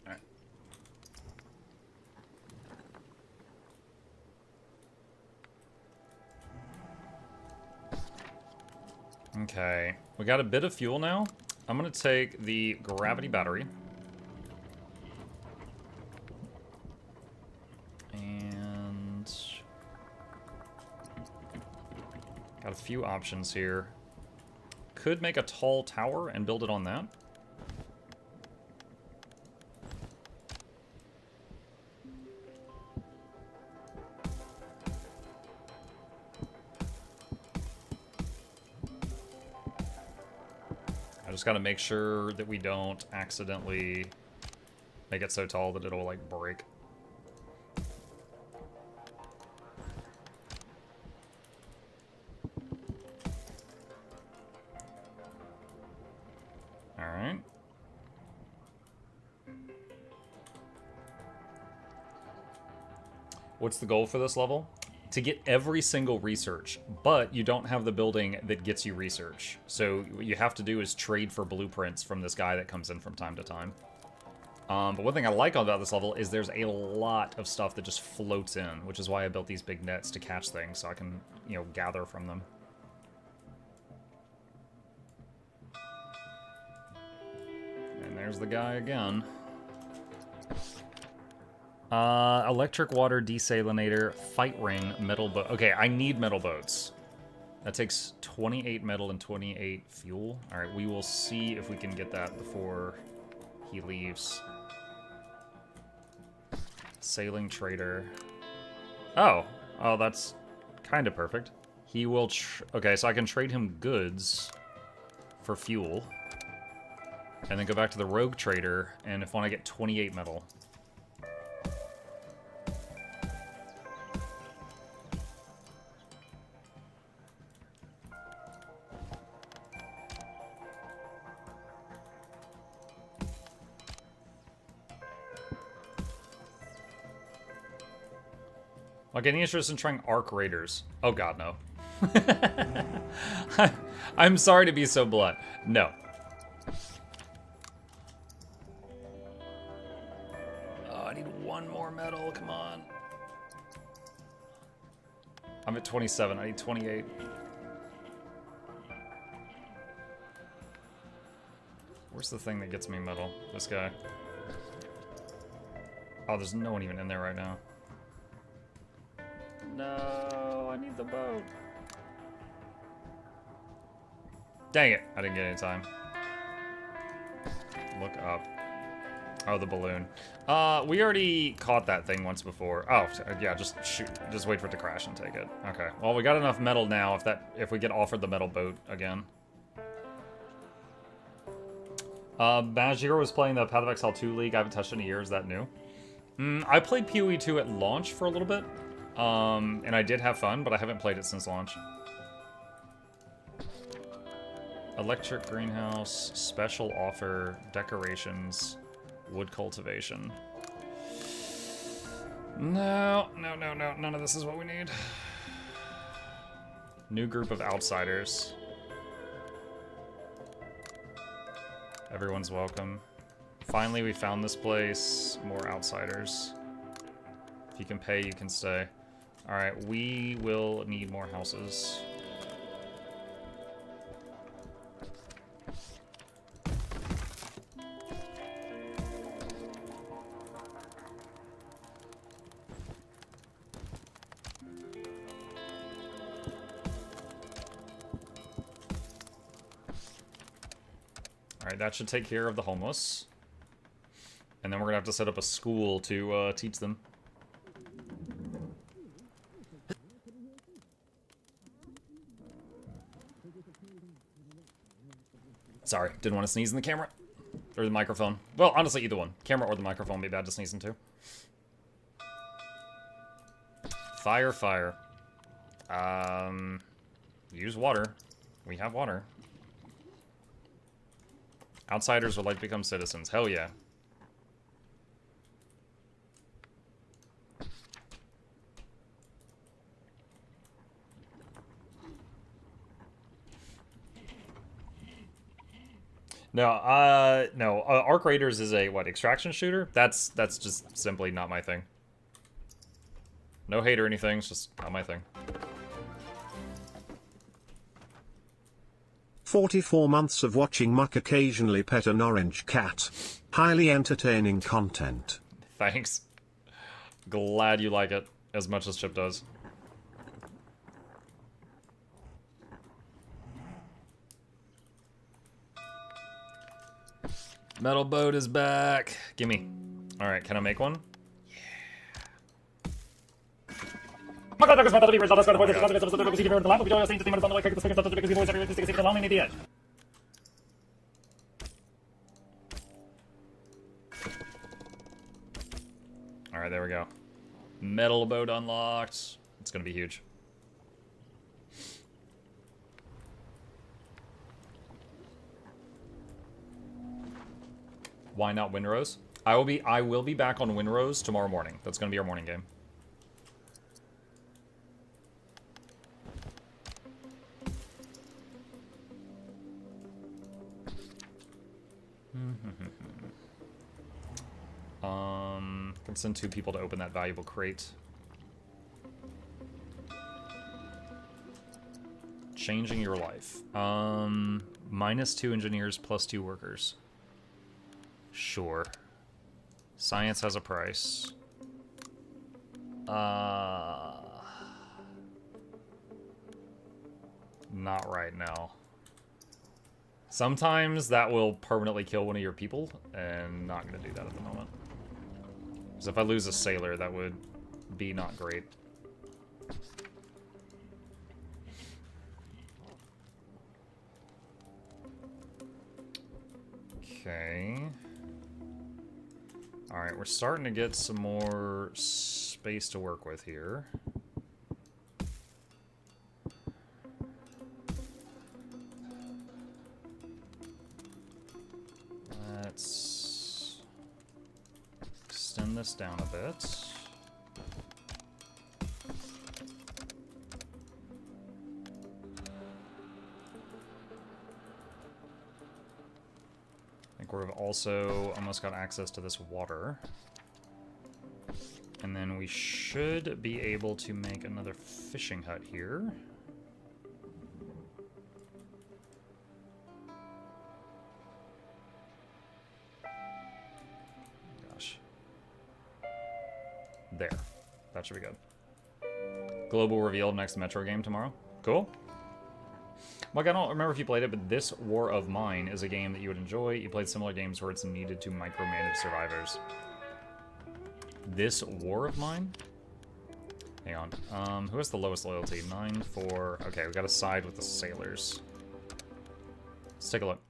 All right. Okay, we got a bit of fuel now. I'm gonna take the gravity battery. And... got a few options here. Could make a tall tower and build it on that. Just gotta make sure that we don't accidentally make it so tall that it'll, like, break. Alright. What's the goal for this level? To get every single research, but you don't have the building that gets you research. So what you have to do is trade for blueprints from this guy that comes in from time to time. But one thing I like about this level is there's a lot of stuff that just floats in, which is why I built these big nets to catch things so I can, you know, gather from them. And there's the guy again. Electric water desalinator, fight ring, metal boat. Okay, I need metal boats. That takes 28 metal and 28 fuel. All right, we will see if we can get that before he leaves. Sailing trader. Oh, that's kind of perfect. He will. Okay, so I can trade him goods for fuel, and then go back to the rogue trader. And if I want to get 28 metal. Like, any interest in trying Arc Raiders? Oh god, no. I'm sorry to be so blunt. No. Oh, I need one more metal, come on. I'm at 27, I need 28. Where's the thing that gets me metal? This guy. Oh, there's no one even in there right now. No, I need the boat. Dang it, I didn't get any time. Look up. Oh, the balloon. We already caught that thing once before. Oh, yeah, just shoot. Just wait for it to crash and take it. Okay. Well, we got enough metal now if we get offered the metal boat again. Bajiro was playing the Path of Exile 2 League. I haven't touched it in a year. Is that new? I played PoE 2 at launch for a little bit. And I did have fun, but I haven't played it since launch. Electric greenhouse, special offer, decorations, wood cultivation. No, none of this is what we need. New group of outsiders. Everyone's welcome. Finally, we found this place. More outsiders. If you can pay, you can stay. Alright, we will need more houses. Alright, that should take care of the homeless. And then we're gonna have to set up a school to teach them. Sorry, didn't want to sneeze in the camera. Or the microphone. Well, honestly, either one. Camera or the microphone would be bad to sneeze into. Fire, fire. Use water. We have water. Outsiders would like to become citizens. Hell yeah. No, no. Arc Raiders is a, what, extraction shooter? That's just simply not my thing. No hate or anything, it's just not my thing. 44 months of watching Muck occasionally pet an orange cat. Highly entertaining content. Thanks. Glad you like it as much as Chip does. Metal boat is back. Gimme. Alright, can I make one? Alright, there we go. Metal boat unlocked. It's gonna be huge. Why not Windrose? I will be back on Windrose tomorrow morning. That's gonna be our morning game. Can send 2 people to open that valuable crate. Changing your life. -2 engineers, +2 workers. Sure. Science has a price. Not right now. Sometimes that will permanently kill one of your people, and not going to do that at the moment. Because if I lose a sailor, that would be not great. Okay. Alright, we're starting to get some more space to work with here. Let's extend this down a bit. I think we've also almost got access to this water. And then we should be able to make another fishing hut here. There. That should be good. Global reveal next Metro game tomorrow. Cool. Mike, I don't remember if you played it, but this War of Mine is a game that you would enjoy. You played similar games where it's needed to micromanage survivors. This War of Mine? Hang on. Who has the lowest loyalty? 9, 4... Okay, we gotta side with the sailors. Let's take a look.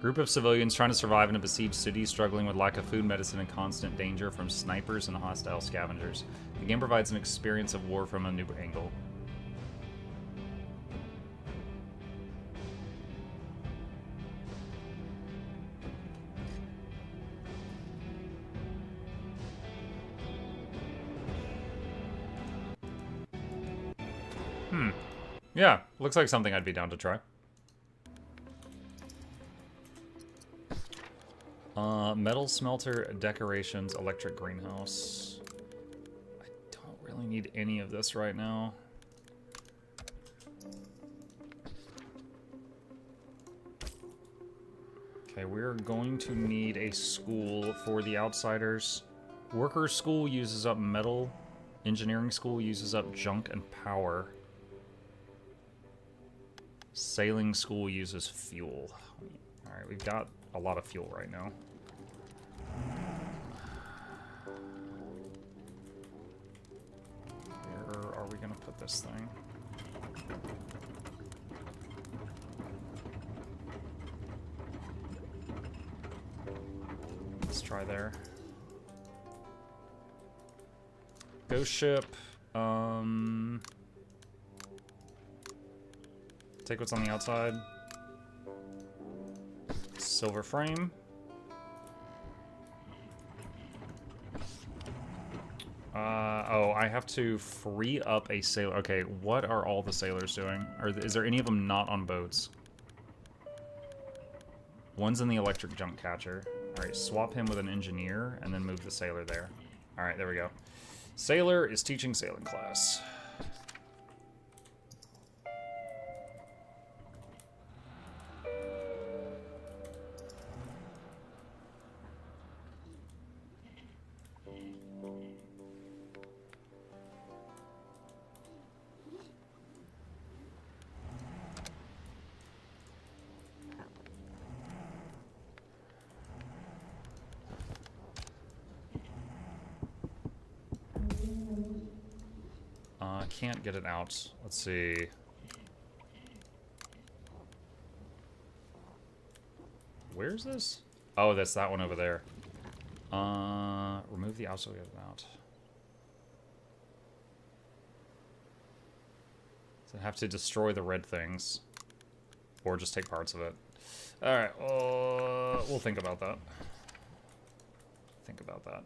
Group of civilians trying to survive in a besieged city, struggling with lack of food, medicine, and constant danger from snipers and hostile scavengers. The game provides an experience of war from a new angle. Yeah, looks like something I'd be down to try. Metal smelter, decorations, electric greenhouse. I don't really need any of this right now. Okay, we're going to need a school for the outsiders. Worker school uses up metal. Engineering school uses up junk and power. Sailing school uses fuel. Alright, we've got a lot of fuel right now. Where are we gonna put this thing? Let's try there. Ghost ship. Take what's on the outside. Silver frame. Oh, I have to free up a sailor. Okay, what are all the sailors doing? Is there any of them not on boats? One's in the electric junk catcher. Alright, swap him with an engineer, and then move the sailor there. Alright, there we go. Sailor is teaching sailing class. Can't get it out. Let's see. Where's this? Oh, that's that one over there. Remove the outside out. So I have to destroy the red things. Or just take parts of it. Alright, we'll think about that. Think about that.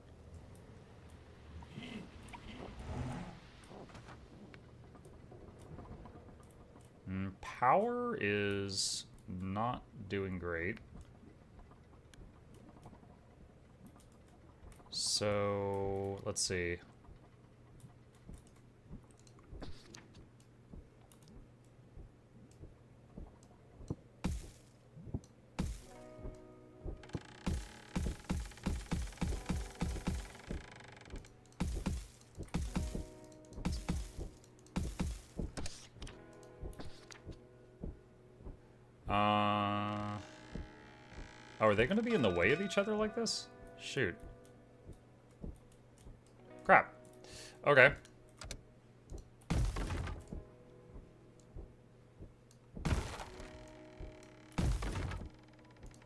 Power is not doing great. So, let's see. Oh, are they going to be in the way of each other like this? Shoot. Crap. Okay.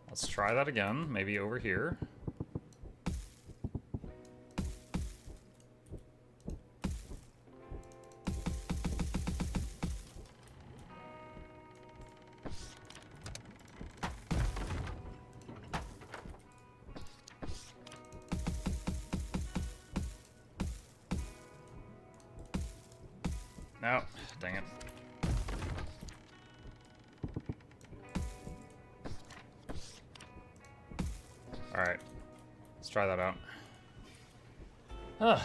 Let's try that again. Maybe over here. No, dang it. Alright. Let's try that out. Let's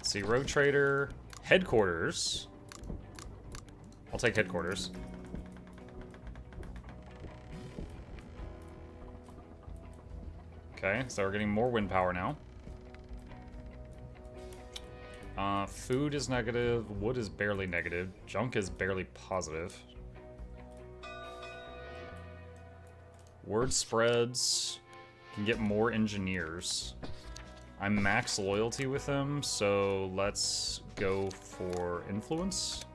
see, Road Trader. Headquarters. I'll take headquarters. Okay, so we're getting more wind power now. Food is negative, wood is barely negative, junk is barely positive. Word spreads, can get more engineers. I'm max loyalty with them, so let's go for influence.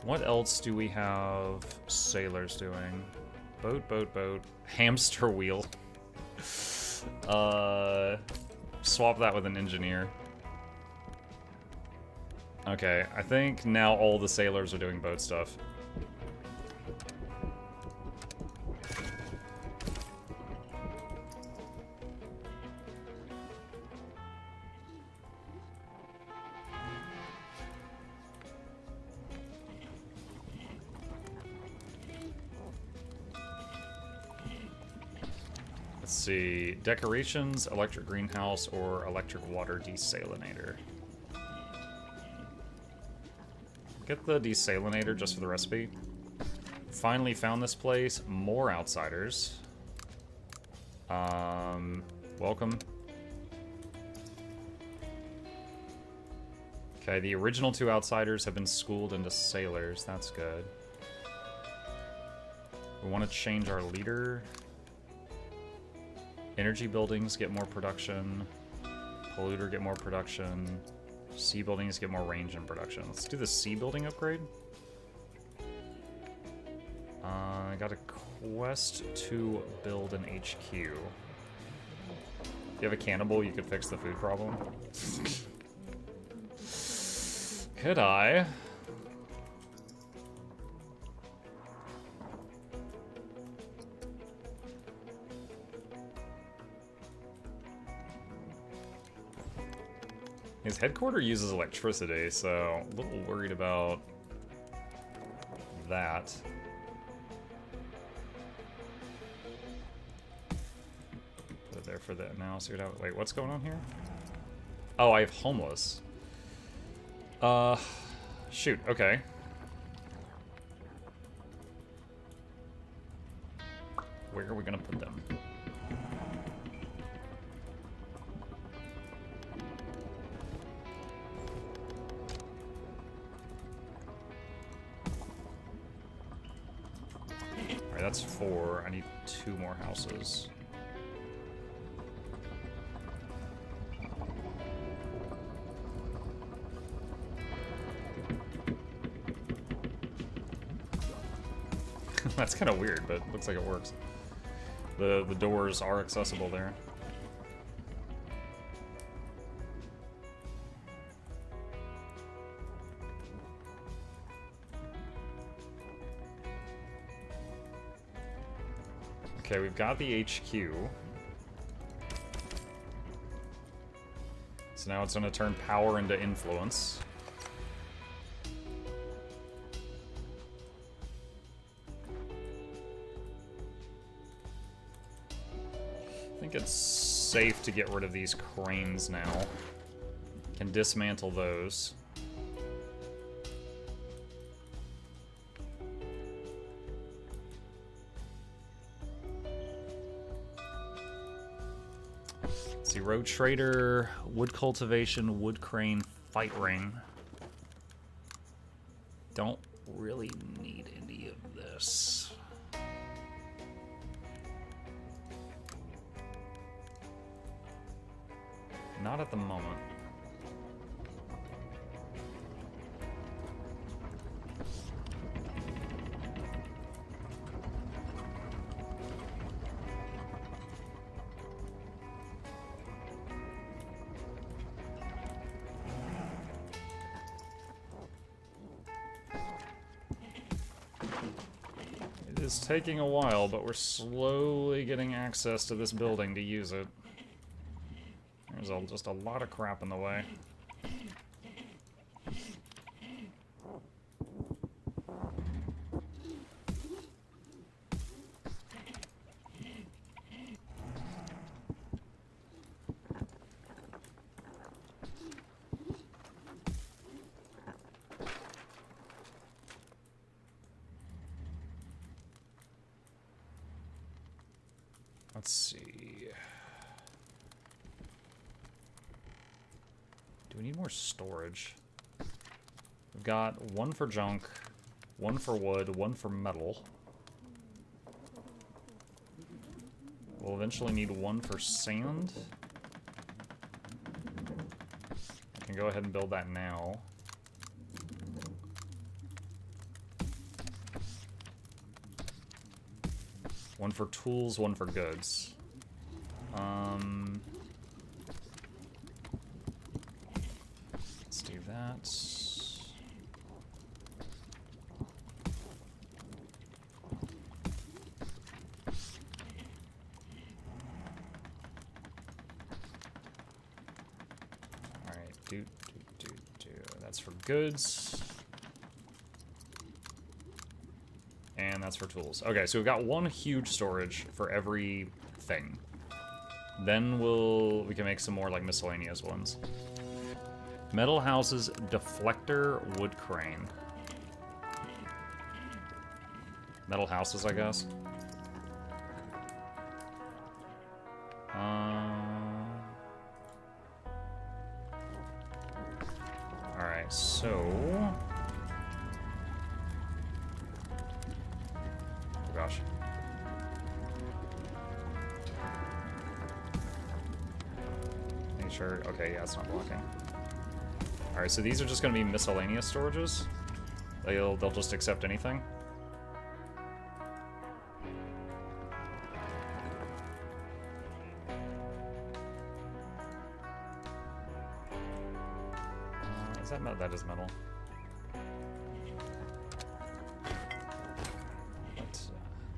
What else do we have sailors doing? Boat, boat, boat. Hamster wheel. Swap that with an engineer. Okay, I think now all the sailors are doing boat stuff. Let's see, decorations, electric greenhouse, or electric water desalinator. Get the desalinator just for the recipe. Finally found this place. More outsiders. Welcome. Okay, the original 2 outsiders have been schooled into sailors. That's good. We want to change our leader. Energy buildings get more production. Polluter get more production. Sea buildings get more range and production. Let's do the sea building upgrade. I got a quest to build an HQ. If you have a cannibal, you could fix the food problem. Could I? His headquarters uses electricity, so a little worried about that. Put it there for that now. See what wait, what's going on here? Oh, I have homeless. Shoot, okay. Where are we gonna put them? Alright, that's 4. I need 2 more houses. That's kind of weird, but looks like it works. The doors are accessible there. Okay, we've got the HQ. So now it's going to turn power into influence. I think it's safe to get rid of these cranes now. Can dismantle those. Let's see, road trader, wood cultivation, wood crane, fight ring. Don't really need any of this. Not at the moment. It's taking a while, but we're slowly getting access to this building to use it. There's just a lot of crap in the way. Let's see. Do we need more storage? We've got one for junk, one for wood, one for metal. We'll eventually need one for sand. I can go ahead and build that now. One for tools, one for goods. Let's do that. Alright, do. That's for goods. And that's for tools. Okay, so we've got one huge storage for every thing. Then we can make some more like miscellaneous ones. Metal houses, deflector, wood crane. Metal houses, I guess. Alright, so... Oh gosh. Make sure... Okay, yeah, it's not blocking. Alright, so these are just going to be miscellaneous storages. They'll just accept anything. Is that metal? That is metal. But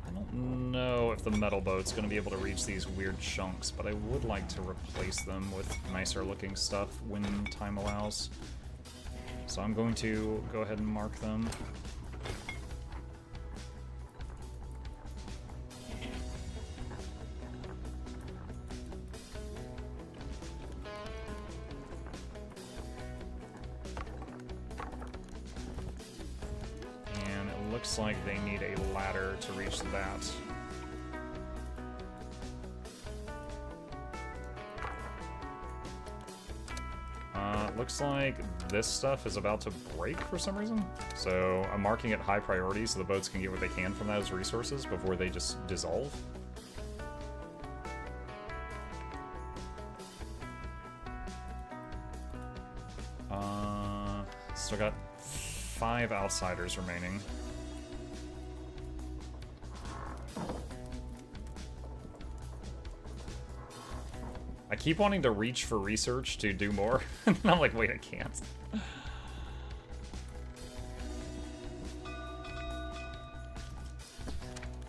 I don't know if the metal boat's going to be able to reach these weird chunks, but I would like to replace them with nicer looking stuff when time allows. So I'm going to go ahead and mark them. And it looks like they need a ladder to reach that. Looks like this stuff is about to break for some reason. So I'm marking it high priority so the boats can get what they can from those resources before they just dissolve. Still got 5 outsiders remaining. I keep wanting to reach for research to do more, and I'm like, wait, I can't.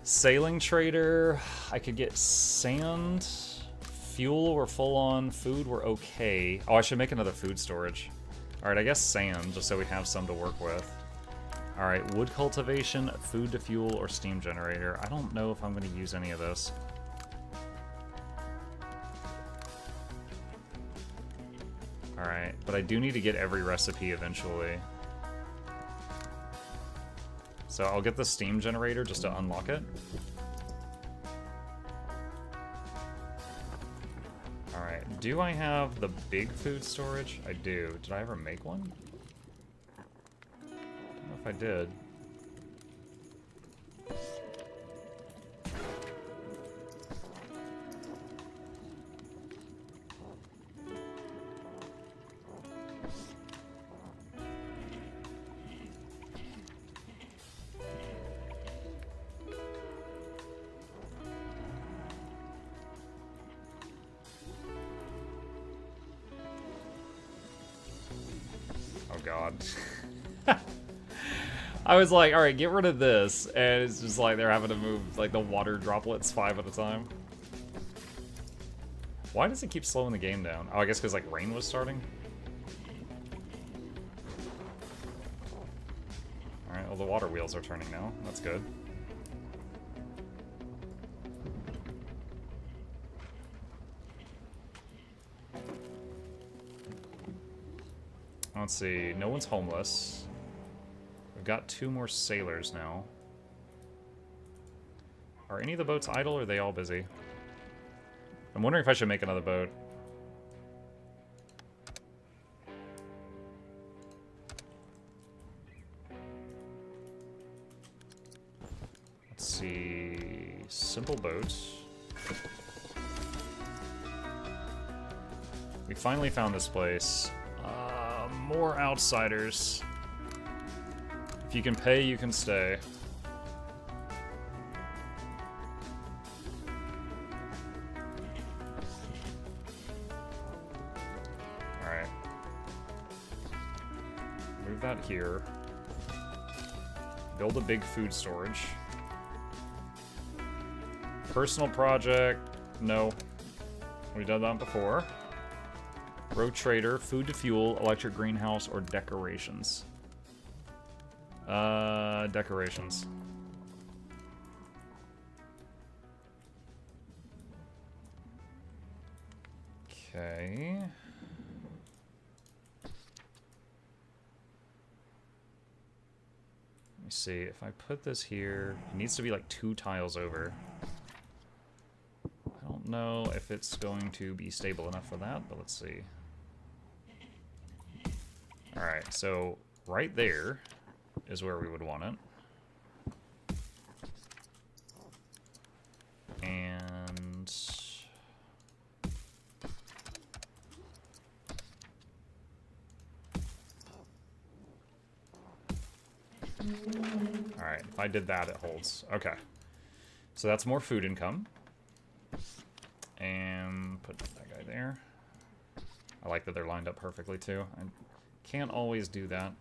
Sailing trader, I could get sand, fuel, we're full on, food, we're okay. Oh, I should make another food storage. Alright, I guess sand, just so we have some to work with. Alright, wood cultivation, food to fuel, or steam generator. I don't know if I'm going to use any of this. Alright, but I do need to get every recipe eventually. So I'll get the steam generator just to unlock it. Alright, Alright, do I have the big food storage? I do. Did I ever make one? I don't know if I did. God. I was like, alright, get rid of this. And it's just like they're having to move like the water droplets 5 at a time. Why does it keep slowing the game down? Oh, I guess because like rain was starting? Alright, well the water wheels are turning now. That's good. Let's see, no one's homeless. We've got 2 more sailors now. Are any of the boats idle or are they all busy? I'm wondering if I should make another boat. Let's see, simple boats. We finally found this place. More outsiders. If you can pay, you can stay. Alright. Move that here. Build a big food storage. Personal project. No. We've done that before. Road trader, food to fuel, electric greenhouse, or decorations. Decorations. Okay. Let me see, if I put this here, it needs to be like 2 tiles over. I don't know if it's going to be stable enough for that, but let's see. Alright, so right there is where we would want it. And alright, if I did that, it holds. Okay. So that's more food income. And put that guy there. I like that they're lined up perfectly too. I can't always do that.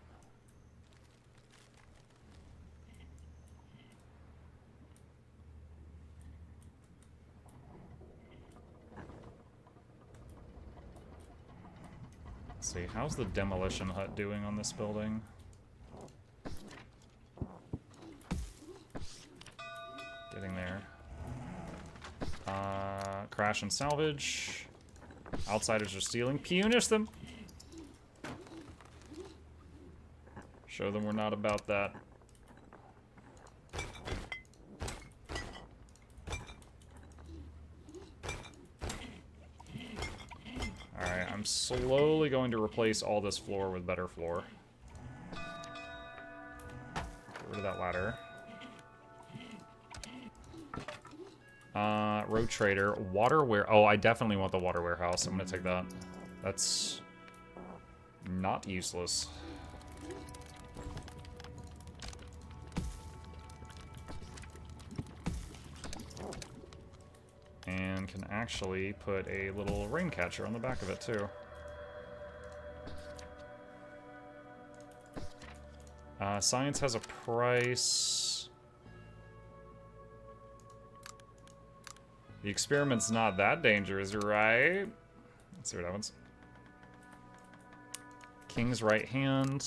Let's see, how's the demolition hut doing on this building? Getting there. Crash and salvage. Outsiders are stealing. Punish them! Show them we're not about that. Alright, I'm slowly going to replace all this floor with better floor. Get rid of that ladder. Road trader, water ware. Oh, I definitely want the water warehouse. I'm gonna take that. That's not useless. And can actually put a little rain catcher on the back of it too. Science has a price. The experiment's not that dangerous, right? Let's see what happens. King's right hand.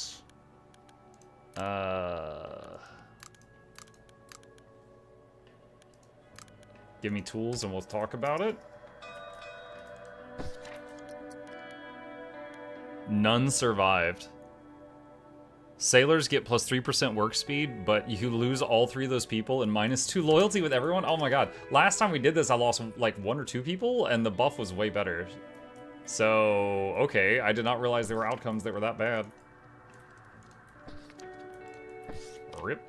Give me tools and we'll talk about it. None survived. Sailors get plus 3% work speed, but you lose all 3 of those people and -2 loyalty with everyone? Oh my god. Last time we did this, I lost like 1 or 2 people, and the buff was way better. So, okay, I did not realize there were outcomes that were that bad. Rip.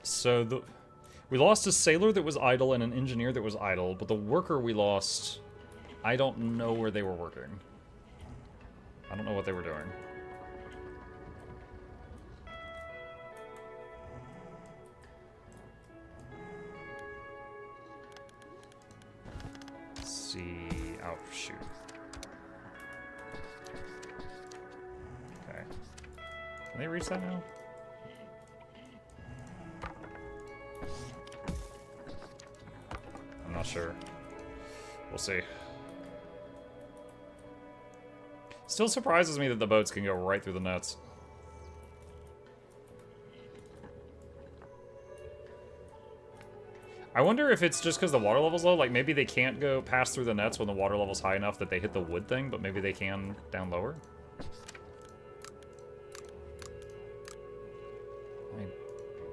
So we lost a sailor that was idle and an engineer that was idle, but the worker we lost, I don't know where they were working. I don't know what they were doing. Let's see. Oh, shoot. Okay. Can they reach that now? I'm not sure. We'll see. Still surprises me that the boats can go right through the nets. I wonder if it's just because the water level's low. Like, maybe they can't go pass through the nets when the water level's high enough that they hit the wood thing, but maybe they can down lower.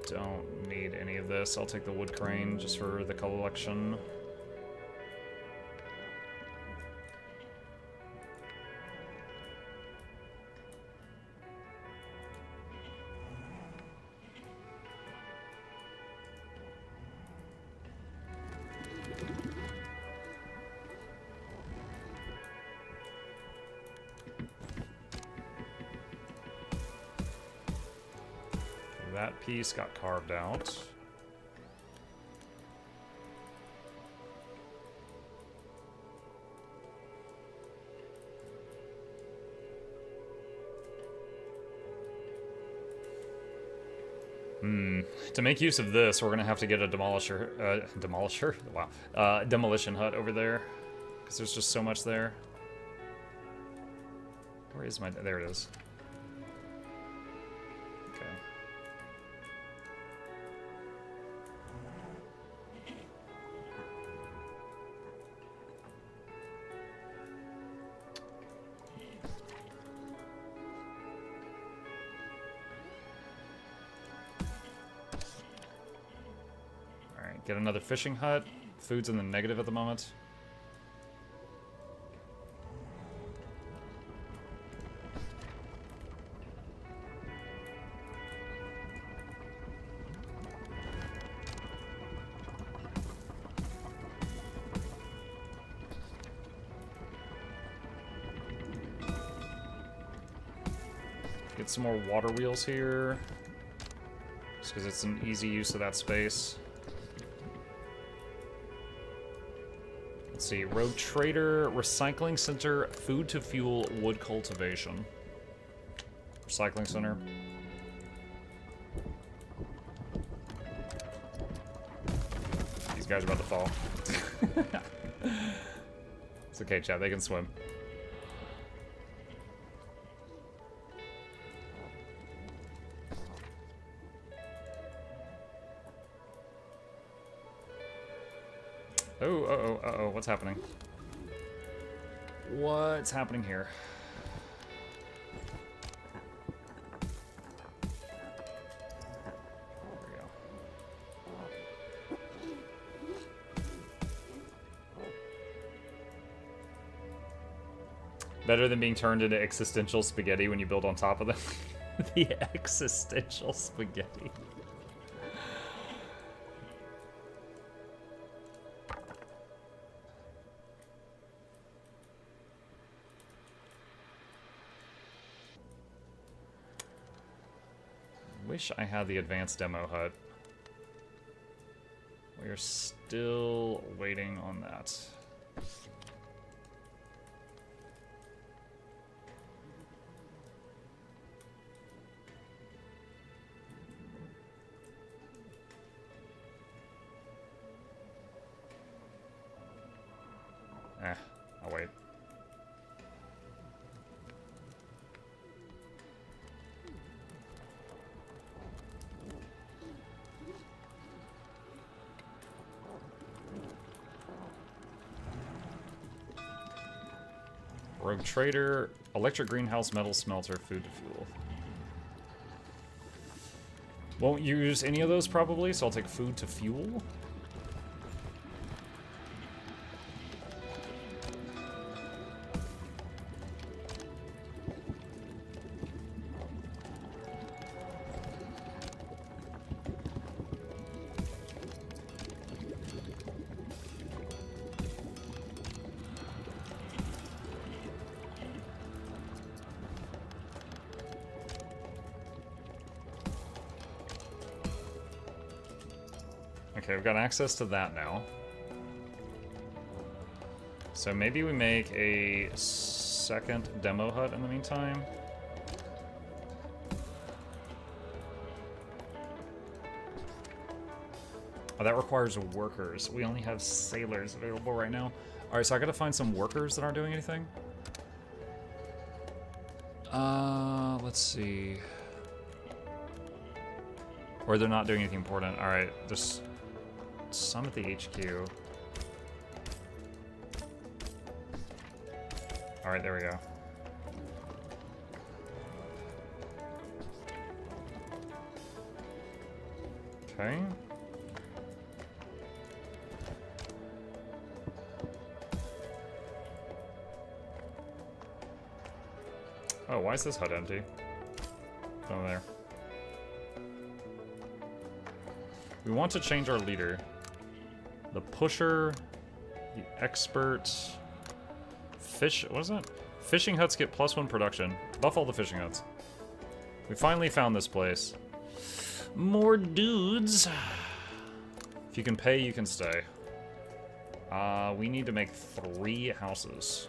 I don't need any of this. I'll take the wood crane just for the collection. That piece got carved out. To make use of this, we're gonna have to get a demolisher? Wow. Demolition hut over there. Because there's just so much there. Where is my... There it is. Okay. Alright, get another fishing hut. Food's in the negative at the moment. Get some more water wheels here. Just because it's an easy use of that space. Let's see, Road Trader, Recycling Center, Food to Fuel, Wood Cultivation. Recycling Center. These guys are about to fall. It's okay, chat, they can swim. Oh, uh-oh, what's happening? What's happening here? There we go. Better than being turned into existential spaghetti when you build on top of them. The existential spaghetti. Wish I had the advanced demo hut. We are still waiting on that. I'll wait. Rogue Trader, Electric Greenhouse, Metal Smelter, Food to Fuel. Won't use any of those probably, so I'll take food to fuel. Okay, we've got access to that now. So maybe we make a second demo hut in the meantime. Oh, that requires workers. We only have sailors available right now. Alright, so I gotta find some workers that aren't doing anything. Let's see. Or they're not doing anything important. Alright, there's some at the HQ. Alright, there we go. Okay. Oh, why is this hut empty? Oh, there. We want to change our leader. The pusher, the expert, what is it? Fishing huts get +1 production. Buff all the fishing huts. We finally found this place. More dudes. If you can pay, you can stay. We need to make 3 houses.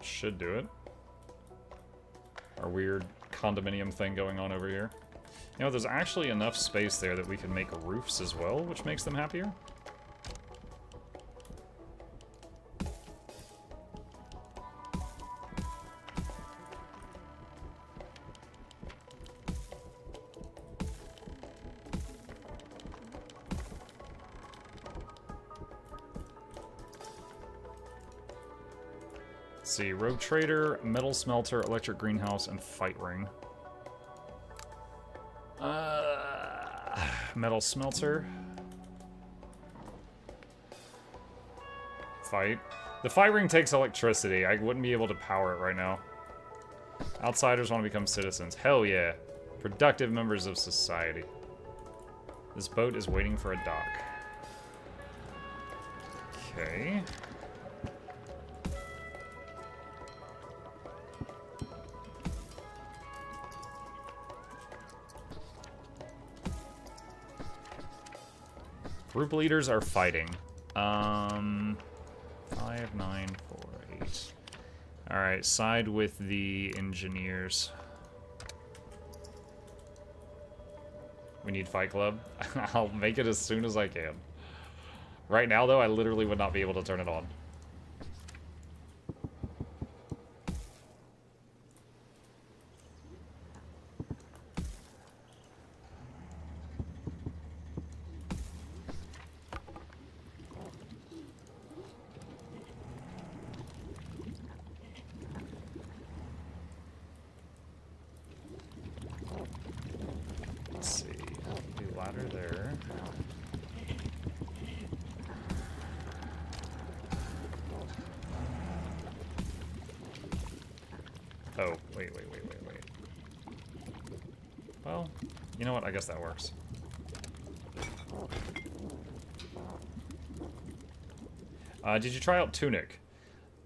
Should do it. Our weird condominium thing going on over here. You know, there's actually enough space there that we can make roofs as well, which makes them happier. See, rogue trader, metal smelter, electric greenhouse, and fight ring. Metal smelter. Fight. The fight ring takes electricity. I wouldn't be able to power it right now. Outsiders want to become citizens. Hell yeah. Productive members of society. This boat is waiting for a dock. Okay. Group leaders are fighting. 5, 9, 4, 8. Alright, side with the engineers. We need Fight Club. I'll make it as soon as I can. Right now, though, I literally would not be able to turn it on. Oh, wait. Well, you know what? I guess that works. Did you try out Tunic?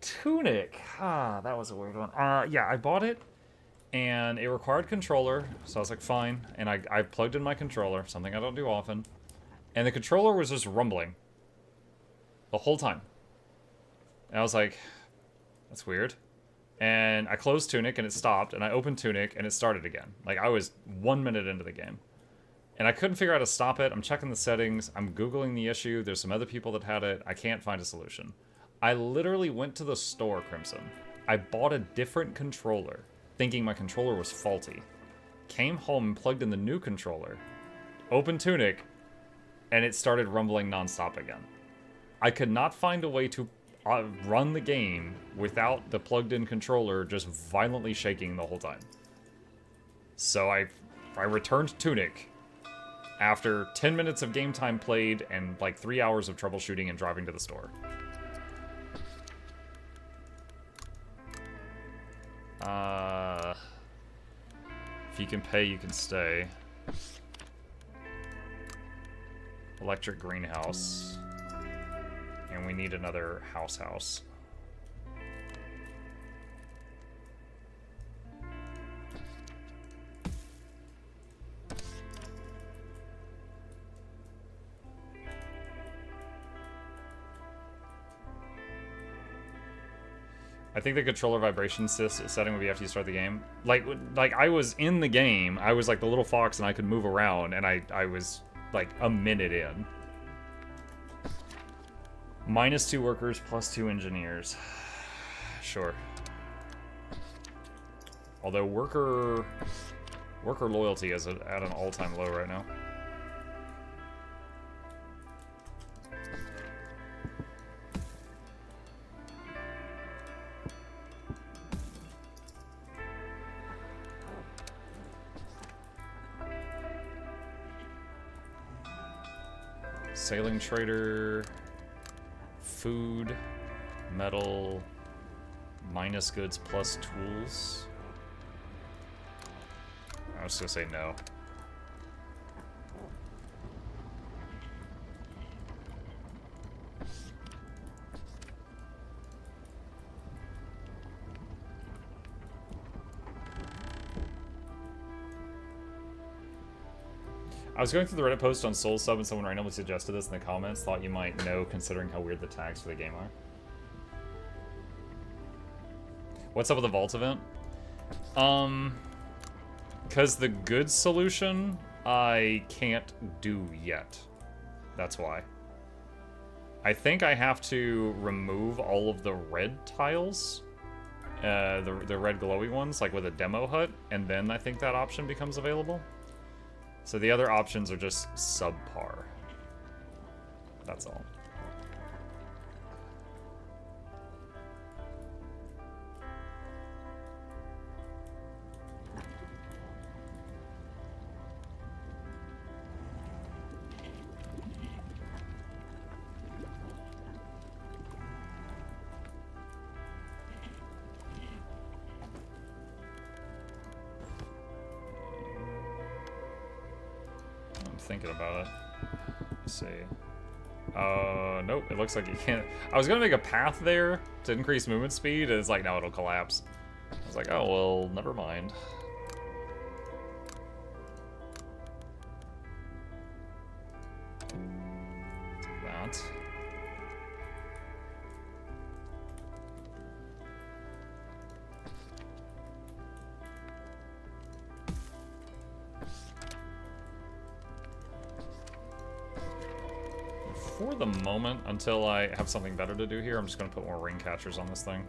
Tunic? Ah, that was a weird one. Yeah, I bought it, and it required controller, so I was like, fine. And I plugged in my controller, something I don't do often, and the controller was just rumbling the whole time. And I was like, that's weird. And I closed Tunic and it stopped, and I opened Tunic and it started again. Like, I was 1 minute into the game. And I couldn't figure out how to stop it. I'm checking the settings. I'm Googling the issue. There's some other people that had it. I can't find a solution. I literally went to the store, Crimson. I bought a different controller, thinking my controller was faulty. Came home and plugged in the new controller. Opened Tunic, and it started rumbling nonstop again. I could not find a way to run the game without the plugged-in controller just violently shaking the whole time. So I returned Tunic after 10 minutes of game time played and like 3 hours of troubleshooting and driving to the store. If you can pay, you can stay. Electric greenhouse. And we need another house. I think the controller vibration setting would be after you start the game. Like I was in the game, I was like the little fox and I could move around, and I was like a minute in. -2 workers, +2 engineers. Sure. Although worker loyalty is at an all-time low right now. Sailing trader, food, metal, -goods plus tools. I was gonna say no. I was going through the Reddit post on Soul Sub and someone randomly suggested this in the comments. Thought you might know considering how weird the tags for the game are. What's up with the vault event? Because the good solution I can't do yet. That's why. I think I have to remove all of the red tiles. The red glowy ones, like with a demo hut, and then I think that option becomes available. So the other options are just subpar. That's all. Thinking about it. Let's see. Nope, it looks like you can't. I was gonna make a path there to increase movement speed, and it's like, no, it'll collapse. I was like, oh, well, never mind. That. For the moment, until I have something better to do here, I'm just going to put more ring catchers on this thing.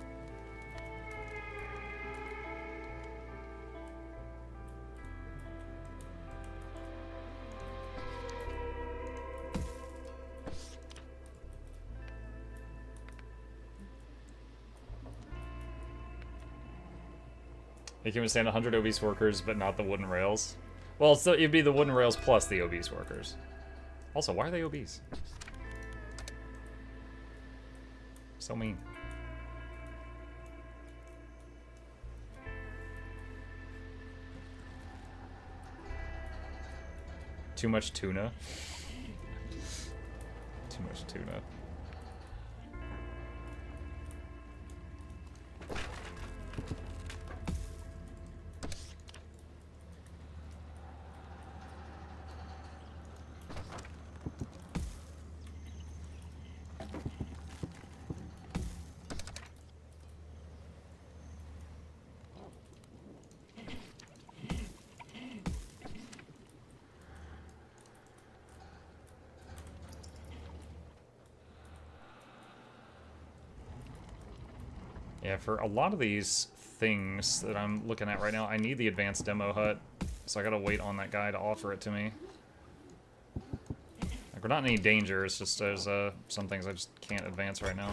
You can withstand 100 obese workers, but not the wooden rails. Well, so it'd be the wooden rails plus the obese workers. Also, why are they obese? So mean. Too much tuna. Too much tuna. Yeah, for a lot of these things that I'm looking at right now, I need the advanced demo hut, so I gotta wait on that guy to offer it to me. Like, we're not in any danger, it's just there's some things I just can't advance right now.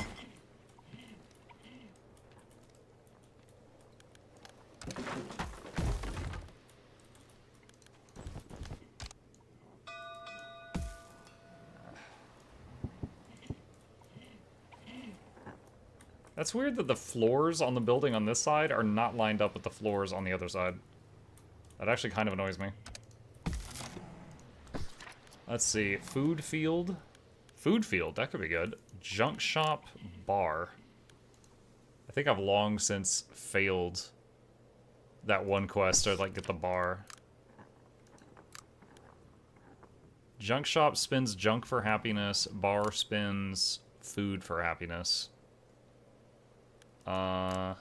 That's weird that the floors on the building on this side are not lined up with the floors on the other side. That actually kind of annoys me. Let's see. Food field. Food field, that could be good. Junk shop bar. I think I've long since failed that one quest to, like, get the bar. Junk shop spins junk for happiness. Bar spins food for happiness. Let's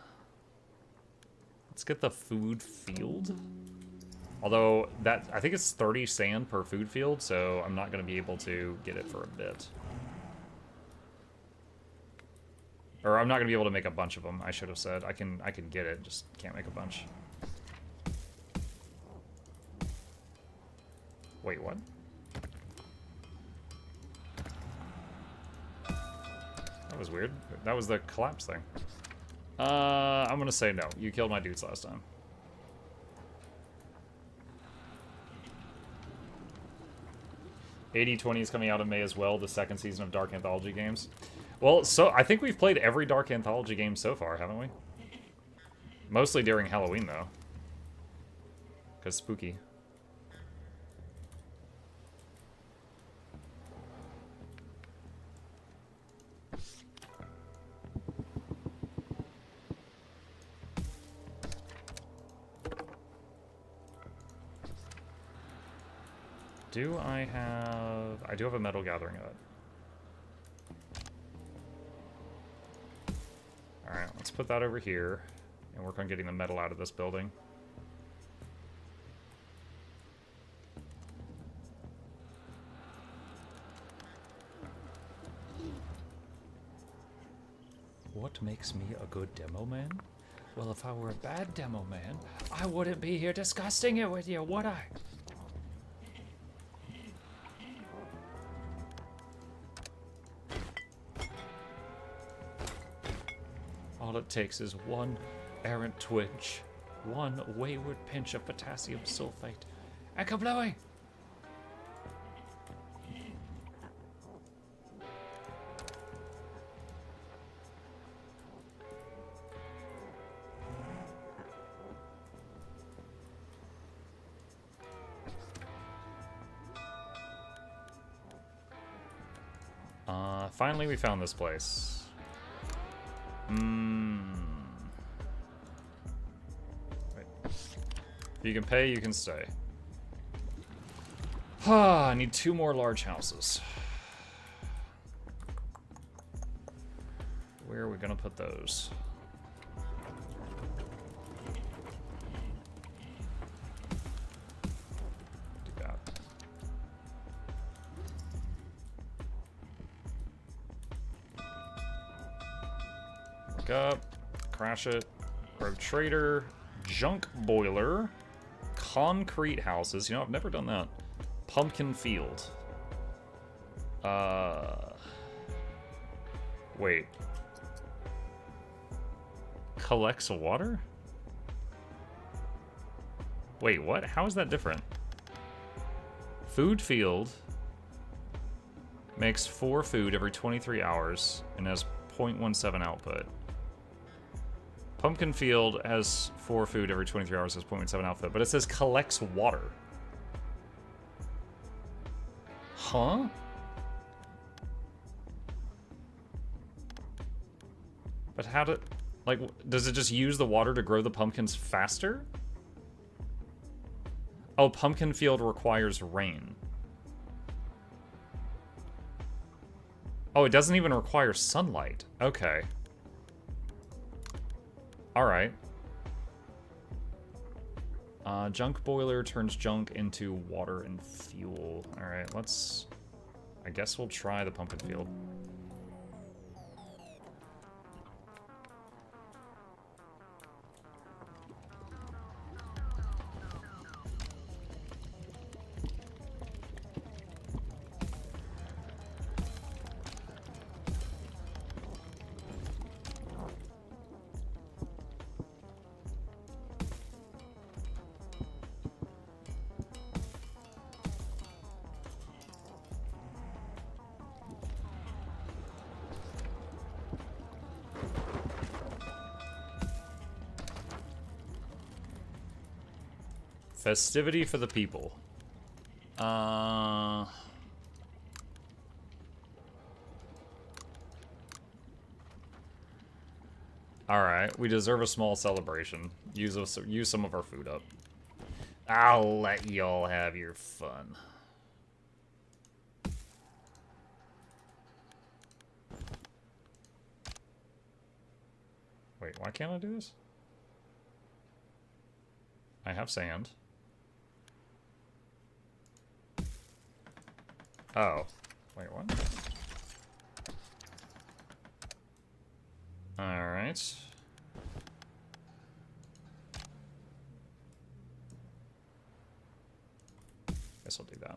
get the food field. Although, that I think it's 30 sand per food field, so I'm not going to be able to get it for a bit. Or I'm not going to be able to make a bunch of them, I should have said. I can get it, just can't make a bunch. Wait, what? That was weird. That was the collapse thing. I'm gonna say no. You killed my dudes last time. '80/20 is coming out in May as well, the second season of Dark Anthology games. Well, so I think we've played every Dark Anthology game so far, haven't we? Mostly during Halloween, though. Because spooky. Do I have... I do have a metal gathering hut. Alright, let's put that over here and work on getting the metal out of this building. What makes me a good demo man? Well, if I were a bad demo man, I wouldn't be here discussing it with you, would I? All it takes is one errant twinge, one wayward pinch of potassium sulfate, and kablooey! Finally we found this place. Wait. If you can pay, you can stay. I need 2 more large houses. Where are we gonna put those? Do that. Look up, crash it, road trader, junk boiler, concrete houses. You know, I've never done that. Pumpkin field. Wait. Collects water? Wait, what? How is that different? Food field makes 4 food every 23 hours and has 0.17 output. Pumpkin field has 4 food every 23 hours, has 0.17 output, but it says collects water. Huh? But how do... Like, does it just use the water to grow the pumpkins faster? Oh, pumpkin field requires rain. Oh, it doesn't even require sunlight. Okay. Alright. Junk boiler turns junk into water and fuel. Alright, let's... I guess we'll try the pumpkin field. Festivity for the people. Alright, we deserve a small celebration. Use some of our food up. I'll let y'all have your fun. Wait, why can't I do this? I have sand. Oh. Wait, what? Alright. Guess I'll do that.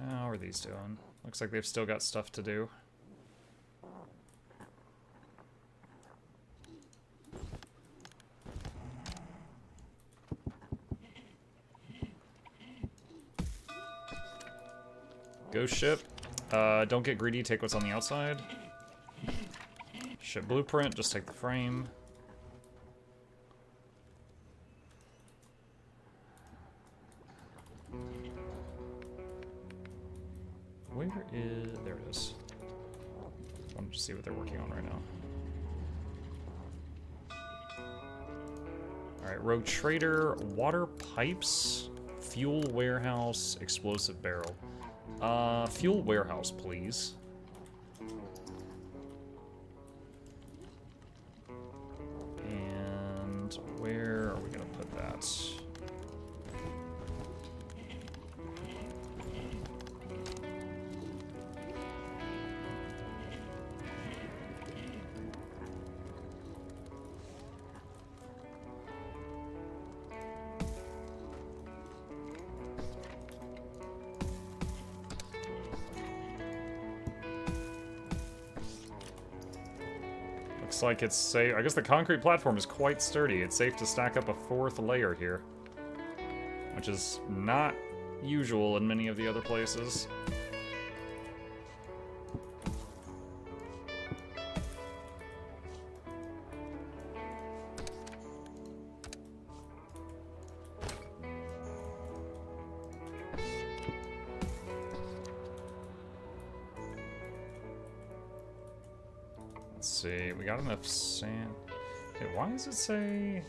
How are these doing? Looks like they've still got stuff to do. Ghost ship. Don't get greedy, take what's on the outside. Ship blueprint, just take the frame. Where is... there it is. I wanted to see what they're working on right now. Alright, rogue trader, water pipes, fuel warehouse, explosive barrel. Fuel warehouse, please. And where are we gonna put that? Looks like it's safe. I guess the concrete platform is quite sturdy. It's safe to stack up a fourth layer here, which is not usual in many of the other places. See, we got enough sand. Okay, why does it say...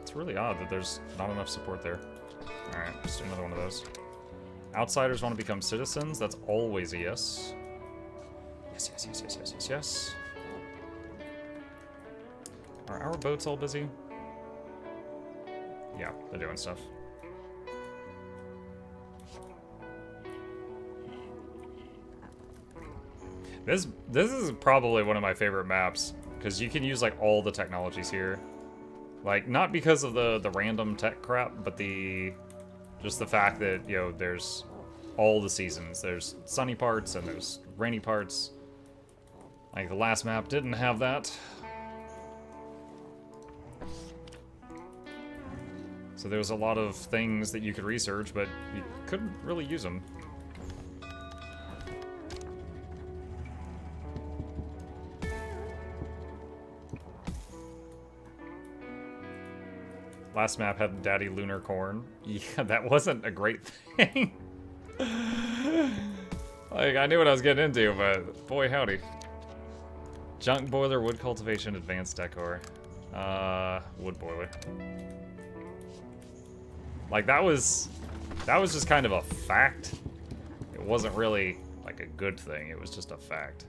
It's really odd that there's not enough support there. Alright, let's do another one of those. Outsiders want to become citizens. That's always a yes. Yes, yes, yes, yes, yes, yes, yes. Are our boats all busy? Yeah, they're doing stuff. This is probably one of my favorite maps, because you can use, like, all the technologies here. Like, not because of the random tech crap, but just the fact that, you know, there's all the seasons. There's sunny parts and there's rainy parts. Like, the last map didn't have that. So there was a lot of things that you could research, but you couldn't really use them. Last map had Daddy Lunar Corn. Yeah, that wasn't a great thing. Like, I knew what I was getting into, but boy howdy. Junk boiler, wood cultivation, advanced decor. Wood boiler. Like, that was just kind of a fact. It wasn't really, like, a good thing. It was just a fact.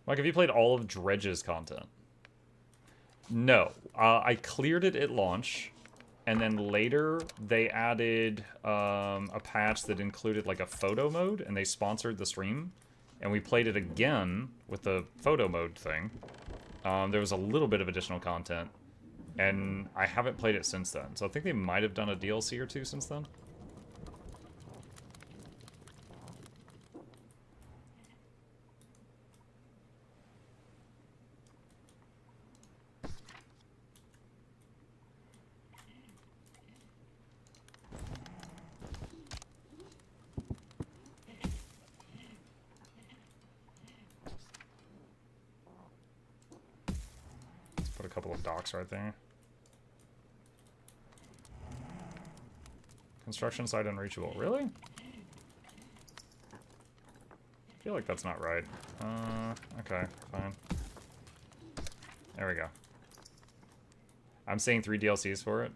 Like, have you played all of Dredge's content? No. I cleared it at launch, And then later, they added a patch that included like a photo mode, and they sponsored the stream. And we played it again with the photo mode thing. There was a little bit of additional content. And I haven't played it since then. So I think they might have done a DLC or two since then. Put a couple of docks right there. Construction site unreachable. Really? I feel like that's not right. Okay, fine. There we go. I'm seeing 3 DLCs for it.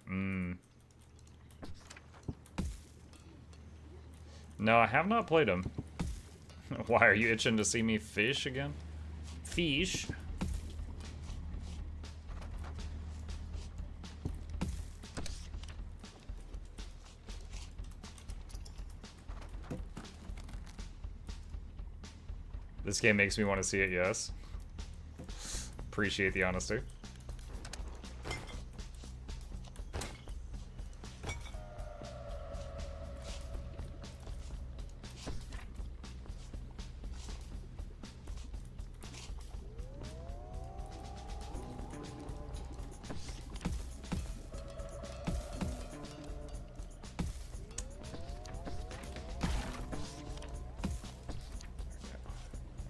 No, I have not played them. Why, are you itching to see me fish again? Fish? This game makes me want to see it, yes. Appreciate the honesty.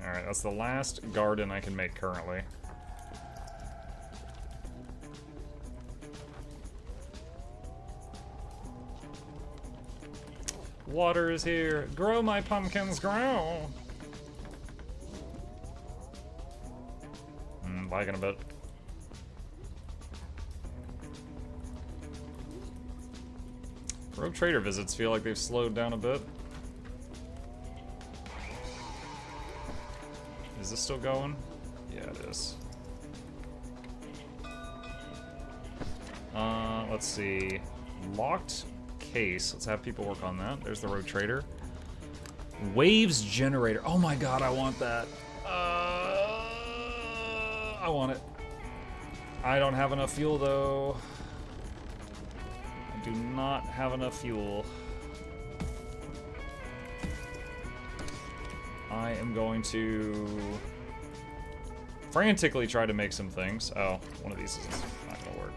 Alright, that's the last garden I can make currently. Water is here. Grow, my pumpkins, grow! Lagging a bit. Rogue trader visits feel like they've slowed down a bit. Is this still going? Yeah, it is. Let's see. Locked case. Let's have people work on that. There's the rogue trader. Waves generator. Oh my god, I want that. I want it. I don't have enough fuel though. I do not have enough fuel. I am going to frantically try to make some things. Oh, one of these is not going to work.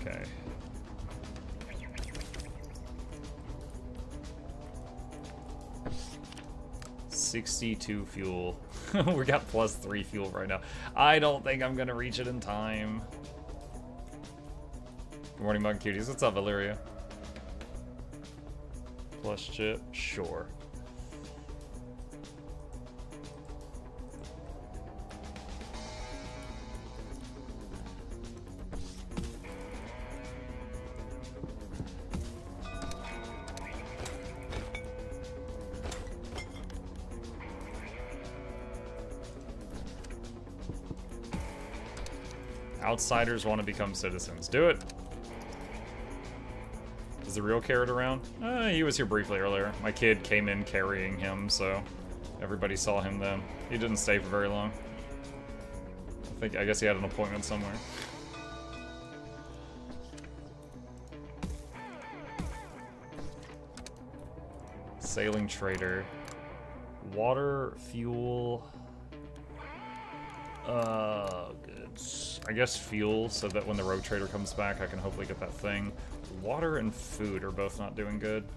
Okay. $62 fuel. We got +3 fuel right now. I don't think I'm gonna reach it in time. Good morning, Mug Cuties. What's up, Valeria? Plus chip? Sure. Outsiders want to become citizens. Do it! Is the real carrot around? He was here briefly earlier. My kid came in carrying him, so everybody saw him then. He didn't stay for very long. I guess he had an appointment somewhere. Sailing trader. Water, fuel... goods. I guess fuel, so that when the rogue trader comes back, I can hopefully get that thing. Water and food are both not doing good.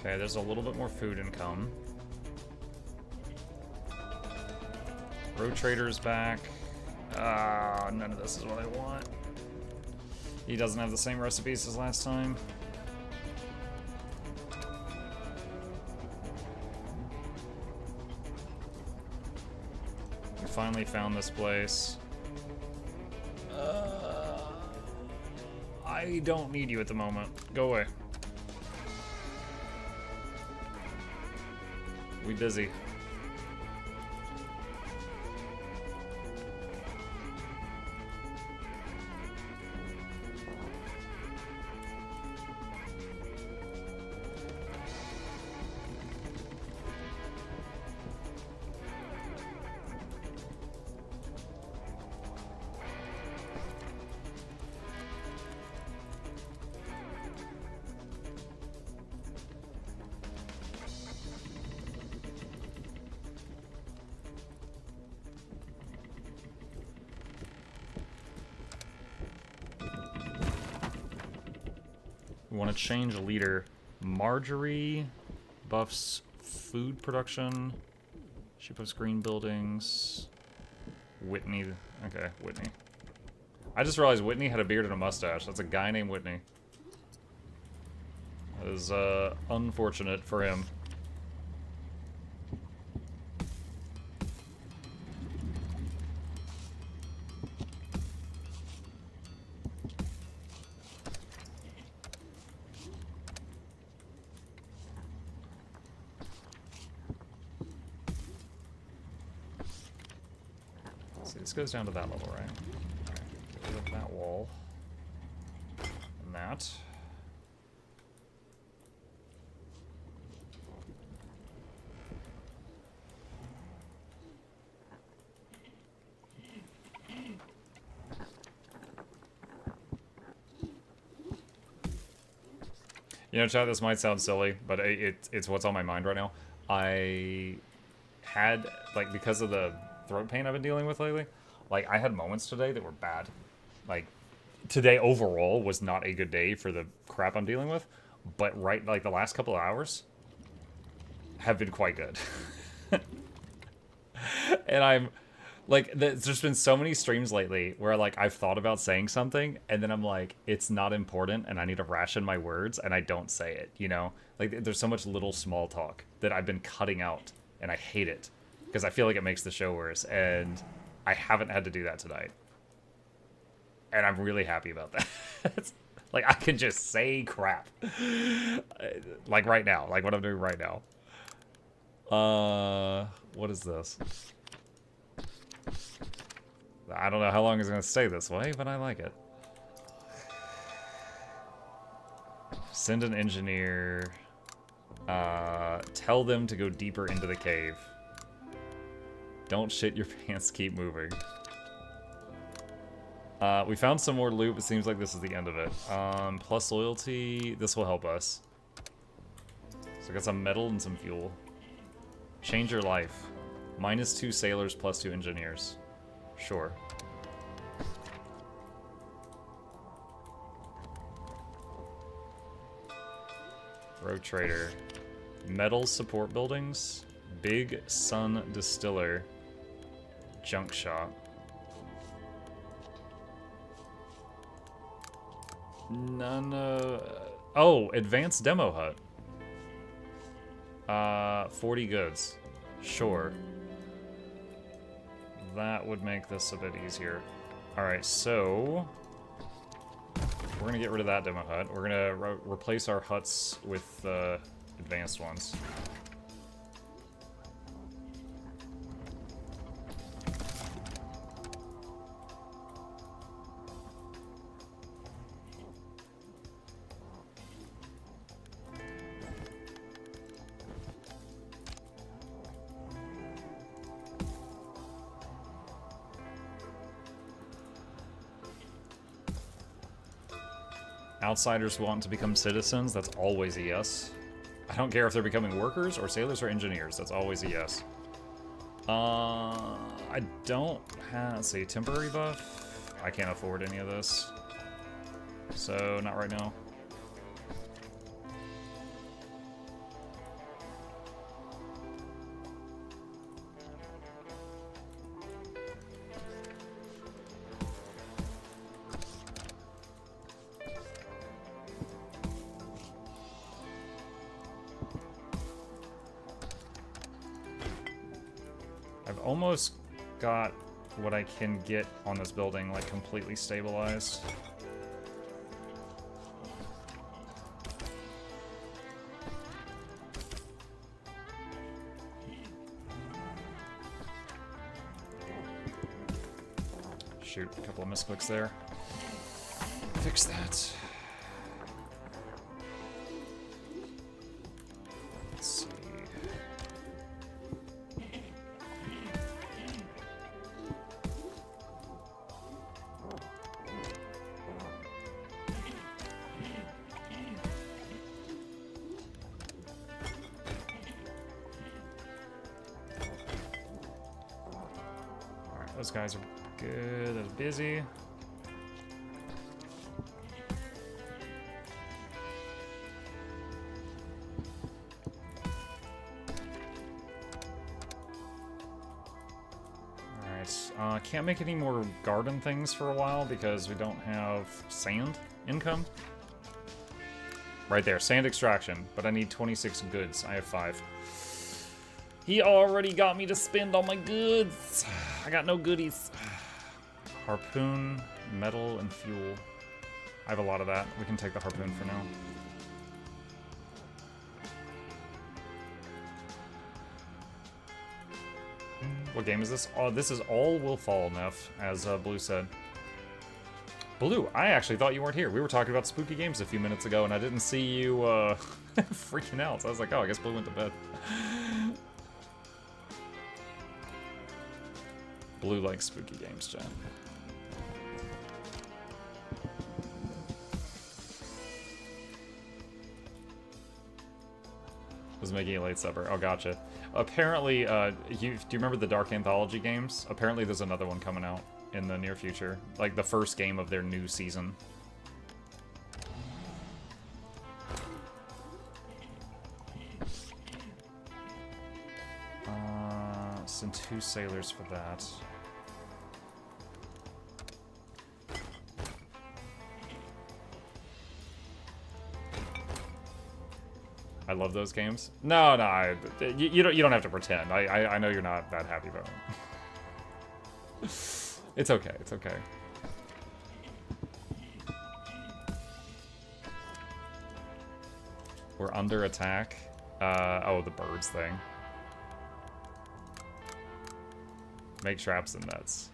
Okay, there's a little bit more food income. Road Trader's back. None of this is what I want. He doesn't have the same recipes as last time. We finally found this place. I don't need you at the moment. Go away. We busy. We want to change leader. Marjorie buffs food production. She buffs green buildings. Whitney. Okay, Whitney. I just realized Whitney had a beard and a mustache. That's a guy named Whitney. That is unfortunate for him. This goes down to that level, right? Okay, get rid of that wall. And that. You know, chat, this might sound silly, but it's what's on my mind right now. I had, like, because of the throat pain I've been dealing with lately, like, I had moments today that were bad. Like, today overall was not a good day for the crap I'm dealing with, but like, the last couple of hours have been quite good. And I'm, like, there's just been so many streams lately where, like, I've thought about saying something, and then I'm like, it's not important, and I need to ration my words, and I don't say it, you know? Like, there's so much little small talk that I've been cutting out, and I hate it, because I feel like it makes the show worse, and I haven't had to do that tonight. And I'm really happy about that. Like, I can just say crap. Like, right now. Like, what I'm doing right now. What is this? I don't know how long it's going to stay this way, but I like it. Send an engineer. Tell them to go deeper into the cave. Don't shit your pants, keep moving. We found some more loot, but seems like this is the end of it. Plus loyalty, this will help us. So I got some metal and some fuel. Change your life. -2 sailors, +2 engineers. Sure. Road Trader. Metal support buildings. Big Sun Distiller. Junk shop. None oh, advanced demo hut. 40 goods. Sure. That would make this a bit easier. Alright, so we're gonna get rid of that demo hut. We're gonna replace our huts with advanced ones. Outsiders want to become citizens, that's always a yes. I don't care if they're becoming workers or sailors or engineers, that's always a yes. I don't have, let's see, temporary buff? I can't afford any of this. So, not right now. almost got what I can get on this building, like, completely stabilized. Shoot, a couple of misclicks there. Fix that. Let's see. Alright, those guys are good. They're busy. Can't make any more garden things for a while because we don't have sand income. Right there, sand extraction, but I need 26 goods. I have 5. He already got me to spend all my goods. I got no goodies. Harpoon, metal, and fuel. I have a lot of that. We can take the harpoon for now. What game is this? Oh, this is All Will Fall, Neff, as Blue said. Blue, I actually thought you weren't here. We were talking about spooky games a few minutes ago, and I didn't see you freaking out. So I was like, oh, I guess Blue went to bed. Blue likes spooky games, Jen. Was making a late supper. Oh, gotcha. Apparently, do you remember the Dark Anthology games? Apparently there's another one coming out in the near future. Like, the first game of their new season. Send 2 sailors for that. I love those games. No, you don't have to pretend. I know you're not that happy about it. It's okay. It's okay. We're under attack. Oh, the birds thing. Make traps and nets.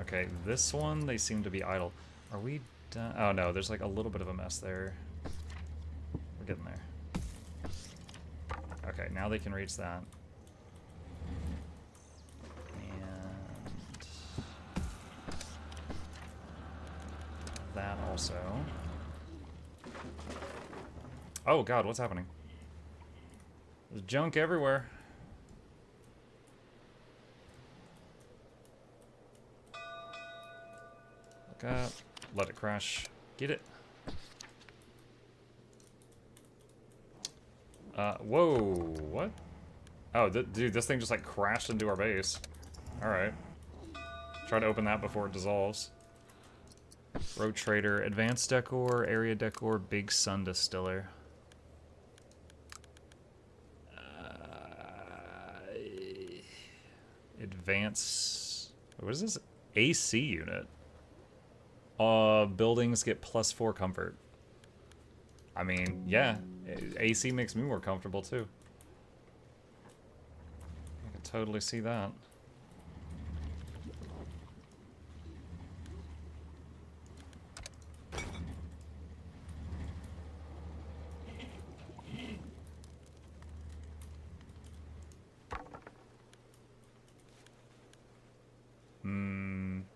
Okay, this one, they seem to be idle. Are we done? Oh no, there's like a little bit of a mess there. We're getting there. Okay, now they can reach that. And that also. Oh god, what's happening? There's junk everywhere. Look up, let it crash. Get it. Whoa, what? Oh, dude, this thing just like crashed into our base. Alright. Try to open that before it dissolves. Road Trader, Advanced Decor, Area Decor, Big Sun Distiller. Advanced... What is this? AC unit. Buildings get +4 comfort. I mean, yeah, AC makes me more comfortable too. I can totally see that.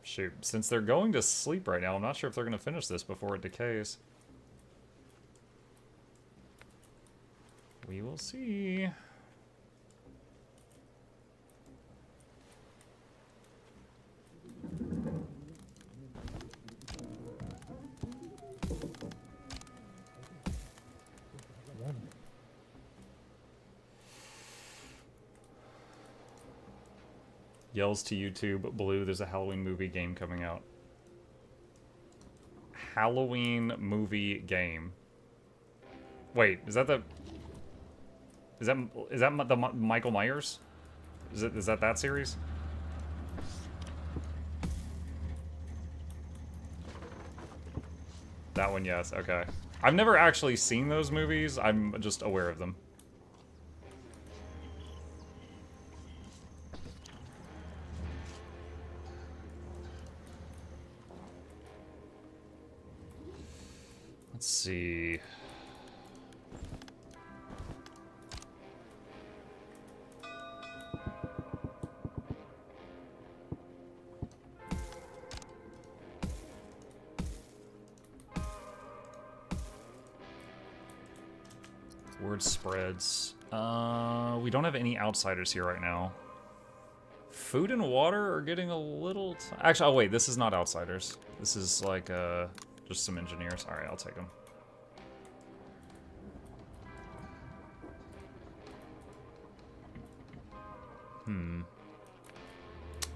Shoot, since they're going to sleep right now, I'm not sure if they're going to finish this before it decays. We will see. Yells to YouTube, Blue, there's a Halloween movie game coming out. Halloween movie game. Wait, is that the... Is that the Michael Myers? Is that series? That one, yes. Okay. I've never actually seen those movies. I'm just aware of them. Let's see. Word spreads. We don't have any outsiders here right now. Food and water are getting a little... Actually, oh wait, this is not outsiders. This is like, just some engineers. Alright, I'll take them.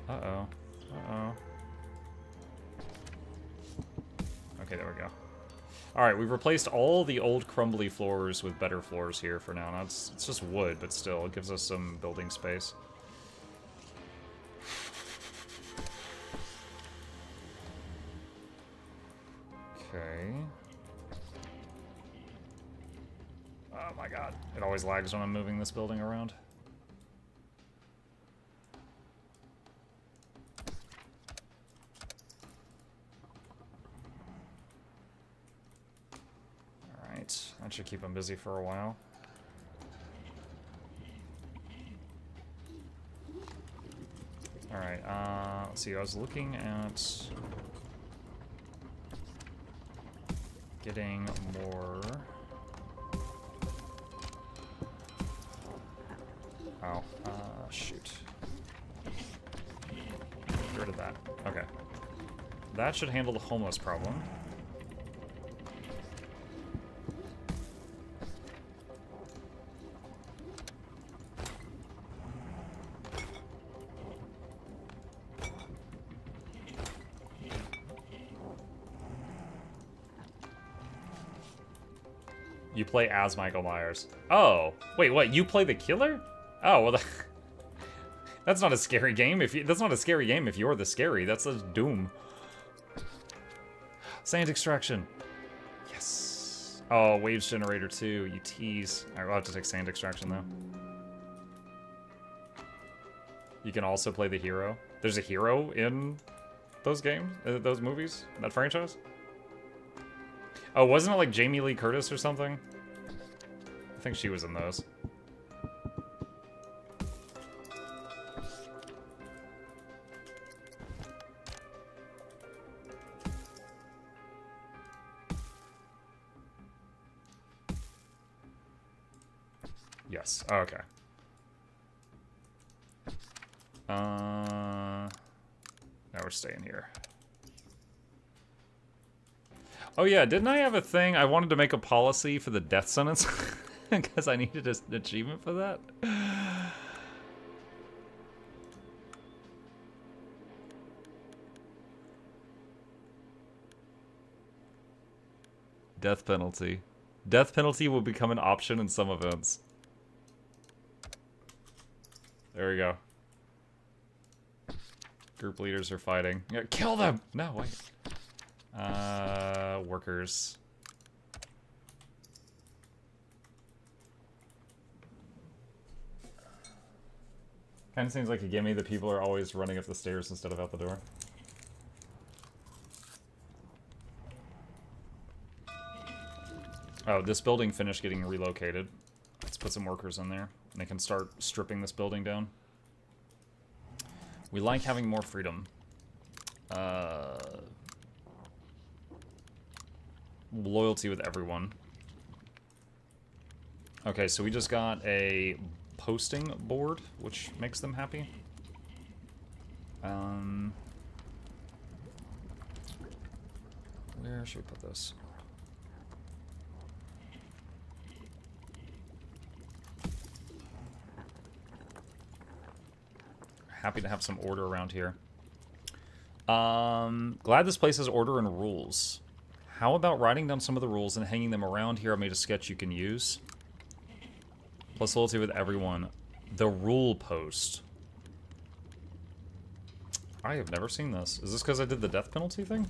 Uh-oh. Uh-oh. Okay, there we go. Alright, we've replaced all the old crumbly floors with better floors here for now. Now it's just wood, but still, it gives us some building space. Okay. Oh my god. It always lags when I'm moving this building around. That should keep them busy for a while. Alright, let's see, I was looking at getting more... Oh, shoot. Get rid of that. Okay. That should handle the homeless problem. You play as Michael Myers. Oh, wait, what? You play the killer? Oh, well, that's not a scary game. That's not a scary game if you're the scary. That's a Doom. Sand extraction. Yes. Oh, waves generator too. You tease. All right, we'll have to take sand extraction though. You can also play the hero. There's a hero in those games, those movies, that franchise. Oh, wasn't it like Jamie Lee Curtis or something? I think she was in those. Yes. Oh, okay. Now we're staying here. Oh yeah, didn't I have a thing? I wanted to make a policy for the death sentence because I needed an achievement for that. Death penalty. Death penalty will become an option in some events. There we go. Group leaders are fighting. Yeah, kill them! No, wait. Workers. Kind of seems like a gimme that people are always running up the stairs instead of out the door. Oh, this building finished getting relocated. Let's put some workers in there, and they can start stripping this building down. We like having more freedom. Loyalty with everyone. Okay, so we just got a posting board, which makes them happy. Where should we put this? happy to have some order around here. Glad this place has order and rules. How about writing down some of the rules and hanging them around here? I made a sketch you can use. Plus loyalty with everyone. The rule post. I have never seen this. Is this because I did the death penalty thing?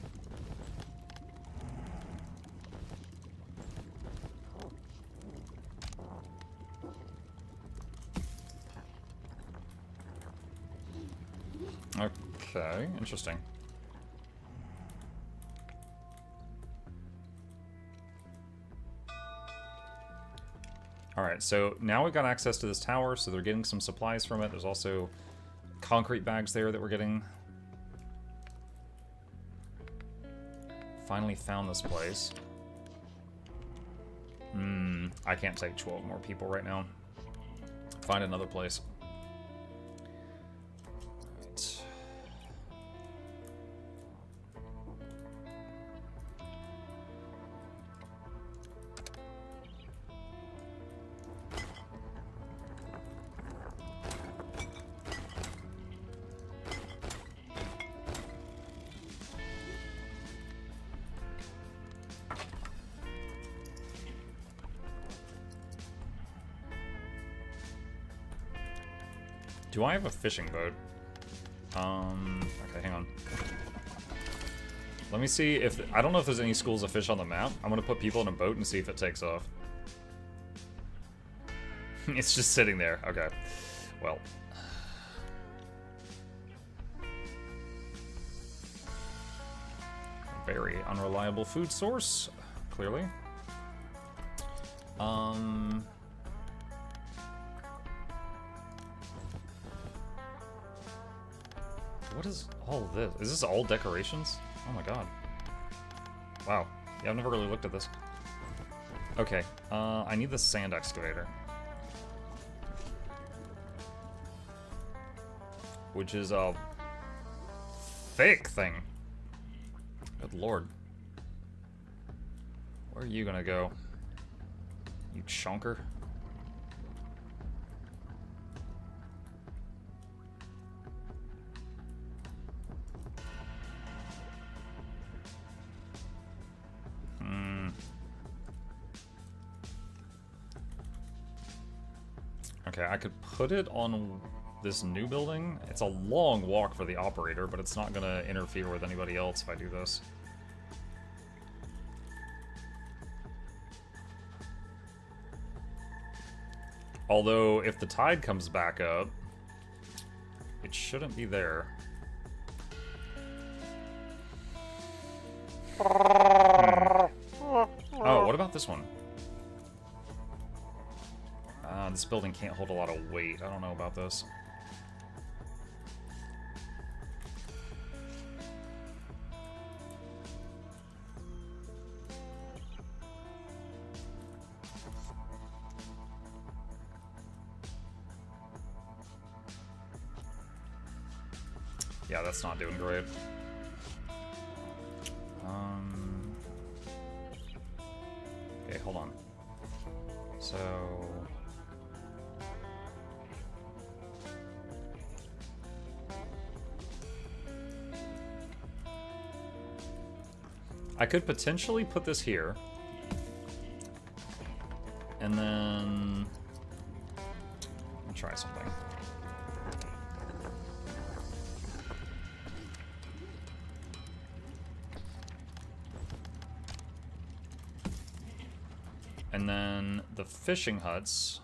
Okay, interesting. Alright, so now we've got access to this tower, so they're getting some supplies from it. There's also concrete bags there that we're getting. Finally found this place. I can't take 12 more people right now. Find another place. Right. Do I have a fishing boat? Okay, hang on. Let me see if... I don't know if there's any schools of fish on the map. I'm gonna put people in a boat and see if it takes off. It's just sitting there. Okay. Well. Very unreliable food source, clearly. What is all this? Is this all decorations? Oh my god. Wow. Yeah, I've never really looked at this. Okay, I need the sand excavator. Which is a fake thing. Good lord. Where are you gonna go? You chonker? Okay, I could put it on this new building. It's a long walk for the operator, but it's not gonna interfere with anybody else if I do this. Although, if the tide comes back up, it shouldn't be there. Oh, what about this one? This building can't hold a lot of weight. I don't know about this. Yeah, that's not doing great. Okay, hold on. So... I could potentially put this here. And then... Let me try something. And then the fishing huts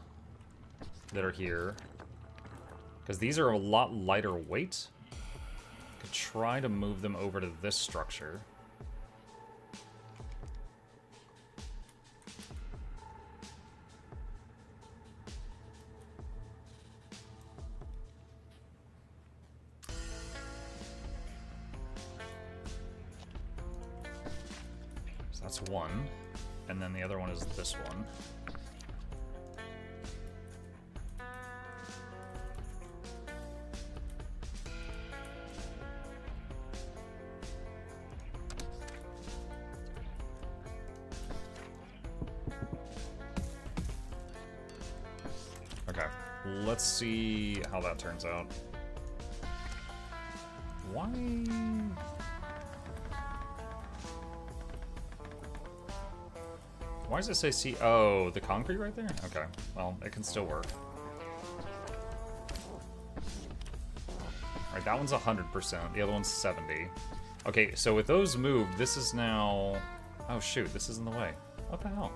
that are here, because these are a lot lighter weight, I could try to move them over to this structure. So that's one. And then the other one is this one. Okay, let's see how that turns out. Why? Why does it say C? Oh, the concrete right there? Okay, well, it can still work. Alright, that one's 100%, the other one's 70. Okay, so with those moved, this is now... Oh shoot, this is in the way. What the hell?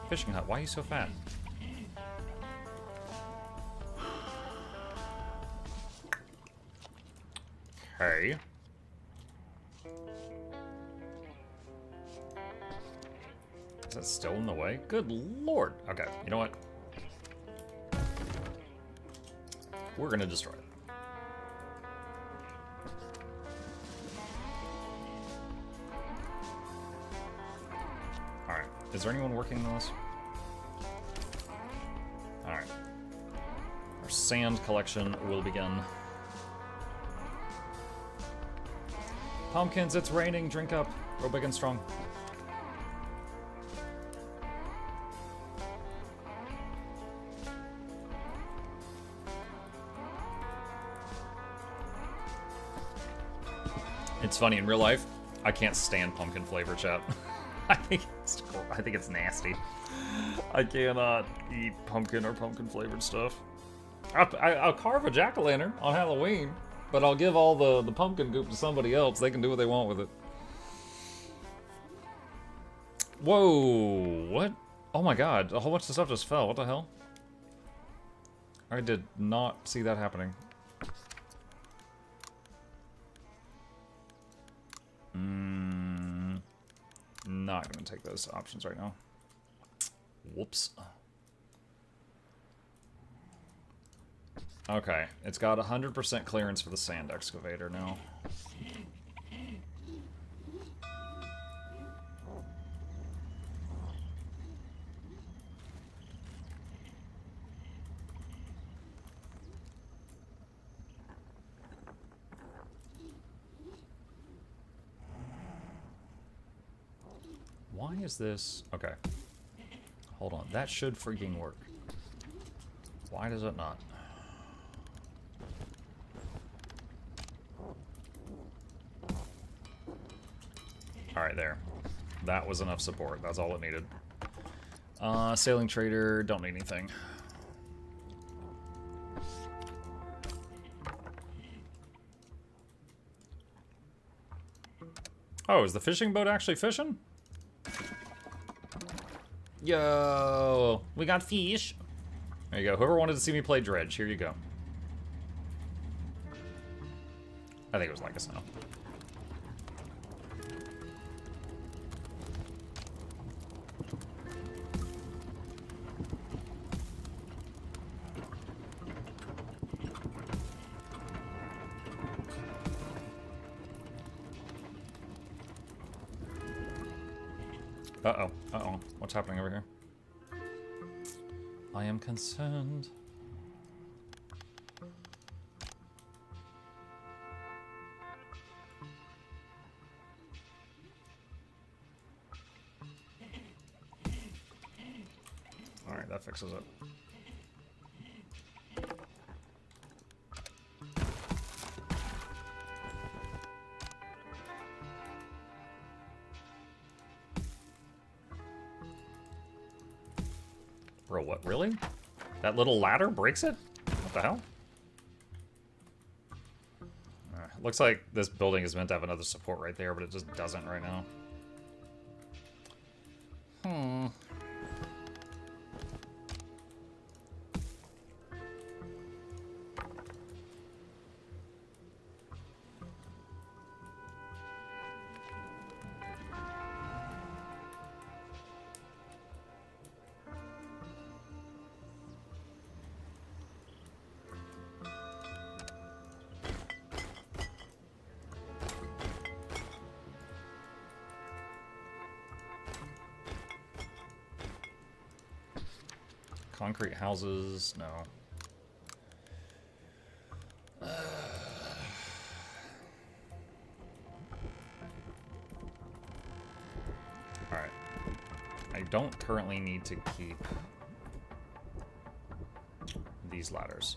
Fishing hut, why are you so fat? Okay. Is that still in the way? Good lord. Okay, you know what? We're gonna destroy it. Alright, is there anyone working on this? Alright. Our sand collection will begin. Pumpkins, it's raining, drink up. Grow big and strong. It's funny, in real life, I can't stand pumpkin flavor, chat. I think it's nasty. I cannot eat pumpkin or pumpkin flavored stuff. I'll carve a jack-o'-lantern on Halloween, but I'll give all the pumpkin goop to somebody else. They can do what they want with it. Whoa, what? Oh my god, a whole bunch of stuff just fell. What the hell? I did not see that happening. Not gonna take those options right now. Whoops. Okay, it's got 100% clearance for the sand excavator now. Why is this? Okay. Hold on. That should freaking work. Why does it not? Alright, there. That was enough support. That's all it needed. Sailing trader, don't need anything. Oh, is the fishing boat actually fishing? Yo, we got fish. There you go. Whoever wanted to see me play dredge, here you go. I think it was like us now. Uh-oh, uh-oh. What's happening over here? I am concerned. Alright, that fixes it. Bro, what, really? That little ladder breaks it? What the hell? Looks like this building is meant to have another support right there, but it just doesn't right now. Concrete houses, no. Alright. I don't currently need to keep these ladders.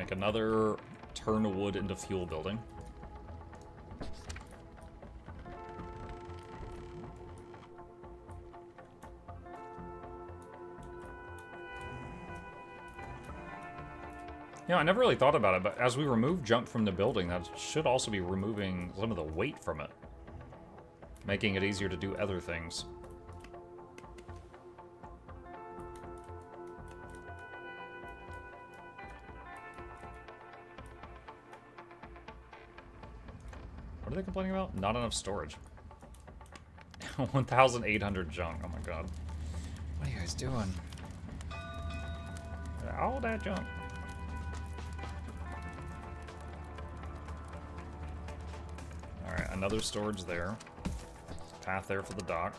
like another turn wood into fuel building. You know, I never really thought about it, but as we remove junk from the building, that should also be removing some of the weight from it, making it easier to do other things. What are they complaining about? Not enough storage. 1,800 junk. Oh my god. What are you guys doing? All that junk. Alright, another storage there. Path there for the dock.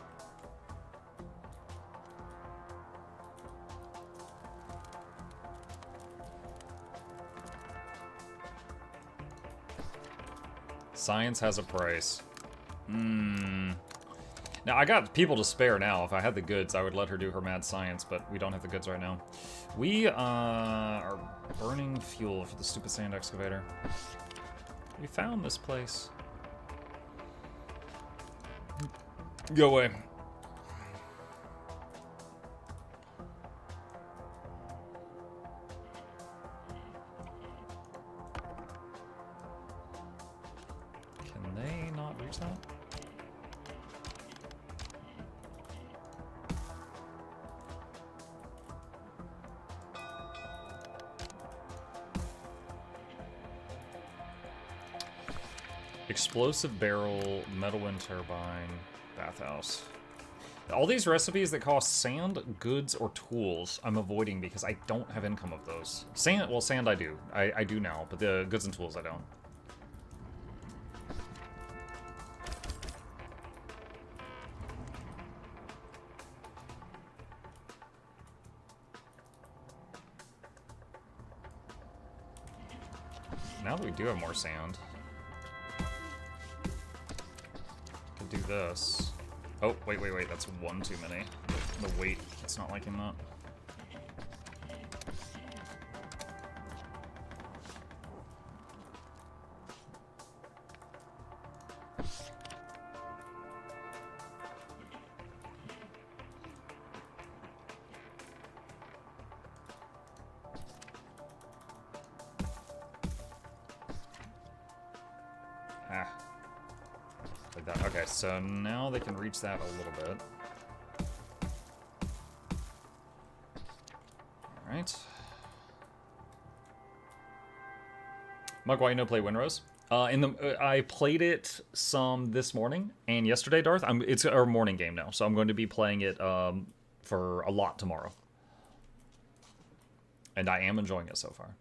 Science has a price. Now, I got people to spare now. If I had the goods, I would let her do her mad science, but we don't have the goods right now. We are burning fuel for the stupid sand excavator. We found this place. Go away. Can they not reach that? Explosive barrel, metal wind turbine, bathhouse. All these recipes that cost sand, goods, or tools, I'm avoiding because I don't have income of those. Sand, well, sand I do. I do now, but the goods and tools I don't. Now that we do have more sand, could do this. Oh, wait, that's one too many. The weight, it's not liking that. Like that. Okay, so now they can reach that a little bit. Alright. Mug, why you no play Windrose? I played it some this morning and yesterday, Darth. It's our morning game now, so I'm going to be playing it for a lot tomorrow. And I am enjoying it so far.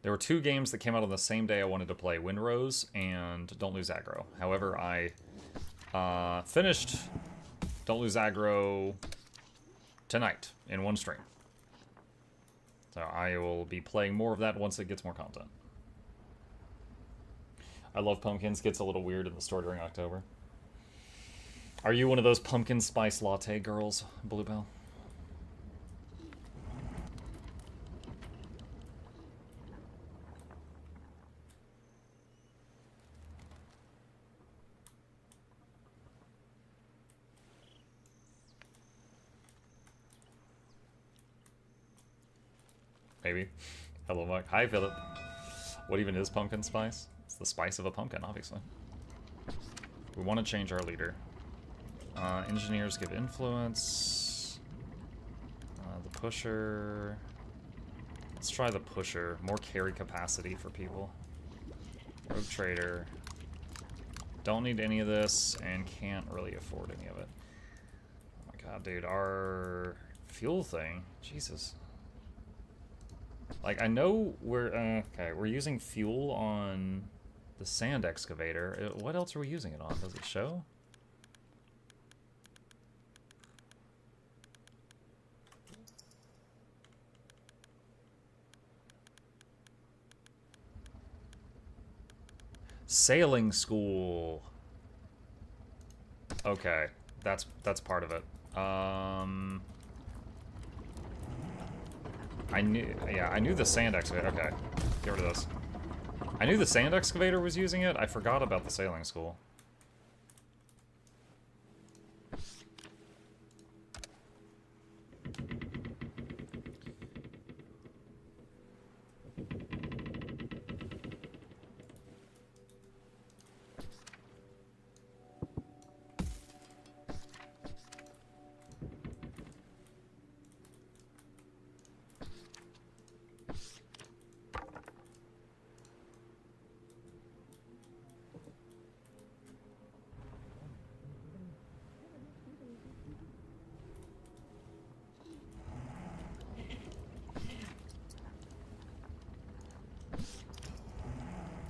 There were two games that came out on the same day I wanted to play, Windrose and Don't Lose Aggro. However, I finished Don't Lose Aggro tonight in one stream. So I will be playing more of that once it gets more content. I love pumpkins. Gets a little weird in the store during October. Are you one of those pumpkin spice latte girls, Bluebell? Maybe. Hello, Mike. Hi, Philip. What even is pumpkin spice? It's the spice of a pumpkin, obviously. We want to change our leader. Engineers give influence. The pusher. Let's try the pusher. More carry capacity for people. Rogue trader. Don't need any of this and can't really afford any of it. Oh my god, dude. Our fuel thing. Jesus. Like, I know we're, okay, we're using fuel on the sand excavator. What else are we using it on? Does it show? Sailing school. Okay, that's part of it. I knew the sand excavator. Okay, get rid of this. I knew the sand excavator was using it. I forgot about the sailing school.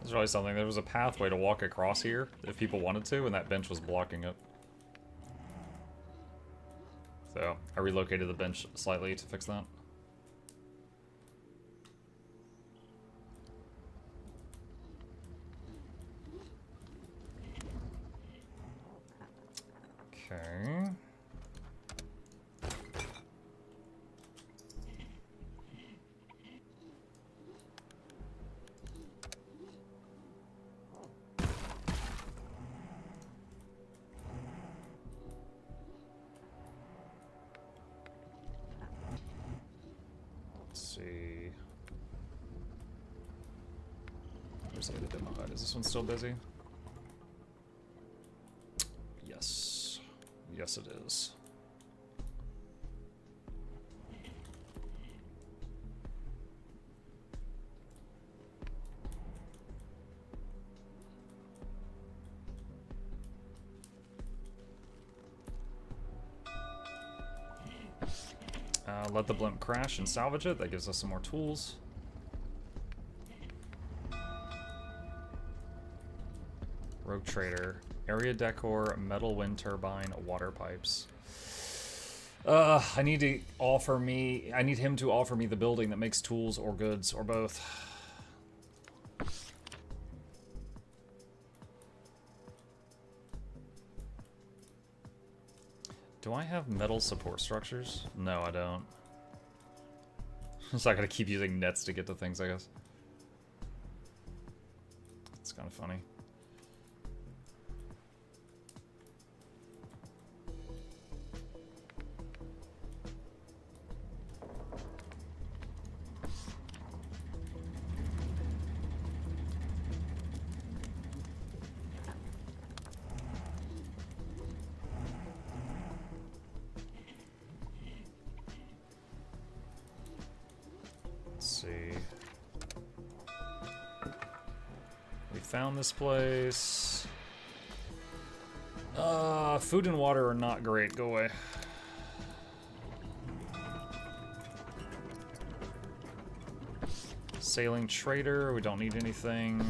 There's really something. There was a pathway to walk across here if people wanted to, and that bench was blocking it. So I relocated the bench slightly to fix that. Okay. See. Where's the other demo hut? Is this one still busy? Yes. Yes, it is. Let the blimp crash and salvage it. That gives us some more tools. Rogue trader. Area decor, metal wind turbine, water pipes. I need him to offer me the building that makes tools or goods or both. Do I have metal support structures? No, I don't. So I gotta keep using nets to get to things, I guess. It's kind of funny. Found this place. Food and water are not great. Go away. Sailing trader. We don't need anything.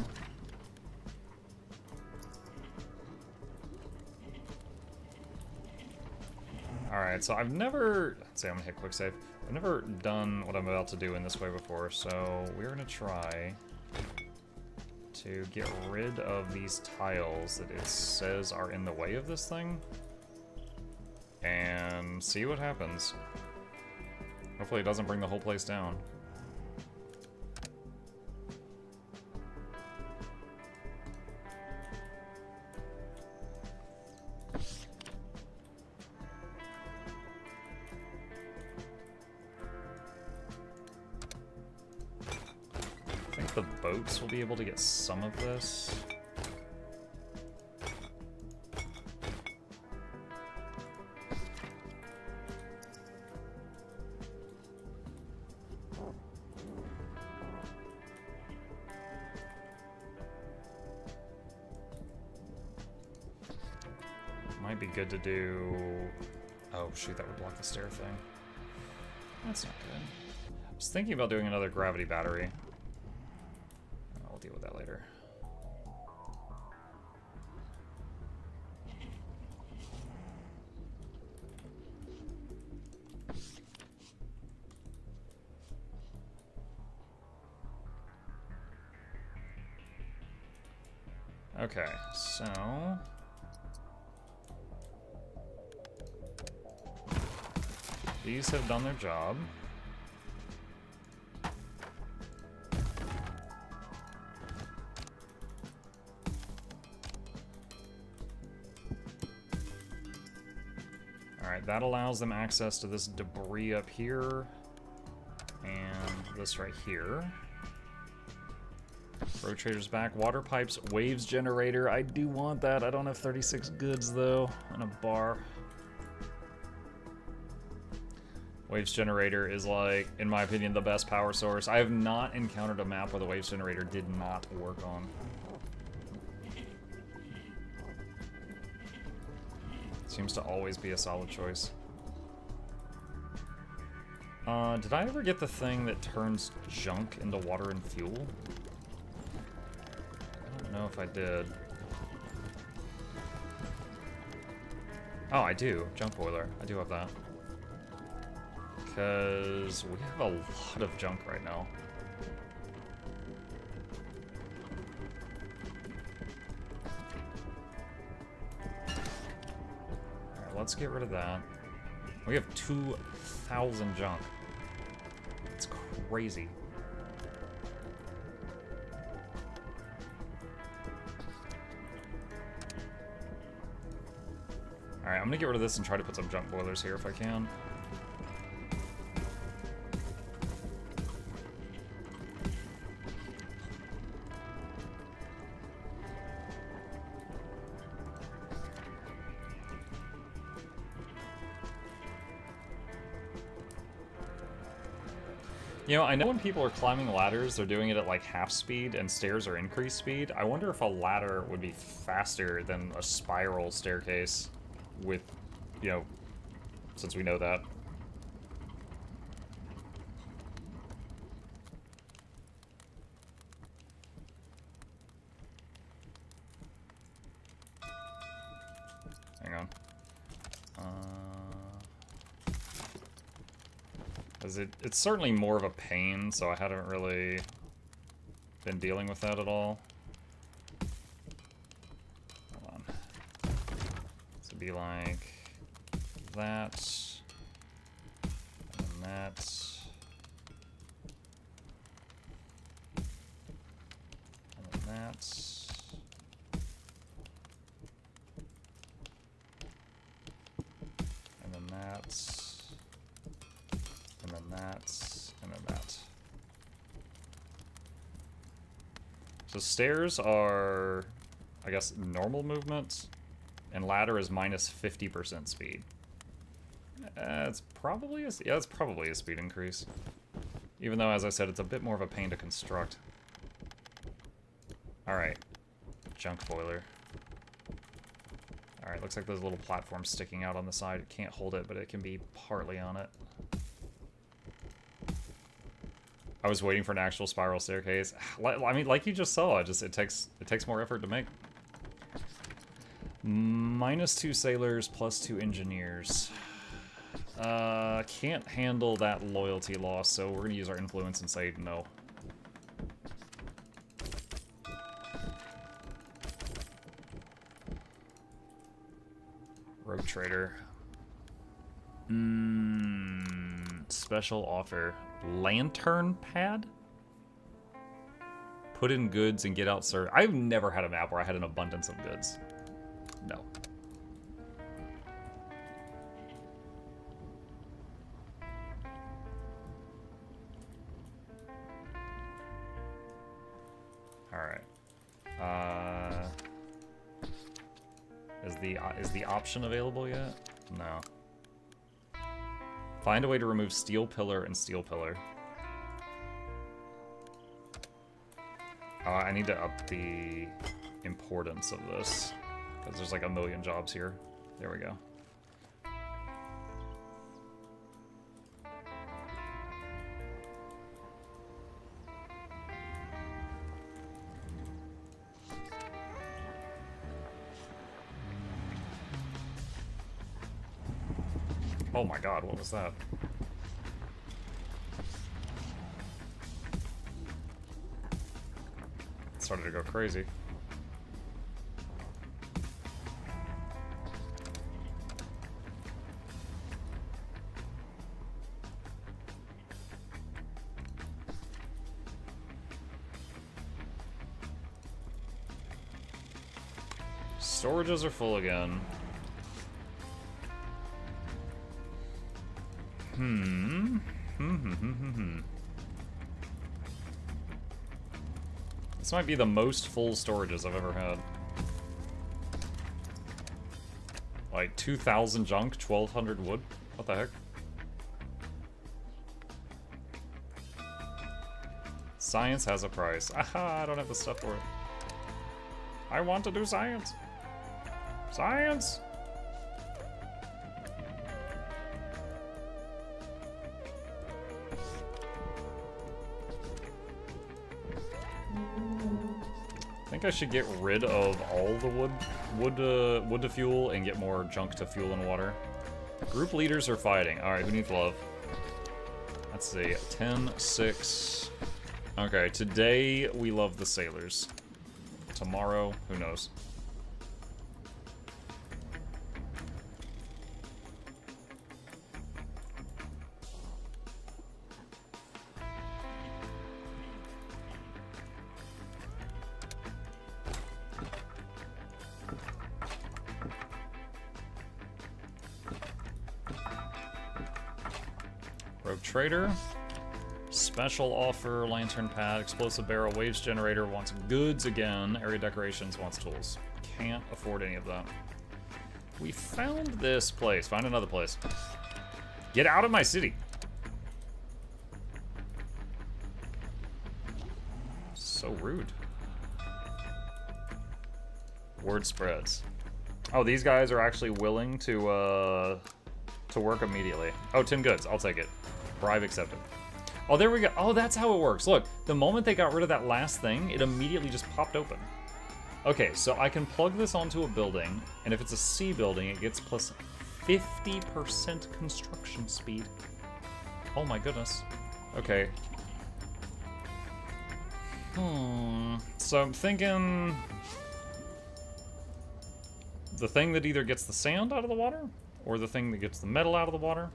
Alright, so I've never... Let's see, I'm gonna hit quick save. I've never done what I'm about to do in this way before, so we're gonna try to get rid of these tiles that it says are in the way of this thing and see what happens. Hopefully it doesn't bring the whole place down. The boats will be able to get some of this. Might be good to do... Oh shoot, that would block the stair thing. That's not good. I was thinking about doing another gravity battery. I'll deal with that later. Okay, so... these have done their job. Alright, that allows them access to this debris up here. And this right here. Rotator's back. Water pipes. Waves generator. I do want that. I don't have 36 goods, though. And a bar. Waves generator is, like, in my opinion, the best power source. I have not encountered a map where the waves generator did not work on. Seems to always be a solid choice. Did I ever get the thing that turns junk into water and fuel? I don't know if I did. Oh, I do. Junk boiler. I do have that. Because we have a lot of junk right now. Alright, let's get rid of that. We have 2,000 junk. It's crazy. Alright, I'm gonna get rid of this and try to put some junk boilers here if I can. You know, I know when people are climbing ladders, they're doing it at like half speed and stairs are increased speed. I wonder if a ladder would be faster than a spiral staircase with, you know, since we know that. Hang on. It's certainly more of a pain, so I haven't really been dealing with that at all. Hold on. This would be like that, and then that, and then that. And then that. And then that, and then that. So stairs are, I guess, normal movement, and ladder is minus 50% speed. It's probably it's probably a speed increase. Even though, as I said, it's a bit more of a pain to construct. Alright. Junk boiler. Alright, looks like there's a little platform sticking out on the side. It can't hold it, but it can be partly on it. I was waiting for an actual spiral staircase. I mean, like you just saw, it takes more effort to make. -2 sailors, +2 engineers. Can't handle that loyalty loss, so we're gonna use our influence and say no. Rogue trader. Special offer. Lantern pad? Put in goods and get out served. I've never had a map where I had an abundance of goods. No. Alright. Is the option available yet? No. Find a way to remove steel pillar and steel pillar. I need to up the importance of this, because there's like a million jobs here. There we go. Oh my god, what was that? It started to go crazy. Storages are full again. This might be the most full storages I've ever had. Like 2,000 junk, 1,200 wood? What the heck? Science has a price. Aha, I don't have the stuff for it. I want to do science. Science! I think I should get rid of all the wood to fuel and get more junk to fuel and water. Group leaders are fighting. Alright, who needs love? Let's see. 10, 6. Okay, today we love the sailors. Tomorrow, who knows? Rogue Trader. Special offer, lantern pad, explosive barrel, waves generator wants goods again, area decorations wants tools. Can't afford any of that. We found this place. Find another place. Get out of my city. So rude. Word spreads. Oh, these guys are actually willing to work immediately. Oh, 10 goods. I'll take it. Bribe accepted. Oh, there we go. Oh, that's how it works. Look, the moment they got rid of that last thing, it immediately just popped open. Okay, so I can plug this onto a building, and if it's a C building, it gets plus 50% construction speed. Oh my goodness. Okay. So I'm thinking the thing that either gets the sand out of the water, or the thing that gets the metal out of the water,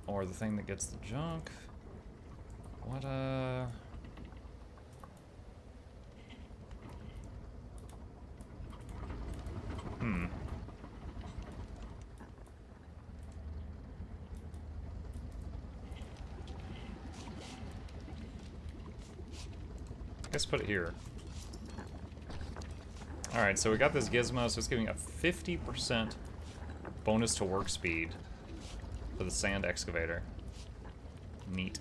or the thing that gets the junk. What, Let's put it here. Alright, so we got this gizmo, so it's giving a 50% bonus to work speed for the sand excavator. Neat.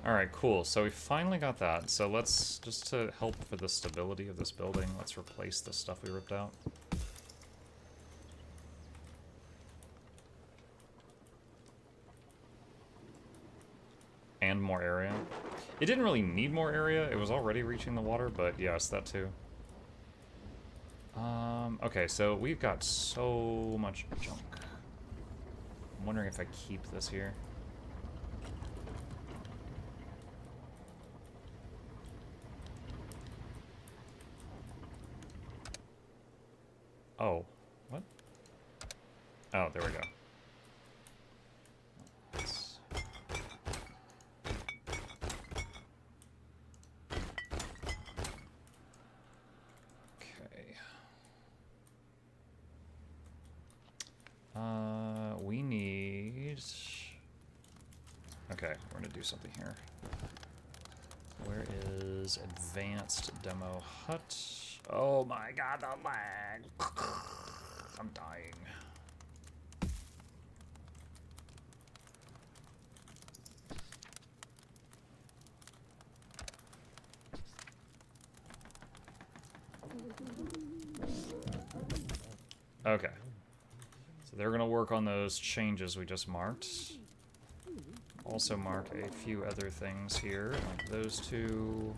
Alright, cool. So we finally got that. So let's, just to help for the stability of this building, let's replace the stuff we ripped out. And more area. It didn't really need more area. It was already reaching the water, but yes, that too. Okay, so we've got so much junk. I'm wondering if I keep this here. Oh, what? Oh, there we go. We need... Okay, we're gonna do something here. Where is advanced demo hut? Oh my god, the lag! I'm dying. Okay. So they're gonna work on those changes we just marked. Also mark a few other things here, like those two.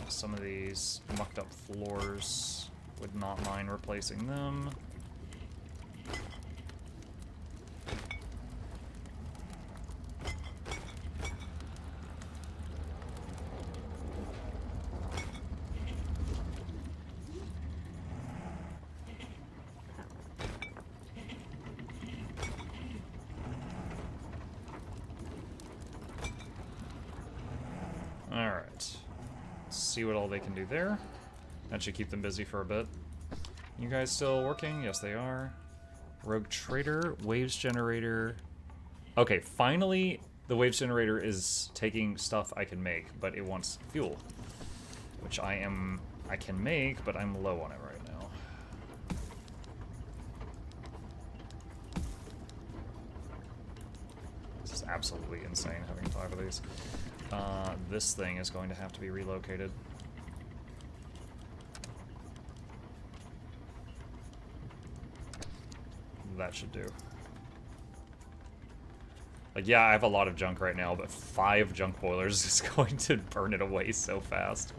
Some of these mucked up floors, would not mind replacing them. Alright. See what all they can do there. That should keep them busy for a bit. You guys still working? Yes, they are. Rogue Trader, Waves Generator. Okay, finally the Waves Generator is taking stuff I can make, but it wants fuel. Which I can make, but I'm low on it right now. This is absolutely insane having 5 of these. This thing is going to have to be relocated. That should do. Like, yeah, I have a lot of junk right now, but 5 junk boilers is going to burn it away so fast.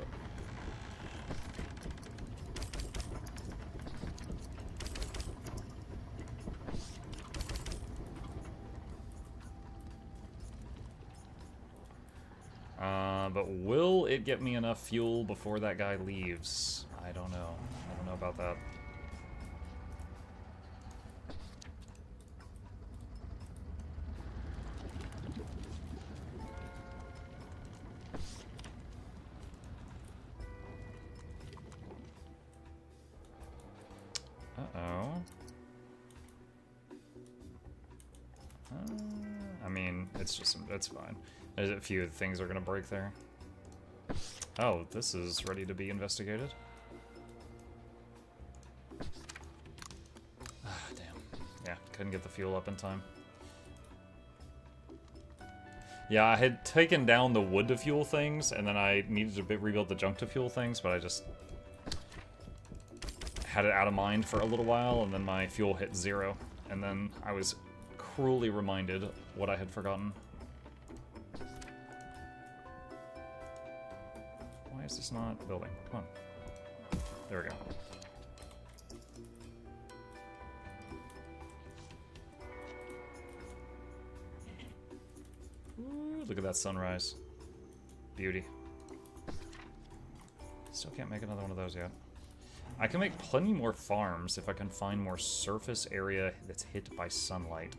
But will it get me enough fuel before that guy leaves? I don't know. I don't know about that. Uh-oh. I mean, it's fine. There's a few things are gonna break there. Oh, this is ready to be investigated. Ah, damn. Yeah, couldn't get the fuel up in time. Yeah, I had taken down the wood to fuel things, and then I needed to rebuild the junk to fuel things, but I just had it out of mind for a little while, and then my fuel hit 0, and then I was cruelly reminded what I had forgotten. Why is this not building? Come on. There we go. Ooh, look at that sunrise. Beauty. Still can't make another one of those yet. I can make plenty more farms if I can find more surface area that's hit by sunlight.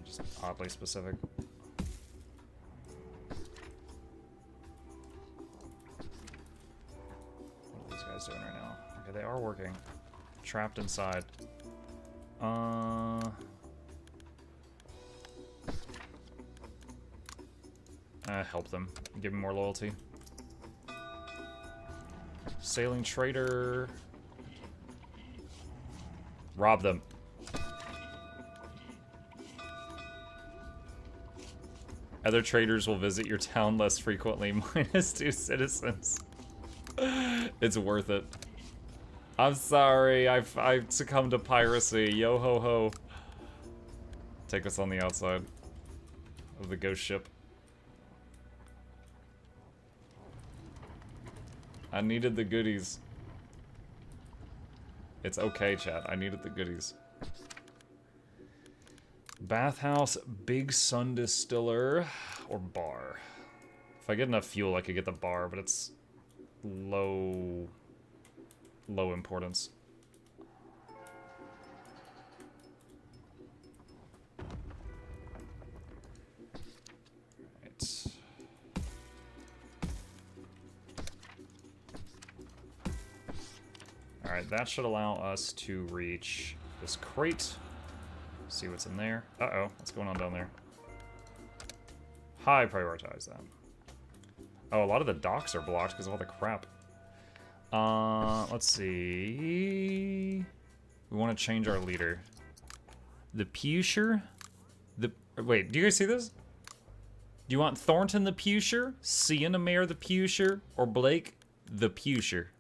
Just oddly specific. What are these guys doing right now? Okay, they are working. Trapped inside. Help them. Give them more loyalty. Sailing trader. Rob them. Other traders will visit your town less frequently. -2 citizens. It's worth it. I'm sorry. I've succumbed to piracy. Yo ho ho. Take us on the outside of the ghost ship. I needed the goodies. It's okay, chat. I needed the goodies. Bathhouse, Big Sun Distiller, or bar. If I get enough fuel, I could get the bar, but it's low importance. Right. Alright, that should allow us to reach this crate. See what's in there. Uh-oh, what's going on down there? High prioritize that. Oh, a lot of the docks are blocked because of all the crap. Let's see. We want to change our leader. The Pusher? Wait, do you guys see this? Do you want Thornton the Pusher, Sienna Mare the Pusher, or Blake the Pusher?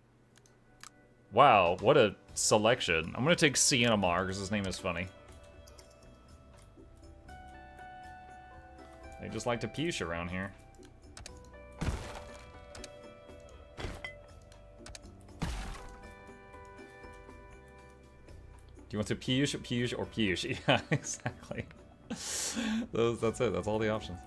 Wow, what a selection. I'm gonna take Sienna Mare because his name is funny. They just like to push around here. Do you want to push, or push? Yeah, exactly. That's it. That's all the options.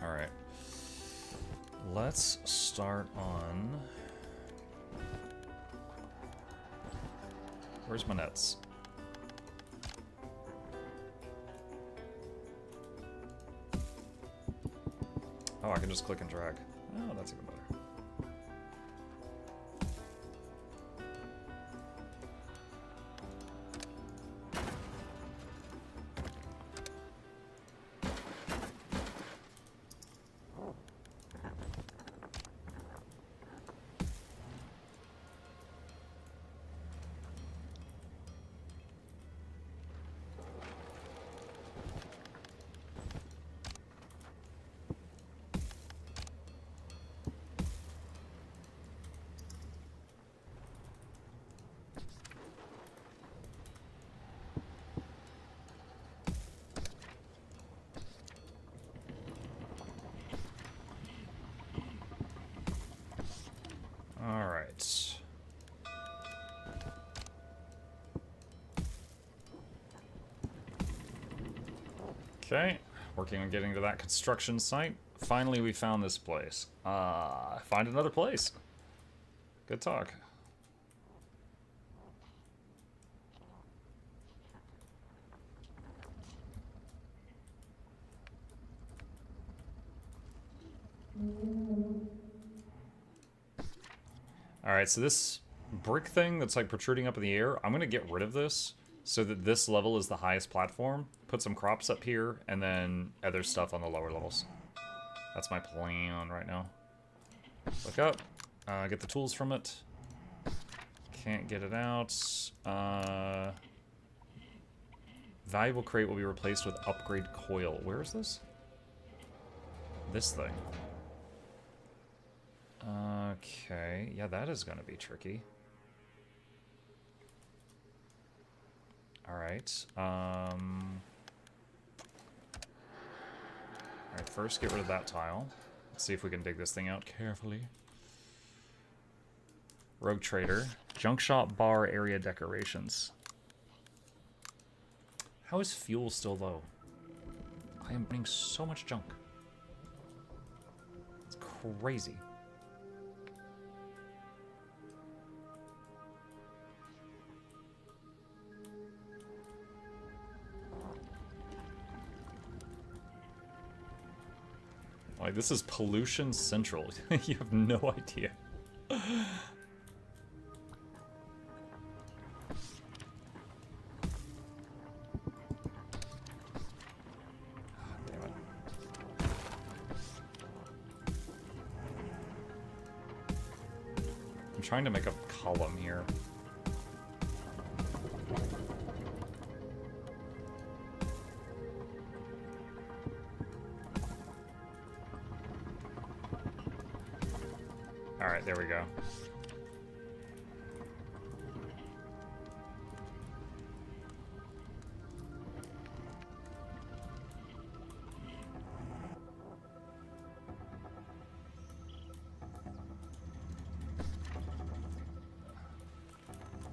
Alright. Let's start on... Where's my nets? Oh, I can just click and drag. Oh, that's even better. Alright. Okay, working on getting to that construction site. Finally, we found this place. Find another place. Good talk. Alright, so this brick thing that's like protruding up in the air, I'm going to get rid of this so that this level is the highest platform. Put some crops up here, and then other stuff on the lower levels. That's my plan right now. Look up. Get the tools from it. Can't get it out. Valuable crate will be replaced with upgrade coil. Where is this? This thing. Okay, yeah, that is going to be tricky. Alright, alright, first get rid of that tile. Let's see if we can dig this thing out carefully. Rogue Trader. Junk shop bar area decorations. How is fuel still low? I am burning so much junk. It's crazy. Like, this is pollution central. You have no idea. Damn it. I'm trying to make a column here. Alright, there we go.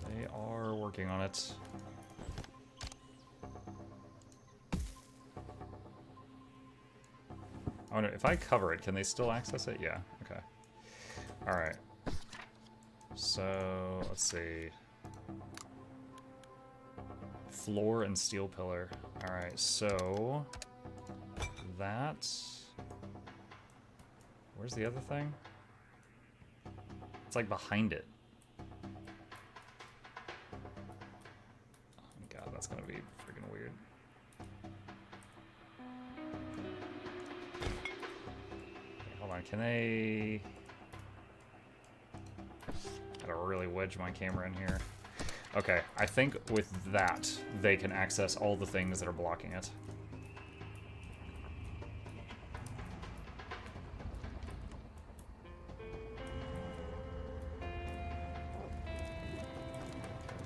They are working on it. Oh no, if I cover it, can they still access it? Yeah, okay. Alright. So, let's see. Floor and steel pillar. Alright, so... that... Where's the other thing? It's like behind it. Oh god, that's gonna be freaking weird. Okay, hold on, can they... Gotta really wedge my camera in here. Okay, I think with that, they can access all the things that are blocking it.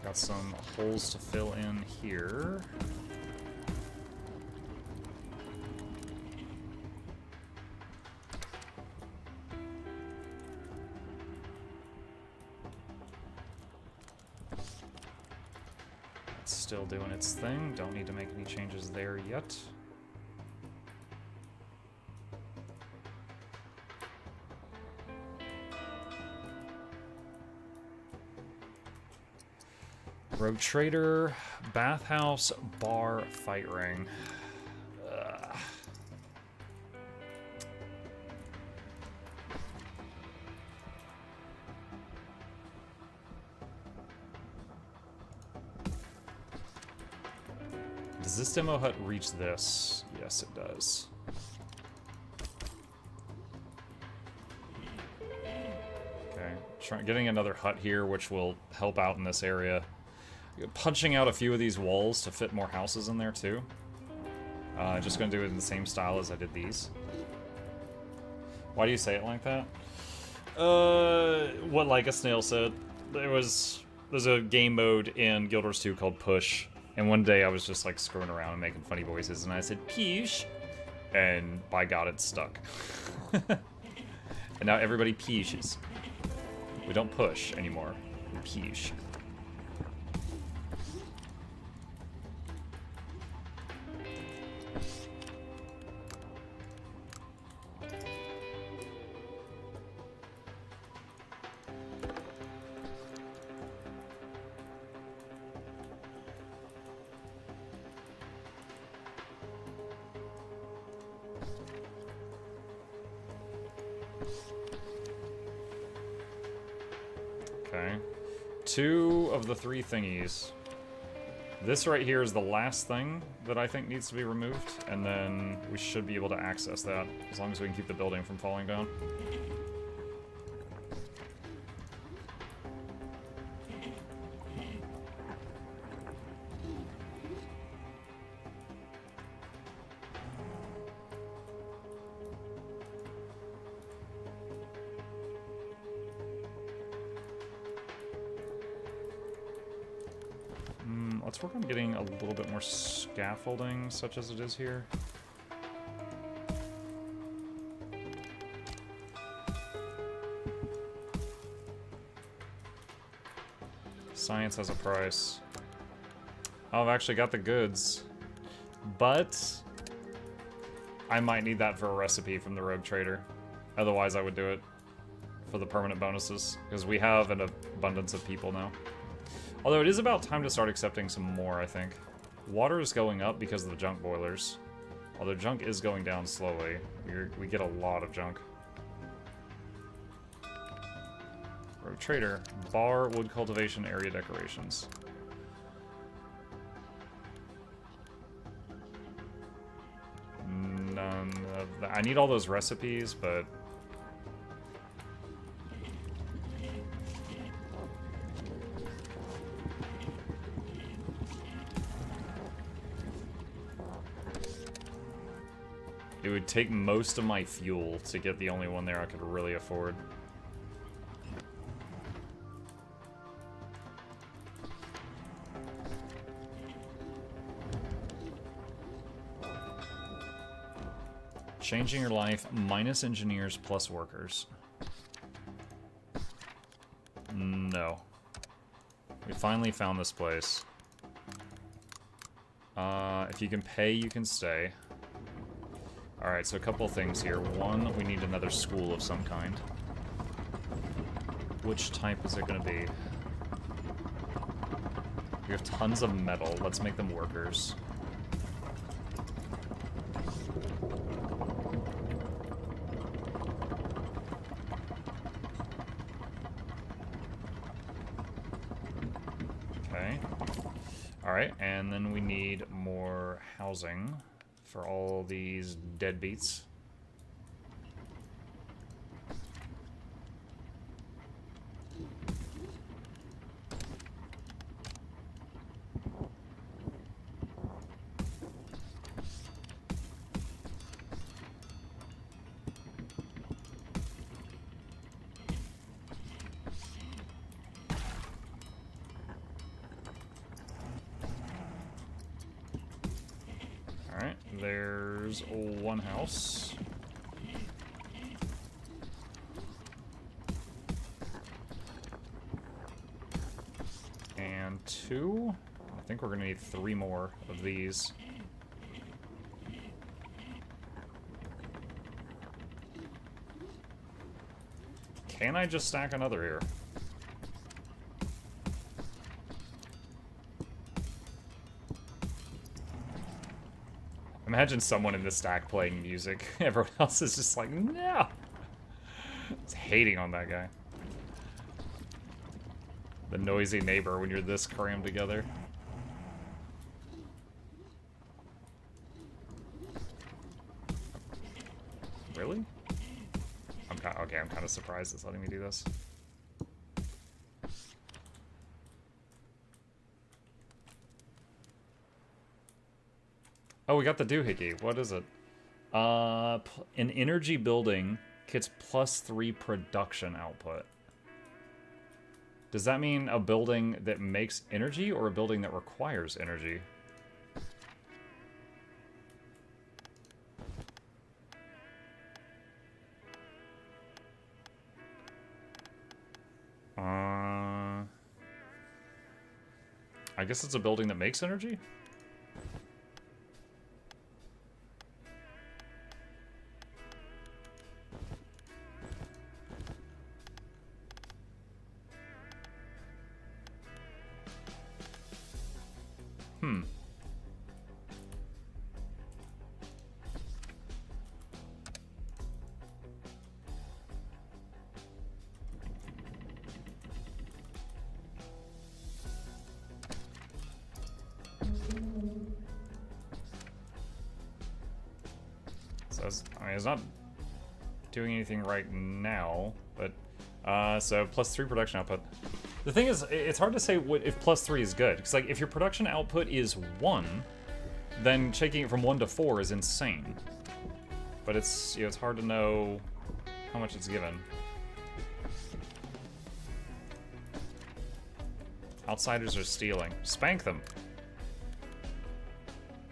Got some holes to fill in here. Still doing its thing. Don't need to make any changes there yet. Rogue Trader, bathhouse, bar, fight ring. Does this demo hut reach this? Yes, it does. Okay, getting another hut here, which will help out in this area. Punching out a few of these walls to fit more houses in there, too. Just gonna do it in the same style as I did these. Why do you say it like that? What Like a Snail said. There's a game mode in Guild Wars 2 called Push, and one day I was just like screwing around and making funny voices, and I said Peesh, and by God, it stuck. And now everybody peeshes. We don't push anymore. We peesh. Okay. 2 of the 3 thingies. This right here is the last thing that I think needs to be removed, and then we should be able to access that, as long as we can keep the building from falling down. Let's work on getting a little bit more scaffolding, such as it is here. Science has a price. Oh, I've actually got the goods. But I might need that for a recipe from the Rogue Trader. Otherwise, I would do it for the permanent bonuses, because we have an abundance of people now. Although it is about time to start accepting some more, I think. Water is going up because of the junk boilers. Although junk is going down slowly. We get a lot of junk. Rogue Trader. Bar, wood cultivation, area decorations. None of that. I need all those recipes, but... it would take most of my fuel to get the only one there I could really afford. Changing your life, minus engineers plus workers. No. We finally found this place. If you can pay, you can stay. Alright, so a couple of things here. One, we need another school of some kind. Which type is it going to be? We have tons of metal. Let's make them workers. Okay. Alright, and then we need more housing for all these deadbeats. Alright, there's one house. And 2. I think we're gonna need 3 more of these. Can I just stack another here? Imagine someone in the stack playing music. Everyone else is just like, no! It's hating on that guy. The noisy neighbor when you're this crammed together. Really? Okay, I'm kind of surprised it's letting me do this. Oh, we got the doohickey. What is it? An energy building gets +3 production output. Does that mean a building that makes energy or a building that requires energy? I guess it's a building that makes energy? I mean, it's not doing anything right now, but so +3 production output. The thing is, it's hard to say what if +3 is good, because like if your production output is 1, then taking it from 1 to 4 is insane. But it's it's hard to know how much it's given. Outsiders are stealing. Spank them.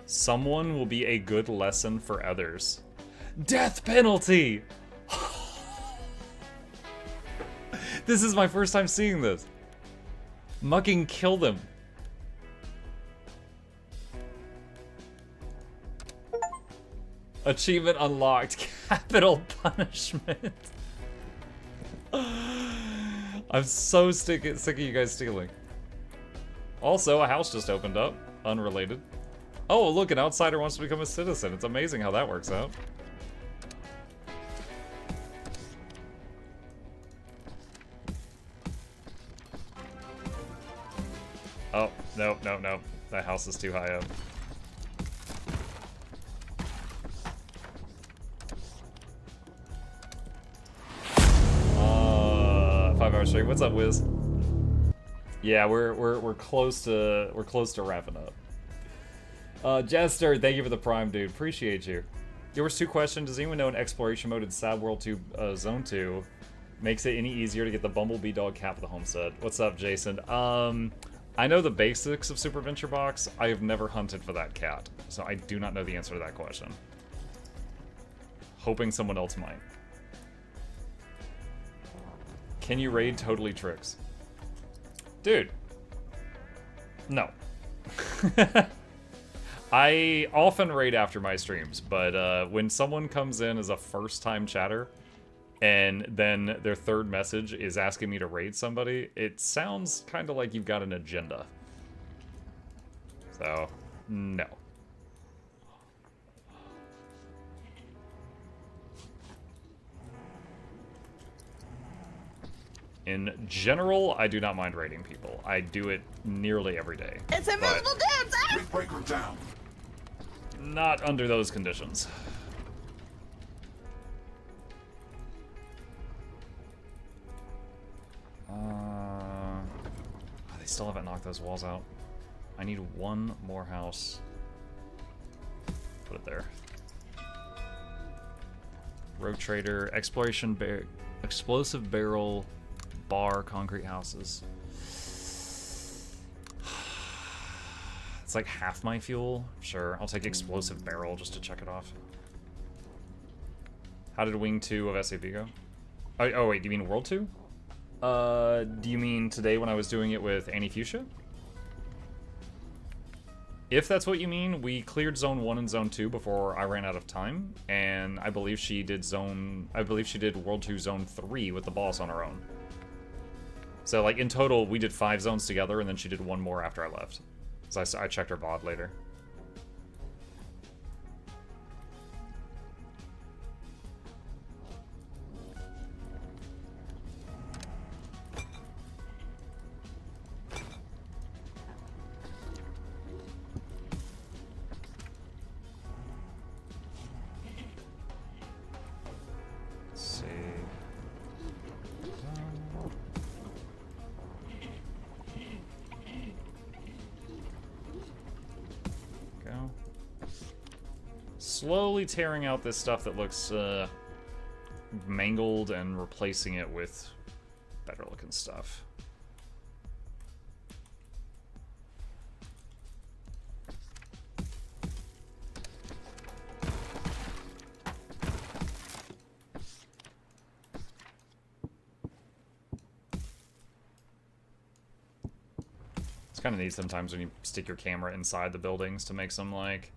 Someone will be a good lesson for others. Death penalty! This is my first time seeing this. Mucking kill them. Achievement unlocked. Capital punishment. I'm so sick of you guys stealing. Also, a house just opened up. Unrelated. Oh, look, an outsider wants to become a citizen. It's amazing how that works out. Oh, no. That house is too high up. 5 hours straight. What's up, Wiz? Yeah, we're close to wrapping up. Jester, thank you for the prime, dude. Appreciate you. There was 2 questions. Does anyone know an exploration mode in Sad World 2 Zone 2 makes it any easier to get the Bumblebee Dog cat for the homestead? What's up, Jason? I know the basics of Super Venture Box. I have never hunted for that cat, so I do not know the answer to that question. Hoping someone else might. Can you raid Totally Tricks? Dude. No. I often raid after my streams, but when someone comes in as a first-time chatter, and then their third message is asking me to raid somebody, it sounds kind of like you've got an agenda. So, no. In general, I do not mind raiding people. I do it nearly every day. It's invisible dudes! Breaker down. Not under those conditions. They still haven't knocked those walls out. I need one more house. Put it there. Rogue Trader, Exploration Explosive Barrel, Bar, Concrete Houses. It's like half my fuel. Sure, I'll take Explosive Barrel just to check it off. How did Wing 2 of SAP go? Oh wait, do you mean World 2? Do you mean today when I was doing it with Annie Fuchsia? If that's what you mean, we cleared Zone 1 and Zone 2 before I ran out of time, and I believe she did World 2 Zone 3 with the boss on her own. So, like, in total, we did 5 zones together, and then she did 1 more after I left. So I checked her VOD later. slowly tearing out this stuff that looks mangled and replacing it with better looking stuff. It's kind of neat sometimes when you stick your camera inside the buildings to make some, like,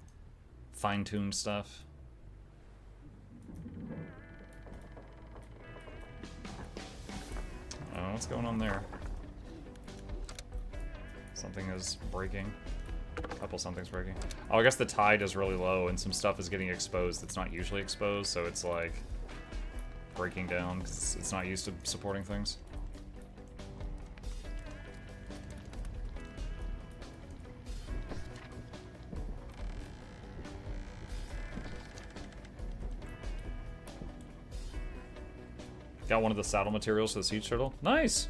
fine-tuned stuff. Oh, what's going on there? Something is breaking. A couple something's breaking. Oh, I guess the tide is really low and some stuff is getting exposed that's not usually exposed, so it's, like, breaking down because it's not used to supporting things. Got one of the saddle materials for the siege turtle. Nice!